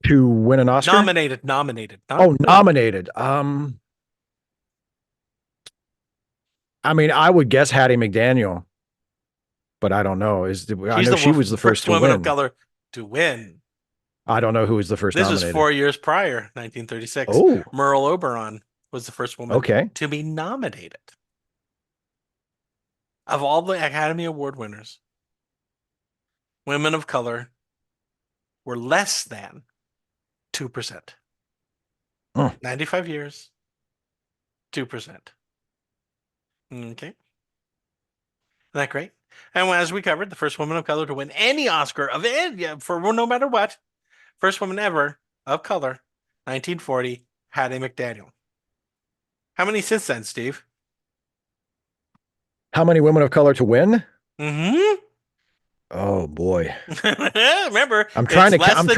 To win an Oscar? Nominated. Oh, nominated. I mean, I would guess Hattie McDaniel, but I don't know. I know she was the first to woman win. of color to win. I don't know who was the first This nominated. was 4 years prior, 1936. Oh. Merle Oberon was the first woman to be nominated. Of all the Academy Award winners, women of color were less than 2%. 95 years, 2%. Okay. Isn't that great? And as we covered, the first woman of color to win any Oscar for no matter what, first woman ever of color, 1940, Hattie McDaniel. How many since then, Steve? How many women of color to win? Mm-hmm. Oh boy. Remember, I'm trying to count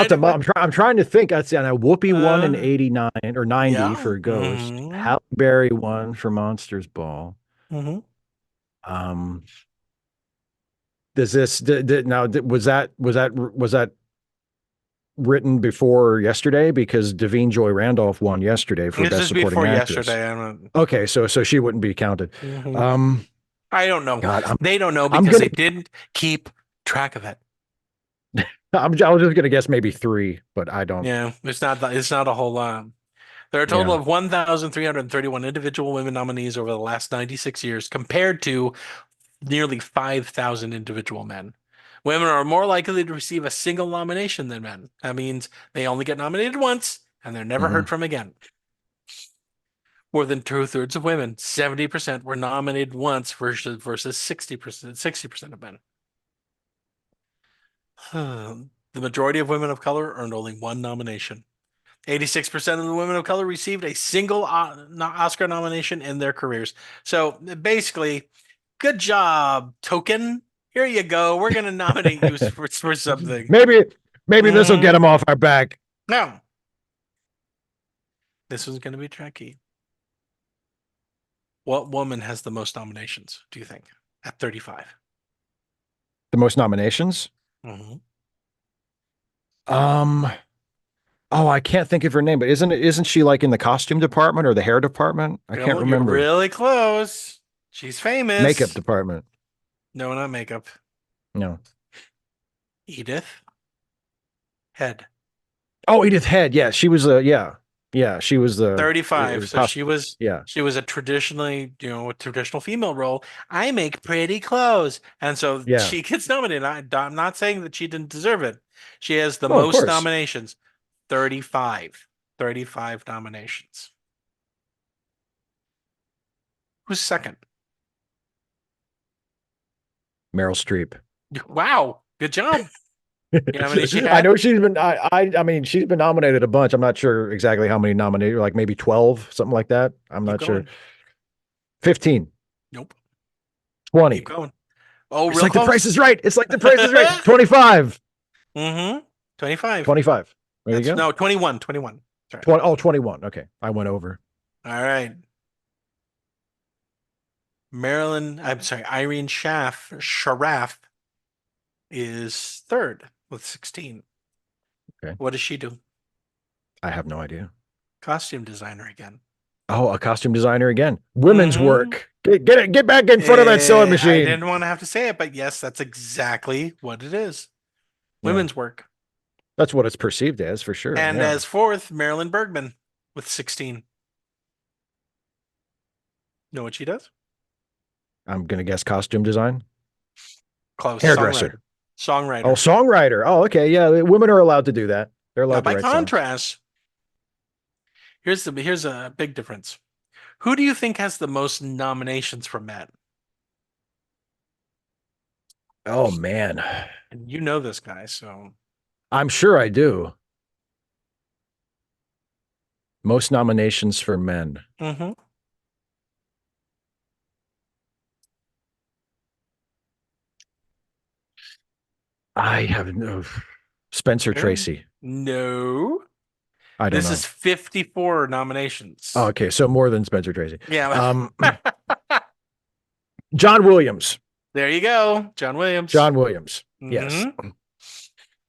them up. I'm trying to think. I'd say Whoopi won in 89 or 90 for Ghost. Halle Berry won for Monsters Ball. Mm-hmm. Does this now was that written before yesterday? Because Davine Joy Randolph won yesterday for Best Supporting Actress. Okay, so she wouldn't be counted. Mm-hmm. I don't know. God, they don't know because they didn't keep track of it. I was just going to guess maybe 3, but I don't. Yeah, it's not a whole lot. There are a total of 1,331 individual women nominees over the last 96 years, compared to nearly 5,000 individual men. Women are more likely to receive a single nomination than men. That means they only get nominated once and they're never heard from again. More than 2/3 of women, 70%, were nominated once versus 60% of men. The majority of women of color earned only one nomination. 86% of the women of color received a single Oscar nomination in their careers. So basically, good job, token. Here you go. We're going to nominate you for something. Maybe this will get them off our back. No. This was going to be tricky. What woman has the most nominations, do you think, at 35? The most nominations? Mm-hmm. Oh, I can't think of her name, but isn't she like in the costume department or the hair department? I can't remember. You're really close. She's famous. Makeup department. No, not makeup. No. Edith Head. Oh, Edith Head. Yeah, she was she was the 35. So she was a traditional female role. I make pretty clothes. And so she gets nominated. I'm not saying that she didn't deserve it. She has the most nominations. 35 nominations. Who's second? Meryl Streep. Wow, good job. You know how many she had? I know she's been. I mean, she's been nominated a bunch. I'm not sure exactly how many nominated. Like maybe 12, something like that. I'm not sure. 15. Nope. 20. Keep going. Oh, it's like close. The Price is Right. It's like The Price is Right. 25. Mm-hmm. 25. 25. There you go. No, 21. 21. Sorry. 21. Okay, I went over. All right. Irene Sharaf is third with 16. Okay. What does she do? I have no idea. Costume designer again. Oh, a costume designer again. Women's work. Get back in front of that sewing machine. I didn't want to have to say it, but yes, that's exactly what it is. Women's work. That's what it's perceived as, for sure. And as fourth, Marilyn Bergman. with 16. Know what she does? I'm gonna guess costume design. Close. Hairdresser. Songwriter. Oh, songwriter. Oh, okay. Yeah, women are allowed to do that. They're Now, allowed to by write songs. contrast, here's a big difference. Who do you think has the most nominations for men? Oh man, And you know this guy, so I'm sure I do. Most nominations for men. mm-hmm. I have no. Spencer Tracy. No. I don't This know. is 54 nominations. Oh, okay, so more than Spencer Tracy. Yeah. John Williams. There you go. John Williams. John Williams. Yes. Mhm.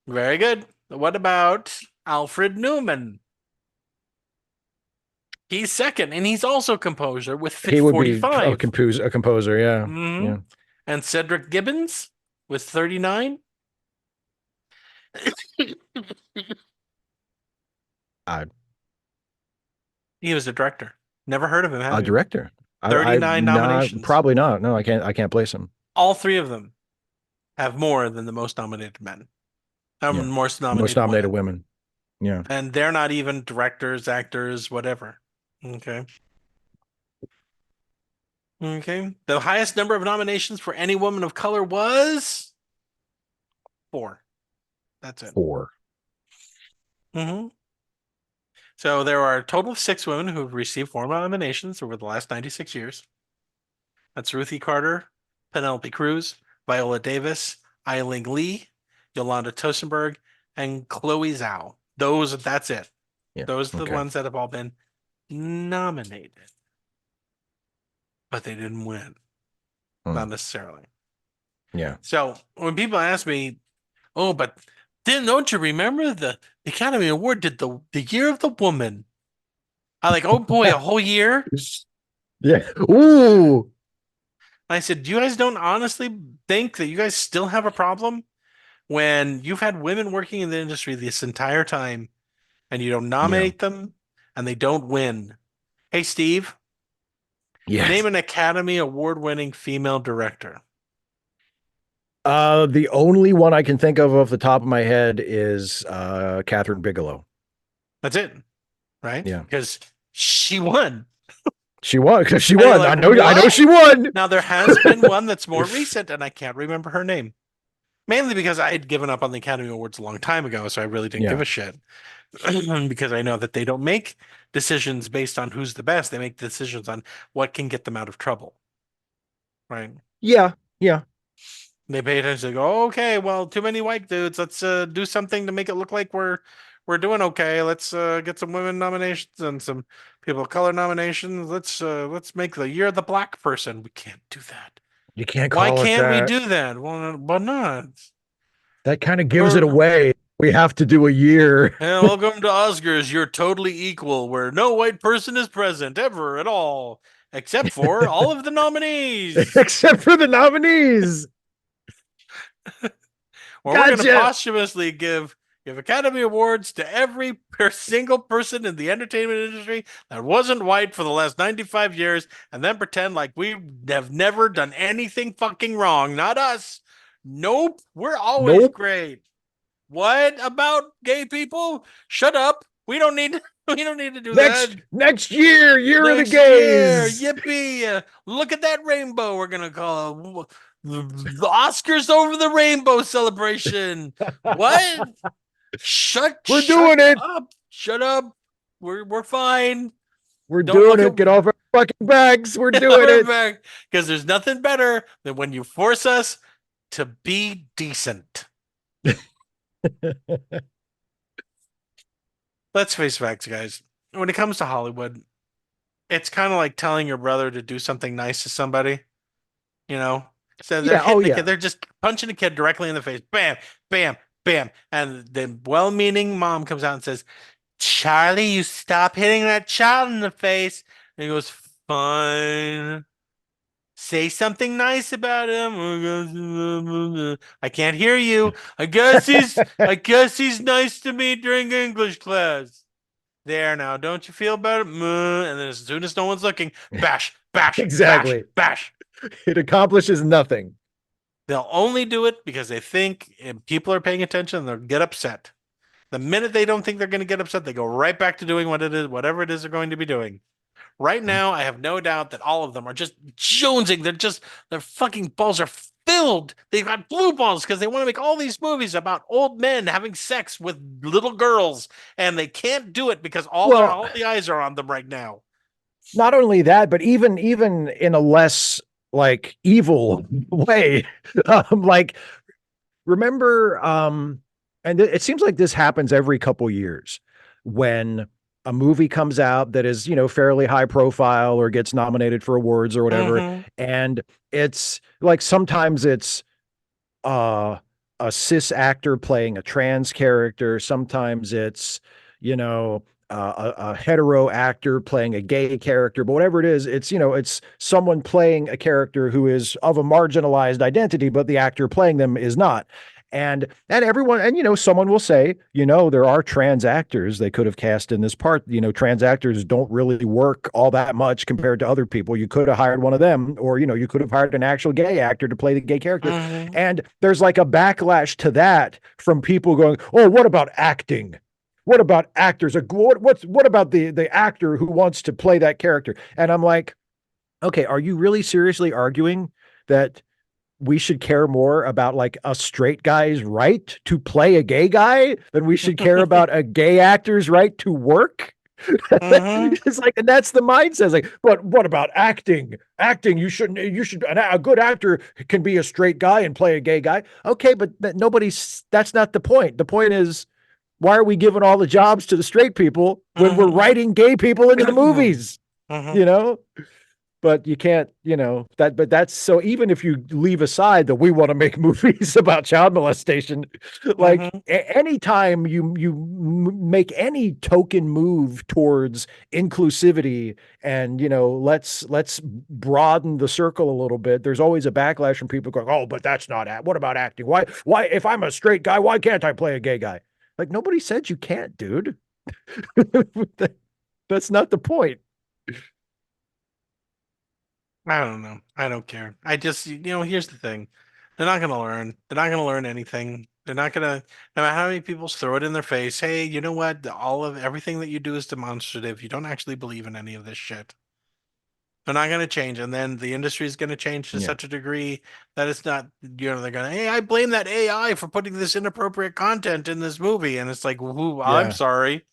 Very good. What about Alfred Newman? He's second, and he's also composer with He would be 45. a composer. Yeah. Mhm. Yeah. And Cedric Gibbons with 39. He was a director. Never heard of him. A director. 39 nominations. Probably not. No, I can't place him. All three of them have more than the most nominated men. Yeah. Most Most nominated women. Yeah. And they're not even directors, actors, whatever. Okay. Okay. The highest number of nominations for any woman of color was 4. That's it. 4. Mm-hmm. So there are a total of 6 women who have received 4 nominations over the last 96 years. That's Ruthie Carter, Penelope Cruz, Viola Davis, Eileen Lee, Yolanda Tosenberg, and Chloe Zhao. That's it. Yeah. Those are the ones that have all been nominated. But they didn't win. Not necessarily. Yeah. So when people ask me, oh, but don't you remember the Academy Award did the Year of the Woman? I like, oh boy, a whole year? Yeah. Ooh. I said, you guys don't honestly think that you guys still have a problem when you've had women working in the industry this entire time and you don't nominate them and they don't win? Hey, Steve. Yes. Name an Academy Award-winning female director. The only one I can think of off the top of my head is Catherine Bigelow. That's it, right? Yeah, because she won. She won because she won. Like, I know she won. Now there has been one that's more recent, and I can't remember her name. Mainly because I had given up on the Academy Awards a long time ago, so I really didn't give a shit. Because I know that they don't make decisions based on who's the best. They make decisions on what can get them out of trouble. Right? Yeah. Yeah. They pay attention to go, okay, well, too many white dudes. Let's do something to make it look like we're doing okay. Let's get some women nominations and some people of color nominations. Let's make the year of the black person. We can't do that. You can't call Why it can't that. we do that? Well, why not? That kind of gives it away. We have to do a year. Yeah, welcome to Oscars. You're totally equal, where no white person is present ever at all, except for all of the nominees. Except for the nominees. Well, we're going to posthumously give Academy Awards to every single person in the entertainment industry that wasn't white for the last 95 years, and then pretend like we have never done anything fucking wrong. Not us. Nope. We're always great. What about gay people? Shut up. We don't need to do that. Next year of the gays. Yippee. Up that rainbow. We're going to call the Oscars over the rainbow celebration. What? We're doing it. Shut up. We're fine. We're doing it. Get off our fucking backs. We're doing it. Because there's nothing better than when you force us to be decent. Let's face facts, guys. When it comes to Hollywood, it's kind of like telling your brother to do something nice to somebody. You know? So they're hitting a kid. They're just punching a kid directly in the face. Bam, bam, bam. And the well-meaning mom comes out and says, Charlie, you stop hitting that child in the face. And he goes, fine. Say something nice about him. I can't hear you. I guess he's nice to me during English class. There now, don't you feel better? And then as soon as no one's looking, bash, bash, Exactly. bash, bash. It accomplishes nothing. They'll only do it because they think people are paying attention and they'll get upset. The minute they don't think they're going to get upset, they go right back to doing whatever it is they're going to be doing. Right now, I have no doubt that all of them are just jonesing. Their fucking balls are filled. They've got blue balls because they want to make all these movies about old men having sex with little girls, and they can't do it because all the eyes are on them right now. Not only that, but even in a less like evil way, like remember, and it seems like this happens every couple years when a movie comes out that is, fairly high profile or gets nominated for awards or whatever. And it's like, sometimes it's a cis actor playing a trans character. Sometimes it's, a hetero actor playing a gay character, but whatever it is, it's someone playing a character who is of a marginalized identity, but the actor playing them is not. And everyone, and someone will say, there are trans actors they could have cast in this part. Trans actors don't really work all that much compared to other people. You could have hired one of them, or you could have hired an actual gay actor to play the gay character. And there's like a backlash to that from people going, "Oh, what about acting? What about actors? What about the actor who wants to play that character?" And I'm like, okay, are you really seriously arguing that we should care more about like a straight guy's right to play a gay guy than we should care about a gay actor's right to work? It's like, and that's the mindset. It's like, but what about acting? You should, a good actor can be a straight guy and play a gay guy. Okay, but that's not the point. The point is, why are we giving all the jobs to the straight people when we're writing gay people into the movies? But you can't, but that's so, even if you leave aside that we want to make movies about child molestation, like anytime you make any token move towards inclusivity and, let's broaden the circle a little bit, there's always a backlash from people going, "Oh, but that's not what about acting? Why, if I'm a straight guy, why can't I play a gay guy?" Like, nobody said you can't, dude. That's not the point. I don't know. I don't care. I just, here's the thing. They're not going to learn. They're not going to learn anything. They're not going to, no matter how many people throw it in their face. Hey, you know what? Everything that you do is demonstrative. You don't actually believe in any of this shit. They're not going to change. And then the industry is going to change to such a degree that it's not, they're going to, "Hey, I blame that AI for putting this inappropriate content in this movie." And it's like, I'm sorry.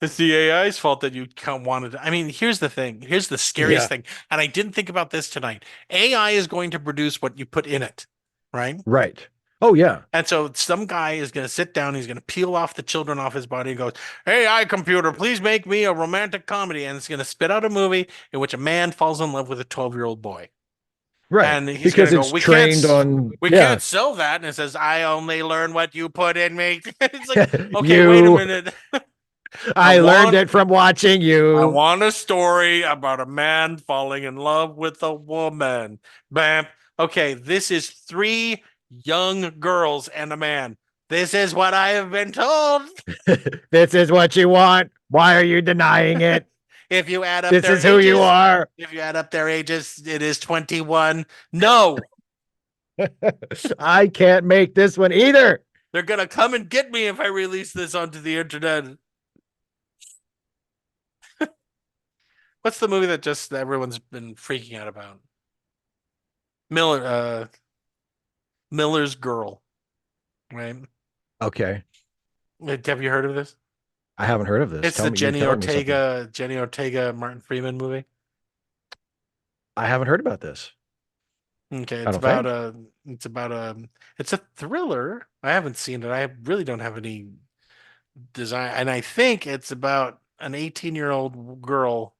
It's the AI's fault that you wanted to. I mean, here's the thing. Here's the scariest thing. And I didn't think about this tonight. AI is going to produce what you put in it, right? Right. Oh, yeah. And so some guy is going to sit down. He's going to peel off the children off his body and goes, "AI computer, please make me a romantic comedy." And it's going to spit out a movie in which a man falls in love with a 12-year-old boy. Right. And he's because going it's to go, trained on. We can't sell that. And it says, "I only learn what you put in me." It's like, okay, wait a minute. I learned it from watching you. I want a story about a man falling in love with a woman. Bam. Okay, this is 3 young girls and a man. This is what I have been told. This is what you want. Why are you denying it? If you add up this their is who ages, you are. If you add up their ages, it is 21. No. I can't make this one either. They're going to come and get me if I release this onto the internet. What's the movie that just everyone's been freaking out about? Miller's Girl, right? Okay. Have you heard of this? I haven't heard of this. It's the Jenny Ortega, Martin Freeman movie. I haven't heard about this. Okay, it's a thriller. I haven't seen it. I really don't have any design, and I think it's about an 18-year-old girl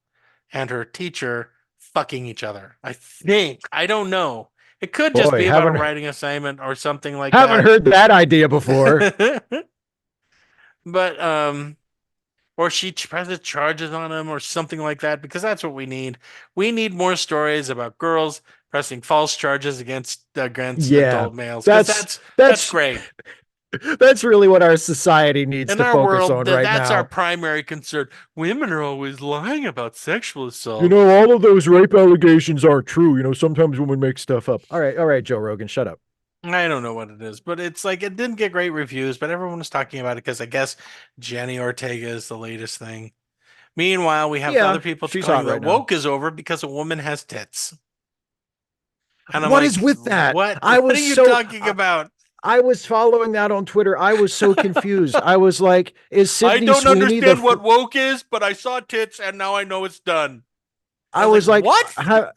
and her teacher fucking each other. I think. I don't know. It could just be about a writing assignment or something like that. Haven't heard that idea before. But or she presses charges on him or something like that, because that's what we need. We need more stories about girls pressing false charges against adult males. That's great. That's really what our society needs In to our focus world, on right that's now. our primary concern. Women are always lying about sexual assault. You know, all of those rape allegations aren't true. You know, sometimes women make stuff up. All right, Joe Rogan, shut up. I don't know what it is, but it's like it didn't get great reviews, but everyone was talking about it because I guess Jenny Ortega is the latest thing. Meanwhile, we have Yeah, other people she's telling hot that right now. woke is over because a woman has tits. And I'm What like, is with that? What? I What was are you so talking about? I was following that on Twitter. I was so confused. I was like, is I Sydney don't Sweeney understand what woke is, but I saw tits and now I know it's done. I was like, what?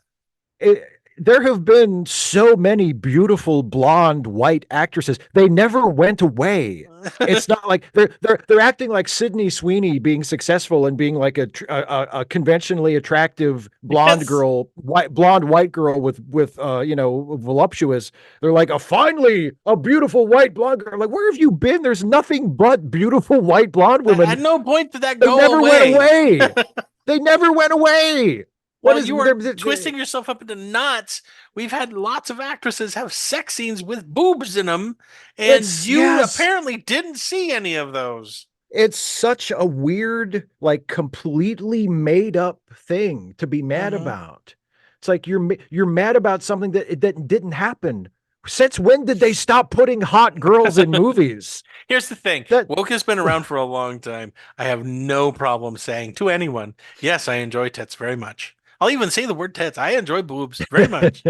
There have been so many beautiful blonde white actresses. They never went away. It's not like they're acting like Sydney Sweeney being successful and being like a conventionally attractive blonde Yes. girl, blonde white girl with you know, voluptuous. They're like, finally a beautiful white blonde girl. Like, where have you been? There's nothing but beautiful white blonde women. At no point did that They go never away. went away. They never went away. Well, you are twisting yourself up into knots. We've had lots of actresses have sex scenes with boobs in them, and you apparently didn't see any of those. It's such a weird, like, completely made up thing to be mad about. It's like you're mad about something that didn't happen. Since when did they stop putting hot girls in movies? Here's the thing. Woke has been around for a long time. I have no problem saying to anyone, yes, I enjoy tits very much. I'll even say the word tits. I enjoy boobs very much.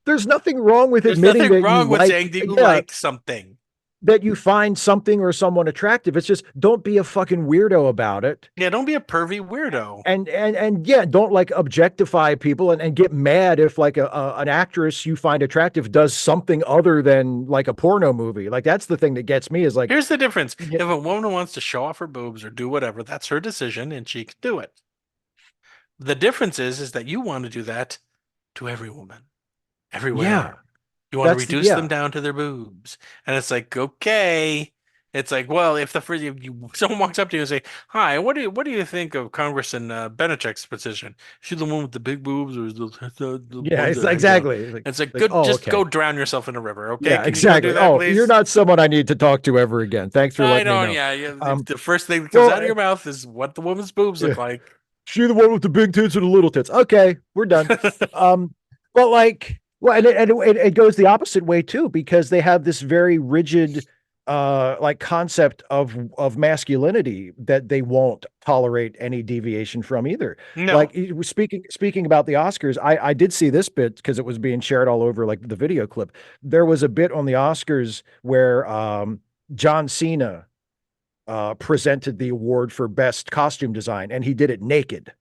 There's nothing wrong with There's admitting nothing that wrong you with like, saying that you like something. That you find something or someone attractive. It's just, don't be a fucking weirdo about it. Yeah, don't be a pervy weirdo. And yeah, don't like objectify people and get mad if like an actress you find attractive does something other than like a porno movie. Like, that's the thing that gets me is like, here's the difference. If a woman wants to show off her boobs or do whatever, that's her decision and she can do it. The difference is that you want to do that to every woman, everywhere. Yeah. You want to reduce them down to their boobs. And it's like, okay. It's like, well, if someone walks up to you and say, hi, what do you think of Congressman Benechek's position? Is she the one with the big boobs or is the yeah, it's exactly. It's like, go drown yourself in a river, okay? Yeah, Can exactly. You go do that, please? You're not someone I need to talk to ever again. Thanks for letting me know. Yeah. The first thing that comes out of your mouth is what the woman's boobs look like. She the one with the big tits or the little tits? Okay, we're done. But like, well, and it goes the opposite way too, because they have this very rigid, like, concept of masculinity that they won't tolerate any deviation from either. No. Like, speaking about the Oscars, I did see this bit because it was being shared all over like the video clip. There was a bit on the Oscars where John Cena presented the award for best costume design, and he did it naked.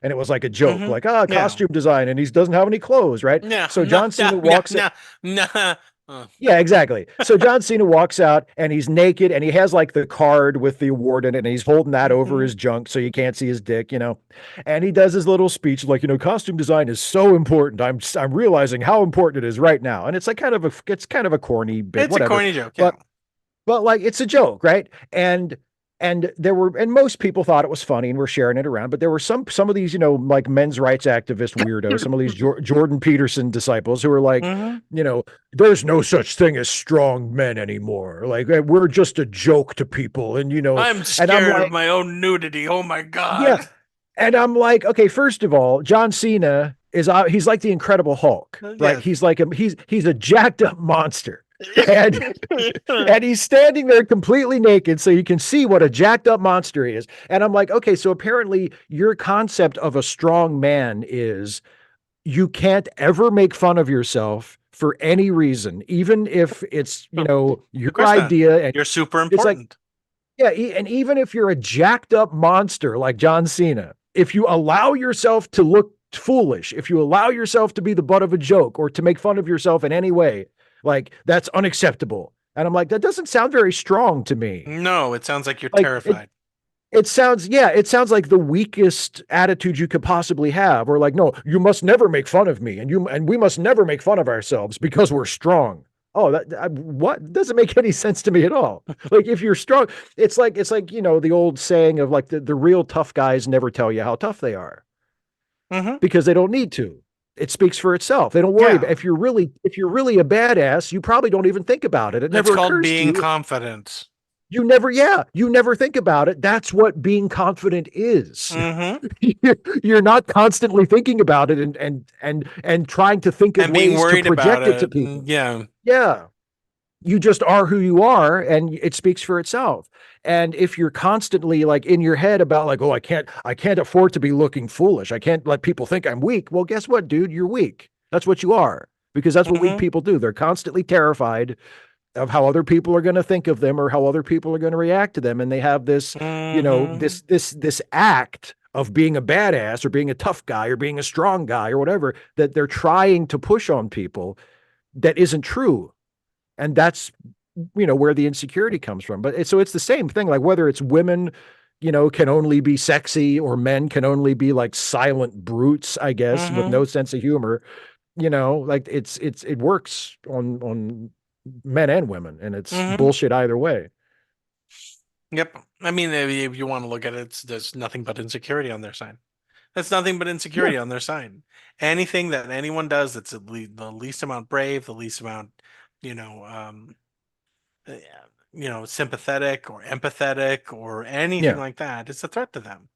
And it was like a joke, like, costume design, and he doesn't have any clothes, right? Yeah. So John Cena walks out. Yeah, exactly. So John Cena walks out and he's naked and he has like the card with the award in it, and he's holding that over his junk so you can't see his dick, you know. And he does his little speech like, you know, costume design is so important. I'm realizing how important it is right now. And it's like kind of a corny bit. It's whatever. a corny joke, yeah. But like, it's a joke, right? And most people thought it was funny and were sharing it around, but there were some of these, you know, like men's rights activist weirdos, some of these Jordan Peterson disciples who were like, you know, there's no such thing as strong men anymore. Like, we're just a joke to people. And, you know, I'm scared of my own nudity. Oh my God. Yeah. And I'm like, okay, first of all, John Cena he's like the Incredible Hulk, right? He's like he's a jacked up monster. And he's standing there completely naked so you can see what a jacked up monster he is. And I'm like, okay, so apparently your concept of a strong man is you can't ever make fun of yourself for any reason, even if it's, you know, your idea and you're super important. Like, yeah, and even if you're a jacked up monster like John Cena, if you allow yourself to look foolish, if you allow yourself to be the butt of a joke or to make fun of yourself in any way, like, that's unacceptable. And I'm like, that doesn't sound very strong to me. No, it sounds like you're terrified. It sounds like the weakest attitude you could possibly have. Or like, no, you must never make fun of me, and we must never make fun of ourselves because we're strong. Oh, what doesn't make any sense to me at all. Like, if you're strong, it's like, you know, the old saying of like the real tough guys never tell you how tough they are because they don't need to. It speaks for itself. They don't worry Yeah. about if you're really a badass, you probably don't even think about it. It It's never called occurs to being you. confident. You never think about it. That's what being confident is. Mm-hmm. You're not constantly thinking about it and trying to think of And being ways to worried about project it to it. people. Yeah. Yeah. You just are who you are, and it speaks for itself. And if you're constantly like in your head about like, oh, I can't afford to be looking foolish. I can't let people think I'm weak. Well, guess what, dude? You're weak. That's what you are, because that's what weak Mm-hmm. people do. They're constantly terrified of how other people are going to think of them or how other people are going to react to them. And they have this, Mm-hmm. this act of being a badass or being a tough guy or being a strong guy or whatever that they're trying to push on people that isn't true. And that's, where the insecurity comes from. But so it's the same thing, like whether it's women, can only be sexy or men can only be like silent brutes, I guess, with Mm-hmm. no sense of humor, like it works on men and women, and it's Mm-hmm. bullshit either way. Yep. I mean, if you want to look at it, there's nothing but insecurity on their side. That's nothing but Yeah. insecurity on their side. Anything that anyone does that's the least amount brave, the least amount, you know, um, uh, sympathetic or empathetic or anything Yeah. like that, it's a threat to them.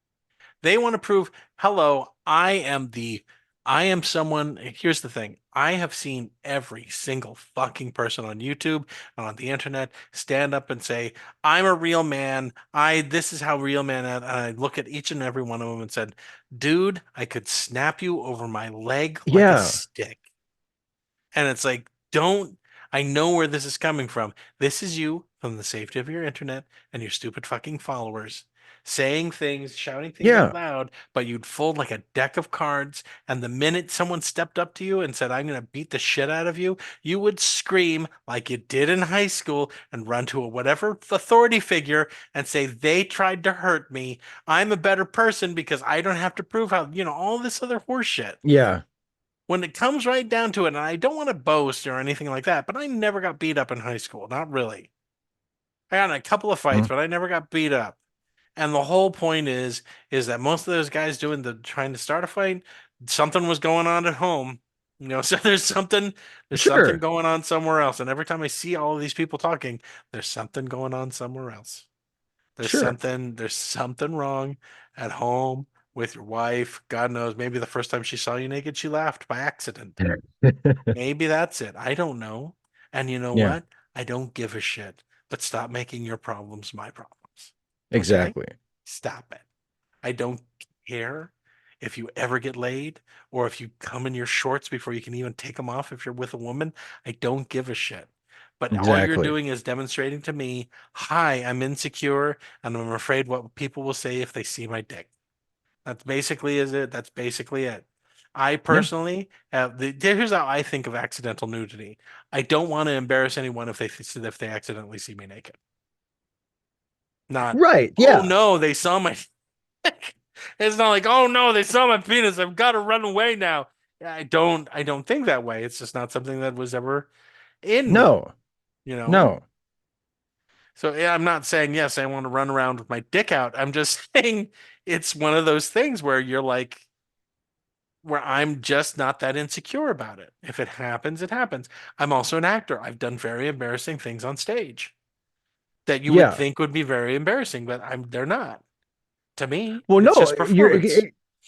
They want to prove, hello, I am someone. Here's the thing. I have seen every single fucking person on YouTube and on the internet stand up and say, I'm a real man. This is how real man is. And I look at each and every one of them and said, dude, I could snap you over my leg like a Yeah. stick. And it's like, I know where this is coming from. This is you from the safety of your internet and your stupid fucking followers saying things, shouting things out Yeah. loud, but you'd fold like a deck of cards. And the minute someone stepped up to you and said, I'm going to beat the shit out of you, you would scream like you did in high school and run to a whatever authority figure and say, they tried to hurt me. I'm a better person because I don't have to prove how, all this other horse shit. Yeah. When it comes right down to it, and I don't want to boast or anything like that, but I never got beat up in high school. Not really. I got in a couple of fights, Mhm. but I never got beat up. And the whole point is that most of those guys trying to start a fight, something was going on at home. So there's something Sure. going on somewhere else. And every time I see all of these people talking, there's something going on somewhere else. Sure. There's something wrong at home with your wife. God knows, maybe the first time she saw you naked, she laughed by accident. Maybe that's it. I don't know. And you know Yeah. what? I don't give a shit. But stop making your problems my problems. Okay? Exactly. Stop it. I don't care if you ever get laid or if you come in your shorts before you can even take them off if you're with a woman. I don't give a shit. But all you're Exactly. doing is demonstrating to me, hi, I'm insecure and I'm afraid what people will say if they see my dick. That's basically it. That's basically it. I personally here's how I think of accidental nudity. I don't want to embarrass anyone if they accidentally see me naked. Not, Right. oh Yeah. no, they saw my dick. It's not like, oh no, they saw my penis. I've got to run away now. I don't think that way. It's just not something that was ever in me, No. No. So yeah, I'm not saying yes, I want to run around with my dick out. I'm just saying it's one of those things where you're like, where I'm just not that insecure about it. If it happens, it happens. I'm also an actor. I've done very embarrassing things on stage that you would Yeah. think would be very embarrassing, but they're not. To me, Well, it's no, just performance.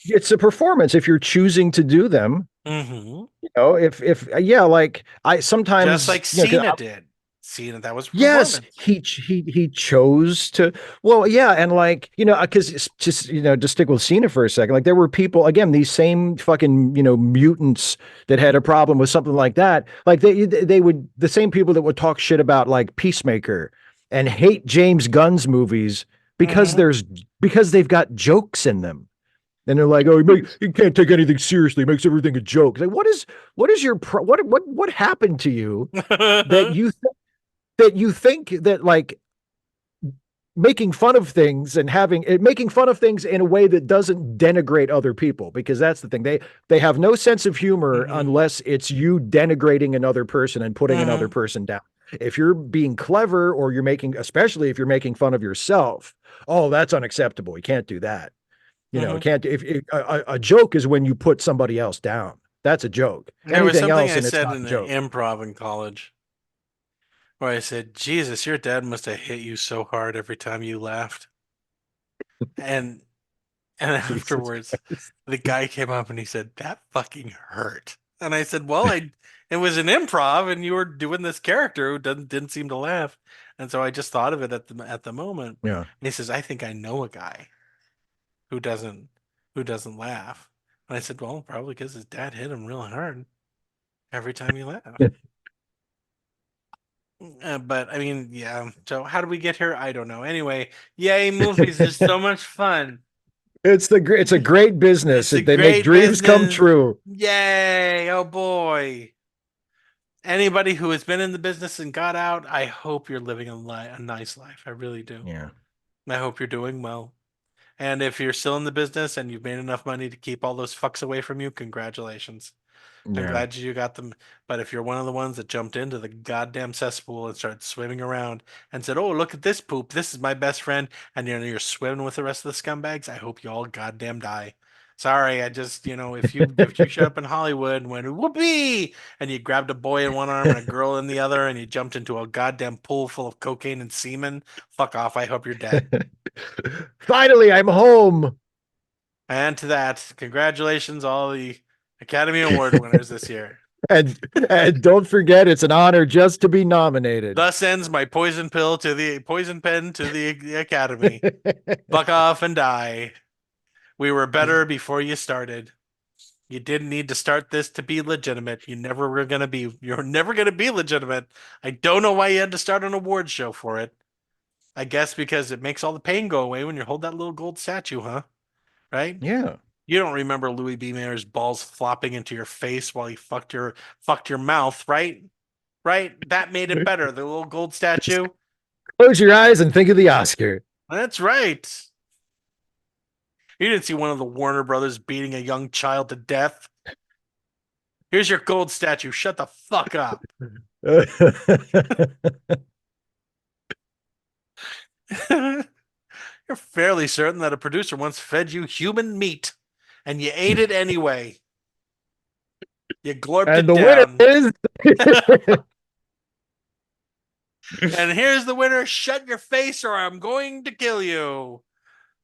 it's a performance if you're choosing to do them. Mm-hmm. If yeah, like I sometimes, Just like 'cause Cena did. Cena, that was yes, performance. he chose to. Well, yeah, and like because just to stick with Cena for a second, like there were people again, these same fucking mutants that had a problem with something like that. Like they would the same people that would talk shit about like Peacemaker and hate James Gunn's movies because Mm-hmm. because they've got jokes in them. And they're like, oh, you can't take anything seriously. It makes everything a joke. Like, what is your what happened to you that you think that like making fun of things and making fun of things in a way that doesn't denigrate other people, because that's the thing. They have no sense of humor Mm-hmm. unless it's you denigrating another person and putting another Mm-hmm. person down. If you're being clever or especially if you're making fun of yourself, oh, that's unacceptable. You can't do that. You Mm-hmm. can't. If a joke is when you put somebody else down. That's a joke. There was Anything something else, I and it's said not a in an joke. improv in college where I said, Jesus, your dad must have hit you so hard every time you laughed. And and Jesus afterwards, Christ. the guy came up and he said, that fucking hurt. And I said, well, it was an improv and you were doing this character who didn't seem to laugh. And so I just thought of it at the moment. Yeah. And he says, I think I know a guy who doesn't laugh. And I said, well, probably because his dad hit him real hard every time he laughed. But I mean, yeah. So how do we get here? I don't know. Anyway, yay, movies is so much fun. It's a great business. It's a They make great dreams come business. true. Yay! Oh boy. Anybody who has been in the business and got out, I hope you're living a nice life. I really do. Yeah. I hope you're doing well. And if you're still in the business and you've made enough money to keep all those fucks away from you, congratulations. I'm Yeah. glad you got them. But if you're one of the ones that jumped into the goddamn cesspool and started swimming around and said, "Oh, look at this poop. This is my best friend," and you're swimming with the rest of the scumbags, I hope you all goddamn die. Sorry, I just, if you showed up in Hollywood and went whoopee and you grabbed a boy in one arm and a girl in the other and you jumped into a goddamn pool full of cocaine and semen, fuck off. I hope you're dead. Finally, I'm home. And to that, congratulations, all the Academy Award winners this year. And don't forget, it's an honor just to be nominated. Thus ends my poison pen to the Academy. Buck off and die. We were better before you started. You didn't need to start this to be legitimate. You're never gonna be legitimate. I don't know why you had to start an award show for it. I guess because it makes all the pain go away when you hold that little gold statue, huh? Right? Yeah. You don't remember Louis B. Mayer's balls flopping into your face while he fucked your mouth, right? Right? That made it better. The little gold statue. Close your eyes and think of the Oscar. That's right. You didn't see one of the Warner brothers beating a young child to death. Here's your gold statue. Shut the fuck up. You're fairly certain that a producer once fed you human meat and you ate it anyway. You glorped And it the down. winner is And here's the winner. Shut your face or I'm going to kill you.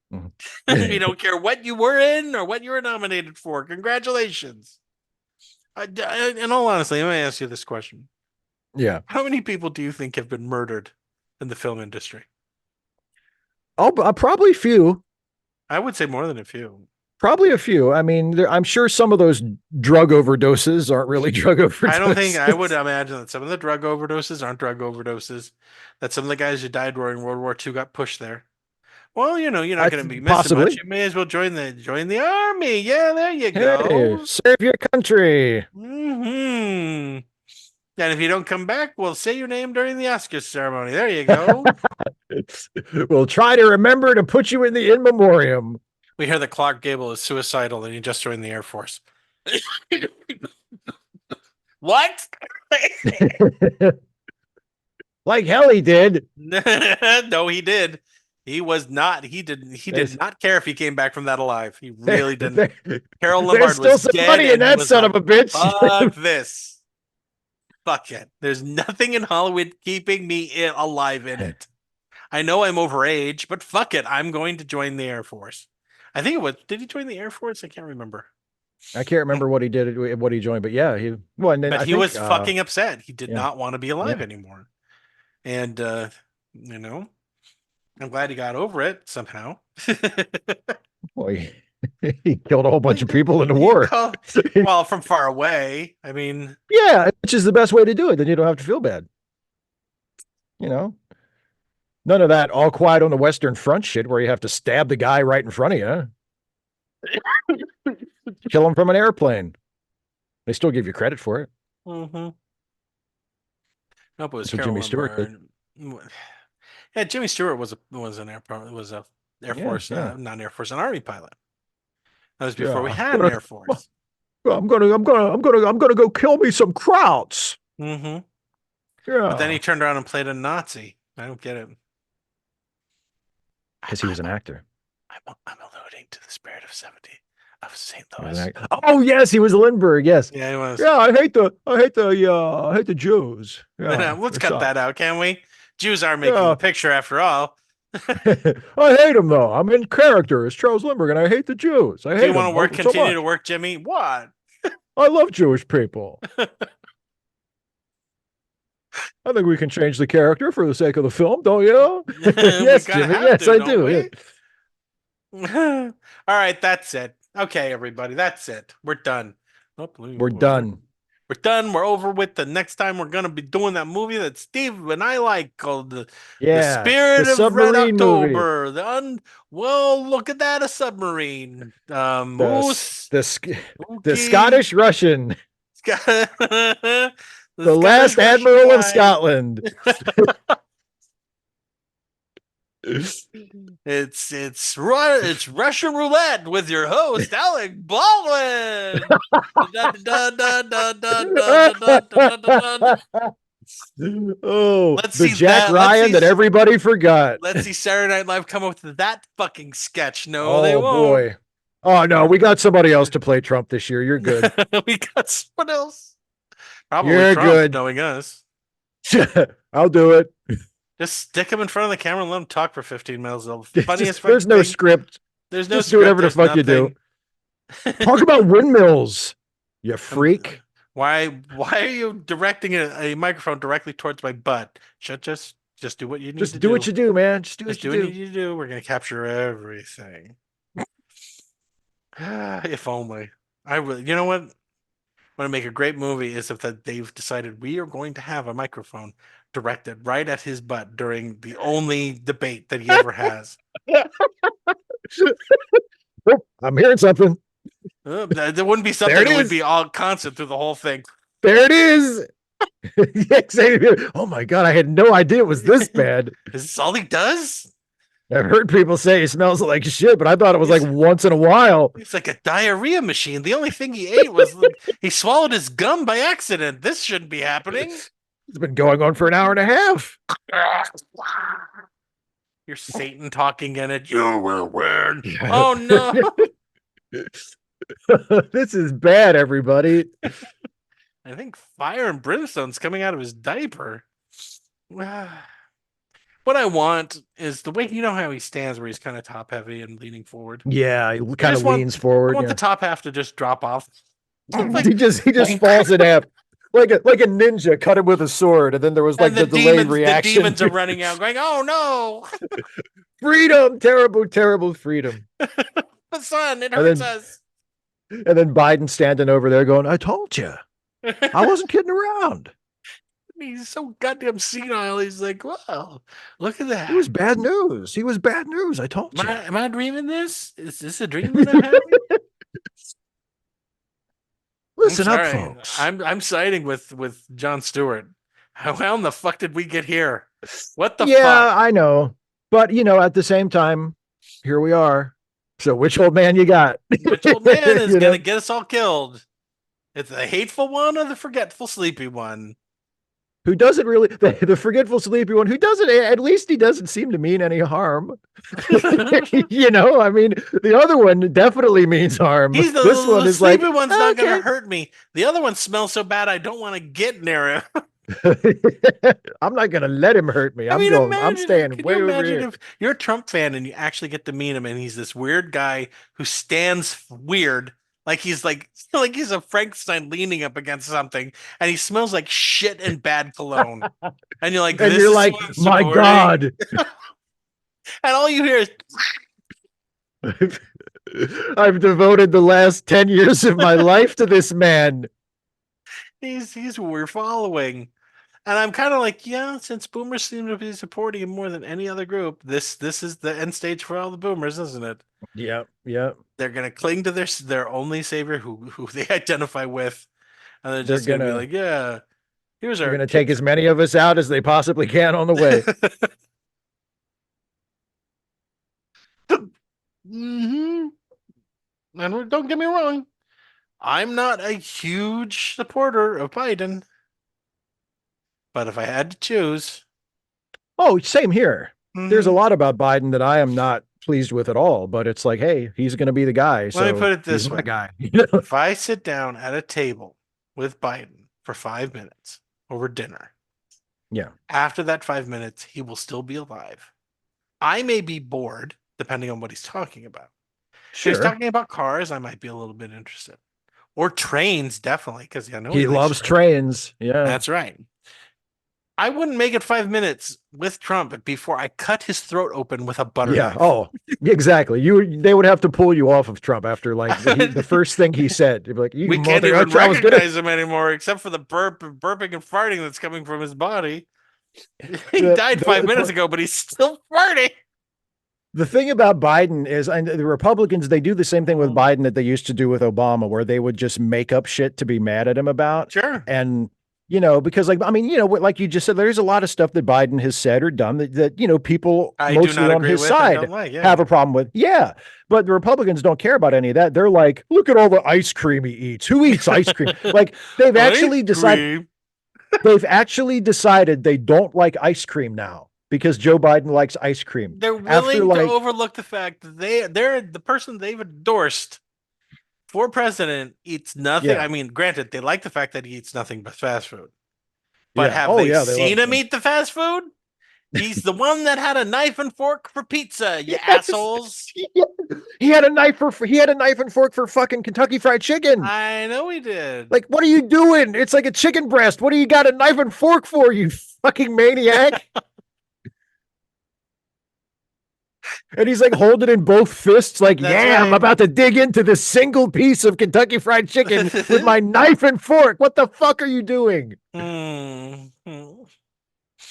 You don't care what you were in or what you were nominated for. Congratulations. In all honesty, let me ask you this question. Yeah. How many people do you think have been murdered in the film industry? Oh, probably few. I would say more than a few. Probably a few. I mean, I'm sure some of those drug overdoses aren't really drug overdoses. I would imagine that some of the drug overdoses aren't drug overdoses. That some of the guys who died during World War II got pushed there. Well, you're not going to be missing much. You may as well join the army. Yeah, there you go. Hey, serve your country. Mm-hmm. And if you don't come back, we'll say your name during the Oscars ceremony. There you go. We'll try to remember to put you in the in memoriam. We hear that Clark Gable is suicidal and he just joined the Air Force. What? Like hell he did. No, he did. He was not. He did not care if he came back from that alive. He really didn't. Carol Lombard was some dead. money in that son like, of a bitch. Fuck this. Fuck it. There's nothing in Hollywood keeping me alive in it. I know I'm overage, but fuck it. I'm going to join the Air Force. I think it was. Did he join the Air Force? I can't remember. I can't remember what he did, what he joined, but yeah, he. Well, and then but I he think, was fucking upset. He did yeah. not want to be alive anymore, and I'm glad he got over it somehow. Well, he killed a whole bunch of people in the war. Well, from far away. I mean, yeah, which is the best way to do it. Then you don't have to feel bad. None of that all quiet on the Western Front shit where you have to stab the guy right in front of you. Kill him from an airplane. They still give you credit for it. Mm-hmm. Nope, it was Jimmy Stewart did. Yeah, Jimmy Stewart was an Air Force, not Air Force, an Army pilot. That was before we had an Air Force. I'm gonna go kill me some Krauts. Mm-hmm. Yeah. But then he turned around and played a Nazi. I don't get it. Because he was an actor. I'm alluding to the spirit of 70. of St. Louis. Oh yes, he was Lindbergh. Yes. Yeah, he was. Yeah, I hate the Jews. Yeah, Let's or cut something. that out, can we? Jews are making Yeah. the picture after all. I hate him though. I'm in character as Charles Lindbergh, and I hate the Jews. I hate Do you want them to work? so Continue much. to work, Jimmy? What? I love Jewish people. I think we can change the character for the sake of the film, don't you? Yes, Jimmy. Yes, I do. All right, that's it. Okay, everybody, that's it. We're done. We're done. We're done. We're over with. The next time we're gonna be doing that movie that Steve and I like called the Spirit the of Red submarine movie. October. Well, look at that, a submarine. Moose. The Scottish Russian. the last Admiral of Scotland. It's Russian roulette with your host Alec Baldwin. Let's see Jack Ryan that everybody forgot. Let's see Saturday Night Live come up with that fucking sketch. No, oh, they won't. Boy. Oh no, we got somebody else to play Trump this year. You're good. We got someone else. Probably You're Trump, good. knowing us. I'll do it. Just stick him in front of the camera and let him talk for 15 minutes. The funniest there's no thing. script. There's no Just script. do whatever the fuck you do. Talk about windmills, you freak. Why are you directing a microphone directly towards my butt? Just do what you need to do. Just do what you do, man. Just do what you need to do. We're gonna capture everything. If only. I will. You know what? What would make a great movie is if that they've decided we are going to have a microphone directed right at his butt during the only debate that he ever has. I'm hearing something. There wouldn't be something that would be all constant through the whole thing. There it is. Oh my God, I had no idea it was this bad. Is this all he does? I've heard people say he smells like shit, but I thought it was like once in a while. It's like a diarrhea machine. The only thing he ate was he swallowed his gum by accident. This shouldn't be happening. It's been going on for an hour and a half. You're Satan talking in it. You will win. Oh no. This is bad, everybody. I think fire and brimstone's coming out of his diaper. What I want is the way, you know how he stands where he's kind of top heavy and leaning forward. Yeah, he kind of leans forward. I want the top half to just drop off. Like, he just falls in half. Like a ninja cut him with a sword, and then there was like the delayed reaction. The demons are running out, going, "Oh no, freedom! Terrible, terrible freedom!" The sun, it hurts us. And then Biden standing over there, going, "I told you, I wasn't kidding around." He's so goddamn senile. He's like, "Wow, look at that." He was bad news. He was bad news. I told you. Am I dreaming this? Is this a dream that I'm having? Listen up, folks. I'm siding with Jon Stewart. How in the fuck did we get here? What the fuck? Yeah, I know. But, at the same time, here we are. So which old man you got? Which old man is going to get us all killed? It's the hateful one or the forgetful, sleepy one? Who doesn't really, the forgetful, sleepy one, who doesn't, at least he doesn't seem to mean any harm. I mean, the other one definitely means harm. This one is like, sleepy one's not going to hurt me. The other one smells so bad, I don't want to get near him. I'm not going to let him hurt me. I'm staying way over here. If you're a Trump fan and you actually get to meet him and he's this weird guy who stands weird. Like he's a Frankenstein leaning up against something, and he smells like shit and bad cologne. And you're like, my God. And all you hear is I've devoted the last 10 years of my life to this man. He's who we're following. And I'm kind of like, yeah, since boomers seem to be supporting him more than any other group, this is the end stage for all the boomers, isn't it? Yep. They're gonna cling to their only savior who they identify with, and they're just gonna be like, yeah, here's our. They're gonna take as many of us out as they possibly can on the way. Mm-hmm. And don't get me wrong, I'm not a huge supporter of Biden, but if I had to choose, same here. Mm-hmm. There's a lot about Biden that I am not pleased with at all. But it's like, hey, he's going to be the guy. Let me put it this he's way. my guy. If I sit down at a table with Biden for 5 minutes over dinner, Yeah. after that 5 minutes, he will still be alive. I may be bored, depending on what he's talking about. If he's Sure. talking about cars, I might be a little bit interested. Or trains, definitely, because I know He likes loves trains. Yeah. That's right. I wouldn't make it 5 minutes with Trump before I cut his throat open with a butter Yeah. knife. Oh, exactly. They would have to pull you off of Trump after like the first thing he said. They'd be like, you We can't mother- even I was gonna- recognize him anymore, except for the burping and farting that's coming from his body. He died 5 minutes ago, but he's still farting. The thing about Biden is, and the Republicans, they do the same thing with Biden that they used to do with Obama, where they would just make up shit to be mad at him about. Sure. And, because like, I mean, like you just said, there's a lot of stuff that Biden has said or done that people I do mostly not on agree his with and side don't like, yeah. have a problem with. Yeah. But the Republicans don't care about any of that. They're like, look at all the ice cream he eats. Who eats ice cream? Like they've actually decided they don't like ice cream now because Joe Biden likes ice cream. They're willing to overlook the fact that they're the person they've endorsed for president eats nothing. Yeah. I mean, granted, they like the fact that he eats nothing but fast food. But Yeah. have Oh, they yeah, they seen love him eat the fast food? He's the one that had a knife and fork for pizza, you Yes. assholes. He had a knife and fork for fucking Kentucky Fried Chicken. I know he did. Like, what are you doing? It's like a chicken breast. What do you got a knife and fork for, you fucking maniac? And he's like holding in both fists, like, That's yeah, I'm right. about to dig into this single piece of Kentucky Fried Chicken with my knife and fork. What the fuck are you doing?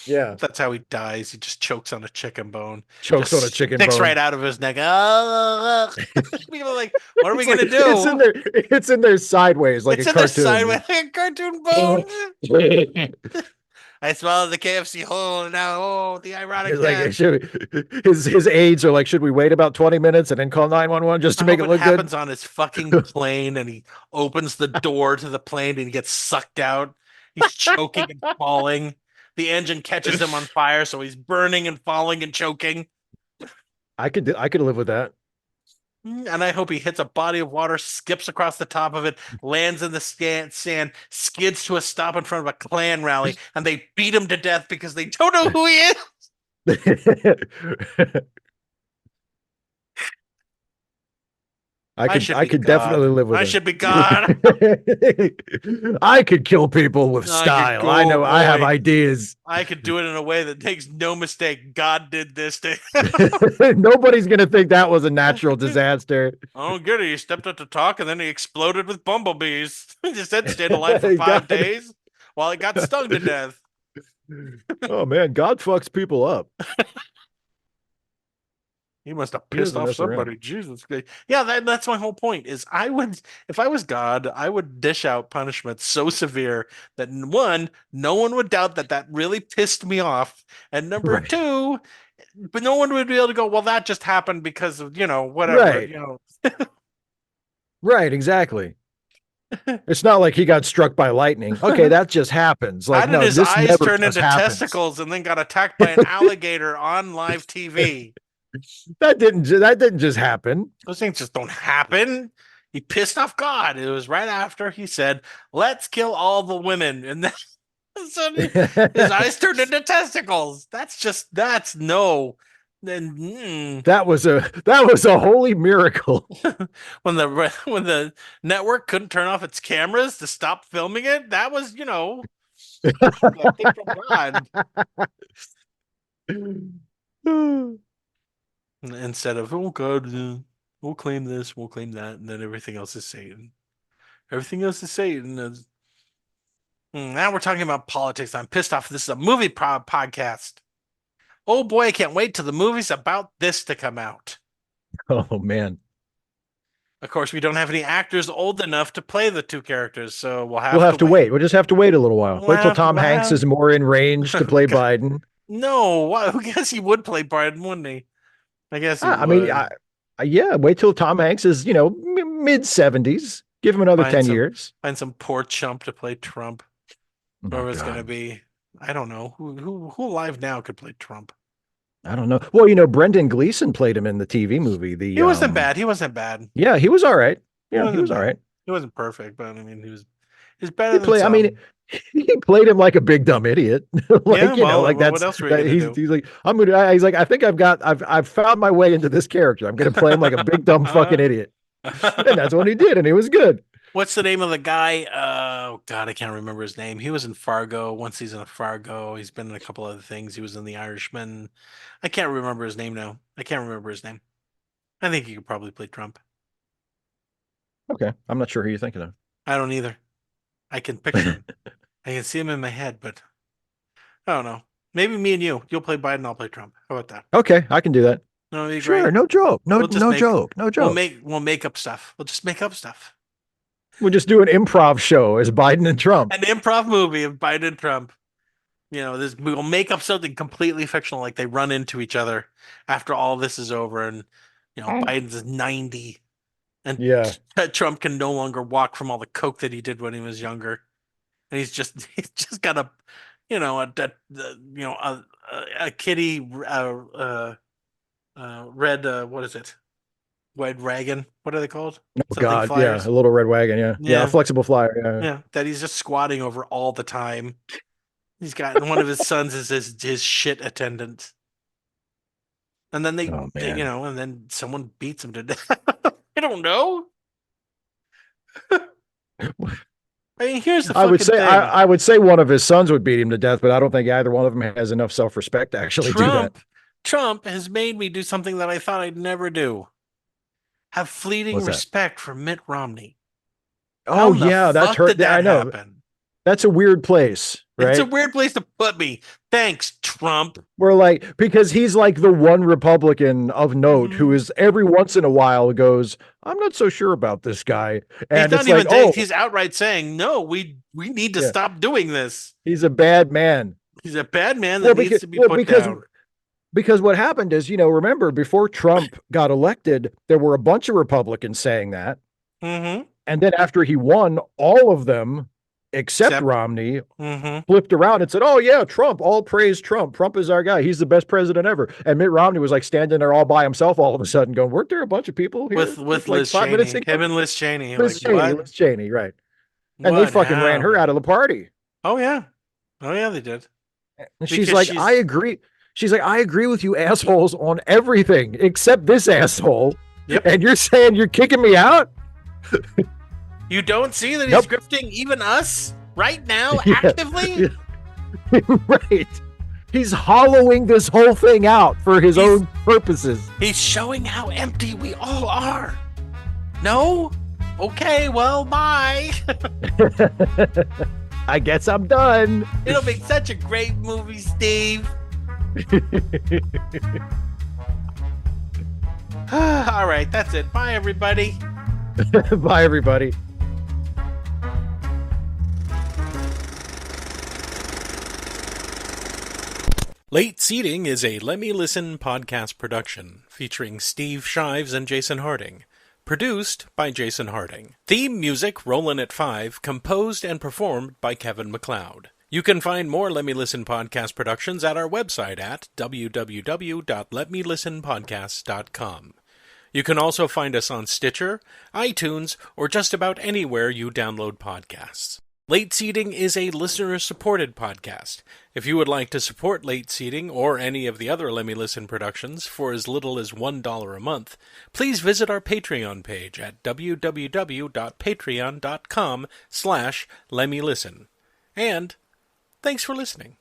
Yeah. That's how he dies. He just chokes on a chicken bone. Chokes Just on a chicken sticks bone. right out of his neck. People are like, what are we It's going to like- do? It's in there sideways, like It's a in there cartoon. sideways, like a cartoon bone. I swallowed the KFC whole, and now, the ironic It's like, death. his aides are like, should we wait about 20 minutes and then call 911 just to I make hope it look happens good? on his fucking plane, and he opens the door to the plane, and he gets sucked out. He's choking and falling. The engine catches him on fire, so he's burning and falling and choking. I could live with that. And I hope he hits a body of water, skips across the top of it, lands in the sand, skids to a stop in front of a Klan rally, and they beat him to death because they don't know who he is. I could definitely live with it. I should be God. I could kill people with style. go, I know. I have boy. ideas. I could do it in a way that makes no mistake. God did this to Nobody's gonna think that was a natural disaster. I don't get it. He stepped up to talk, and then he exploded with bumblebees. He just said stayed alive for He 5 got- days while he got stung to death. Oh man, God fucks people up. He must have He pissed doesn't off mess around. somebody. Jesus. Yeah, that's my whole point. Is if I was God, I would dish out punishment so severe that one, no one would doubt that really pissed me off, and number Right. two, but no one would be able to go, well, that just happened because of whatever. Right. Right, exactly. It's not like he got struck by lightning. Okay, that just happens. Like, How did no, his this eyes never turn just into happens. testicles and then got attacked by an alligator on live TV? That didn't just happen. Those things just don't happen. He pissed off God. It was right after he said, "Let's kill all the women," and then so his eyes turned into testicles. That's no. Then That was a holy miracle. when the network couldn't turn off its cameras to stop filming it, that was a thing from God. Instead of, oh God, we'll claim this, we'll claim that, and then everything else is Satan. Everything else is Satan. Now we're talking about politics. I'm pissed off. This is a movie podcast. Oh boy, I can't wait till the movie's about this to come out. Oh man. Of course, we don't have any actors old enough to play the two characters, so we'll have to wait. We'll just have to wait a little while. We'll Wait till have- Tom we'll Hanks have- is more in range to play Biden. No, who guess he would play Biden, wouldn't he? I guess he I mean, would. yeah, wait till Tom Hanks is, mid 70s. Give him another Find 10 some- years. Find some poor chump to play Trump. Oh, Whoever it's God. gonna be. I don't know. Who alive now could play Trump? I don't know. Well, Brendan Gleeson played him in the TV movie. He wasn't bad. He wasn't bad. Yeah, he was all right. He Yeah, he was all bad. right. He wasn't perfect, but I mean, he's better He than played. I some. mean, he played him like a big dumb idiot. Yeah, well, like what that's else were you gonna do? he's like, he's like, I think I've found my way into this character. I'm gonna play him like a big dumb fucking idiot. And that's what he did, and he was good. What's the name of the guy? Oh God, I can't remember his name. He was in Fargo. One season of Fargo. He's been in a couple other things. He was in The Irishman. I can't remember his name now. I can't remember his name. I think he could probably play Trump. Okay, I'm not sure who you're thinking of. I don't either. I can picture him. I can see him in my head, but I don't know. Maybe me and you. You'll play Biden. I'll play Trump. How about that? Okay, I can do that. No, that'd be Sure, great. no joke. No We'll just joke. We'll make up stuff. We'll just make up stuff. We'll just do an improv show as Biden and Trump. An improv movie of Biden and Trump. We'll make up something completely fictional, like they run into each other after all this is over, and Biden's 90, and Trump can no longer walk from all the coke that he did when he was younger, and he's just got a kitty red what is it? Red wagon. What are they called? Oh God, flyers. Yeah, a little red wagon. Yeah, a flexible flyer. Yeah, that he's just squatting over all the time. He's got one of his sons is his shit attendant, and then and then someone beats him to death. I don't know. I mean, here's the. I would say one of his sons would beat him to death, but I don't think either one of them has enough self-respect to actually do that. Trump has made me do something that I thought I'd never do. Have fleeting respect for Mitt Romney. Oh yeah, that's hurt. I know. Happen? That's a weird place, right? It's a weird place to put me. Thanks, Trump. We're like, because he's like the one Republican of note who is every once in a while goes, I'm not so sure about this guy. And he's not even he's outright saying, no, we need to stop doing this. He's a bad man. He's a bad man that needs to be put down. Because what happened is, remember, before Trump got elected, there were a bunch of Republicans saying that. Mm-hmm. And then after he won, all of them, except Romney, flipped around and said, oh, yeah, Trump, all praise Trump. Trump is our guy. He's the best president ever. And Mitt Romney was like standing there all by himself all of a sudden going, weren't there a bunch of people here? With Liz Cheney. Him and Liz Cheney. Liz Cheney, right. And they fucking ran her out of the party. Oh, yeah. Oh, yeah, they did. And she's like, I agree. She's like, I agree with you assholes on everything except this asshole. Yep. And you're saying you're kicking me out? You don't see that he's scripting even us right now, actively? Right. He's hollowing this whole thing out for his own purposes. He's showing how empty we all are. No? Okay, well, bye. I guess I'm done. It'll make such a great movie, Steve. All right, that's it. Bye, everybody. Bye, everybody. Late Seating is a Let Me Listen podcast production featuring Steve Shives and Jason Harding. Produced by Jason Harding. Theme music, Rollin' at 5, composed and performed by Kevin MacLeod. You can find more Let Me Listen podcast productions at our website at www.letmelistenpodcasts.com. You can also find us on Stitcher, iTunes, or just about anywhere you download podcasts. Late Seating is a listener-supported podcast. If you would like to support Late Seating or any of the other Let Me Listen productions for as little as $1 a month, please visit our Patreon page at www.patreon.com/LetMeListen. And thanks for listening.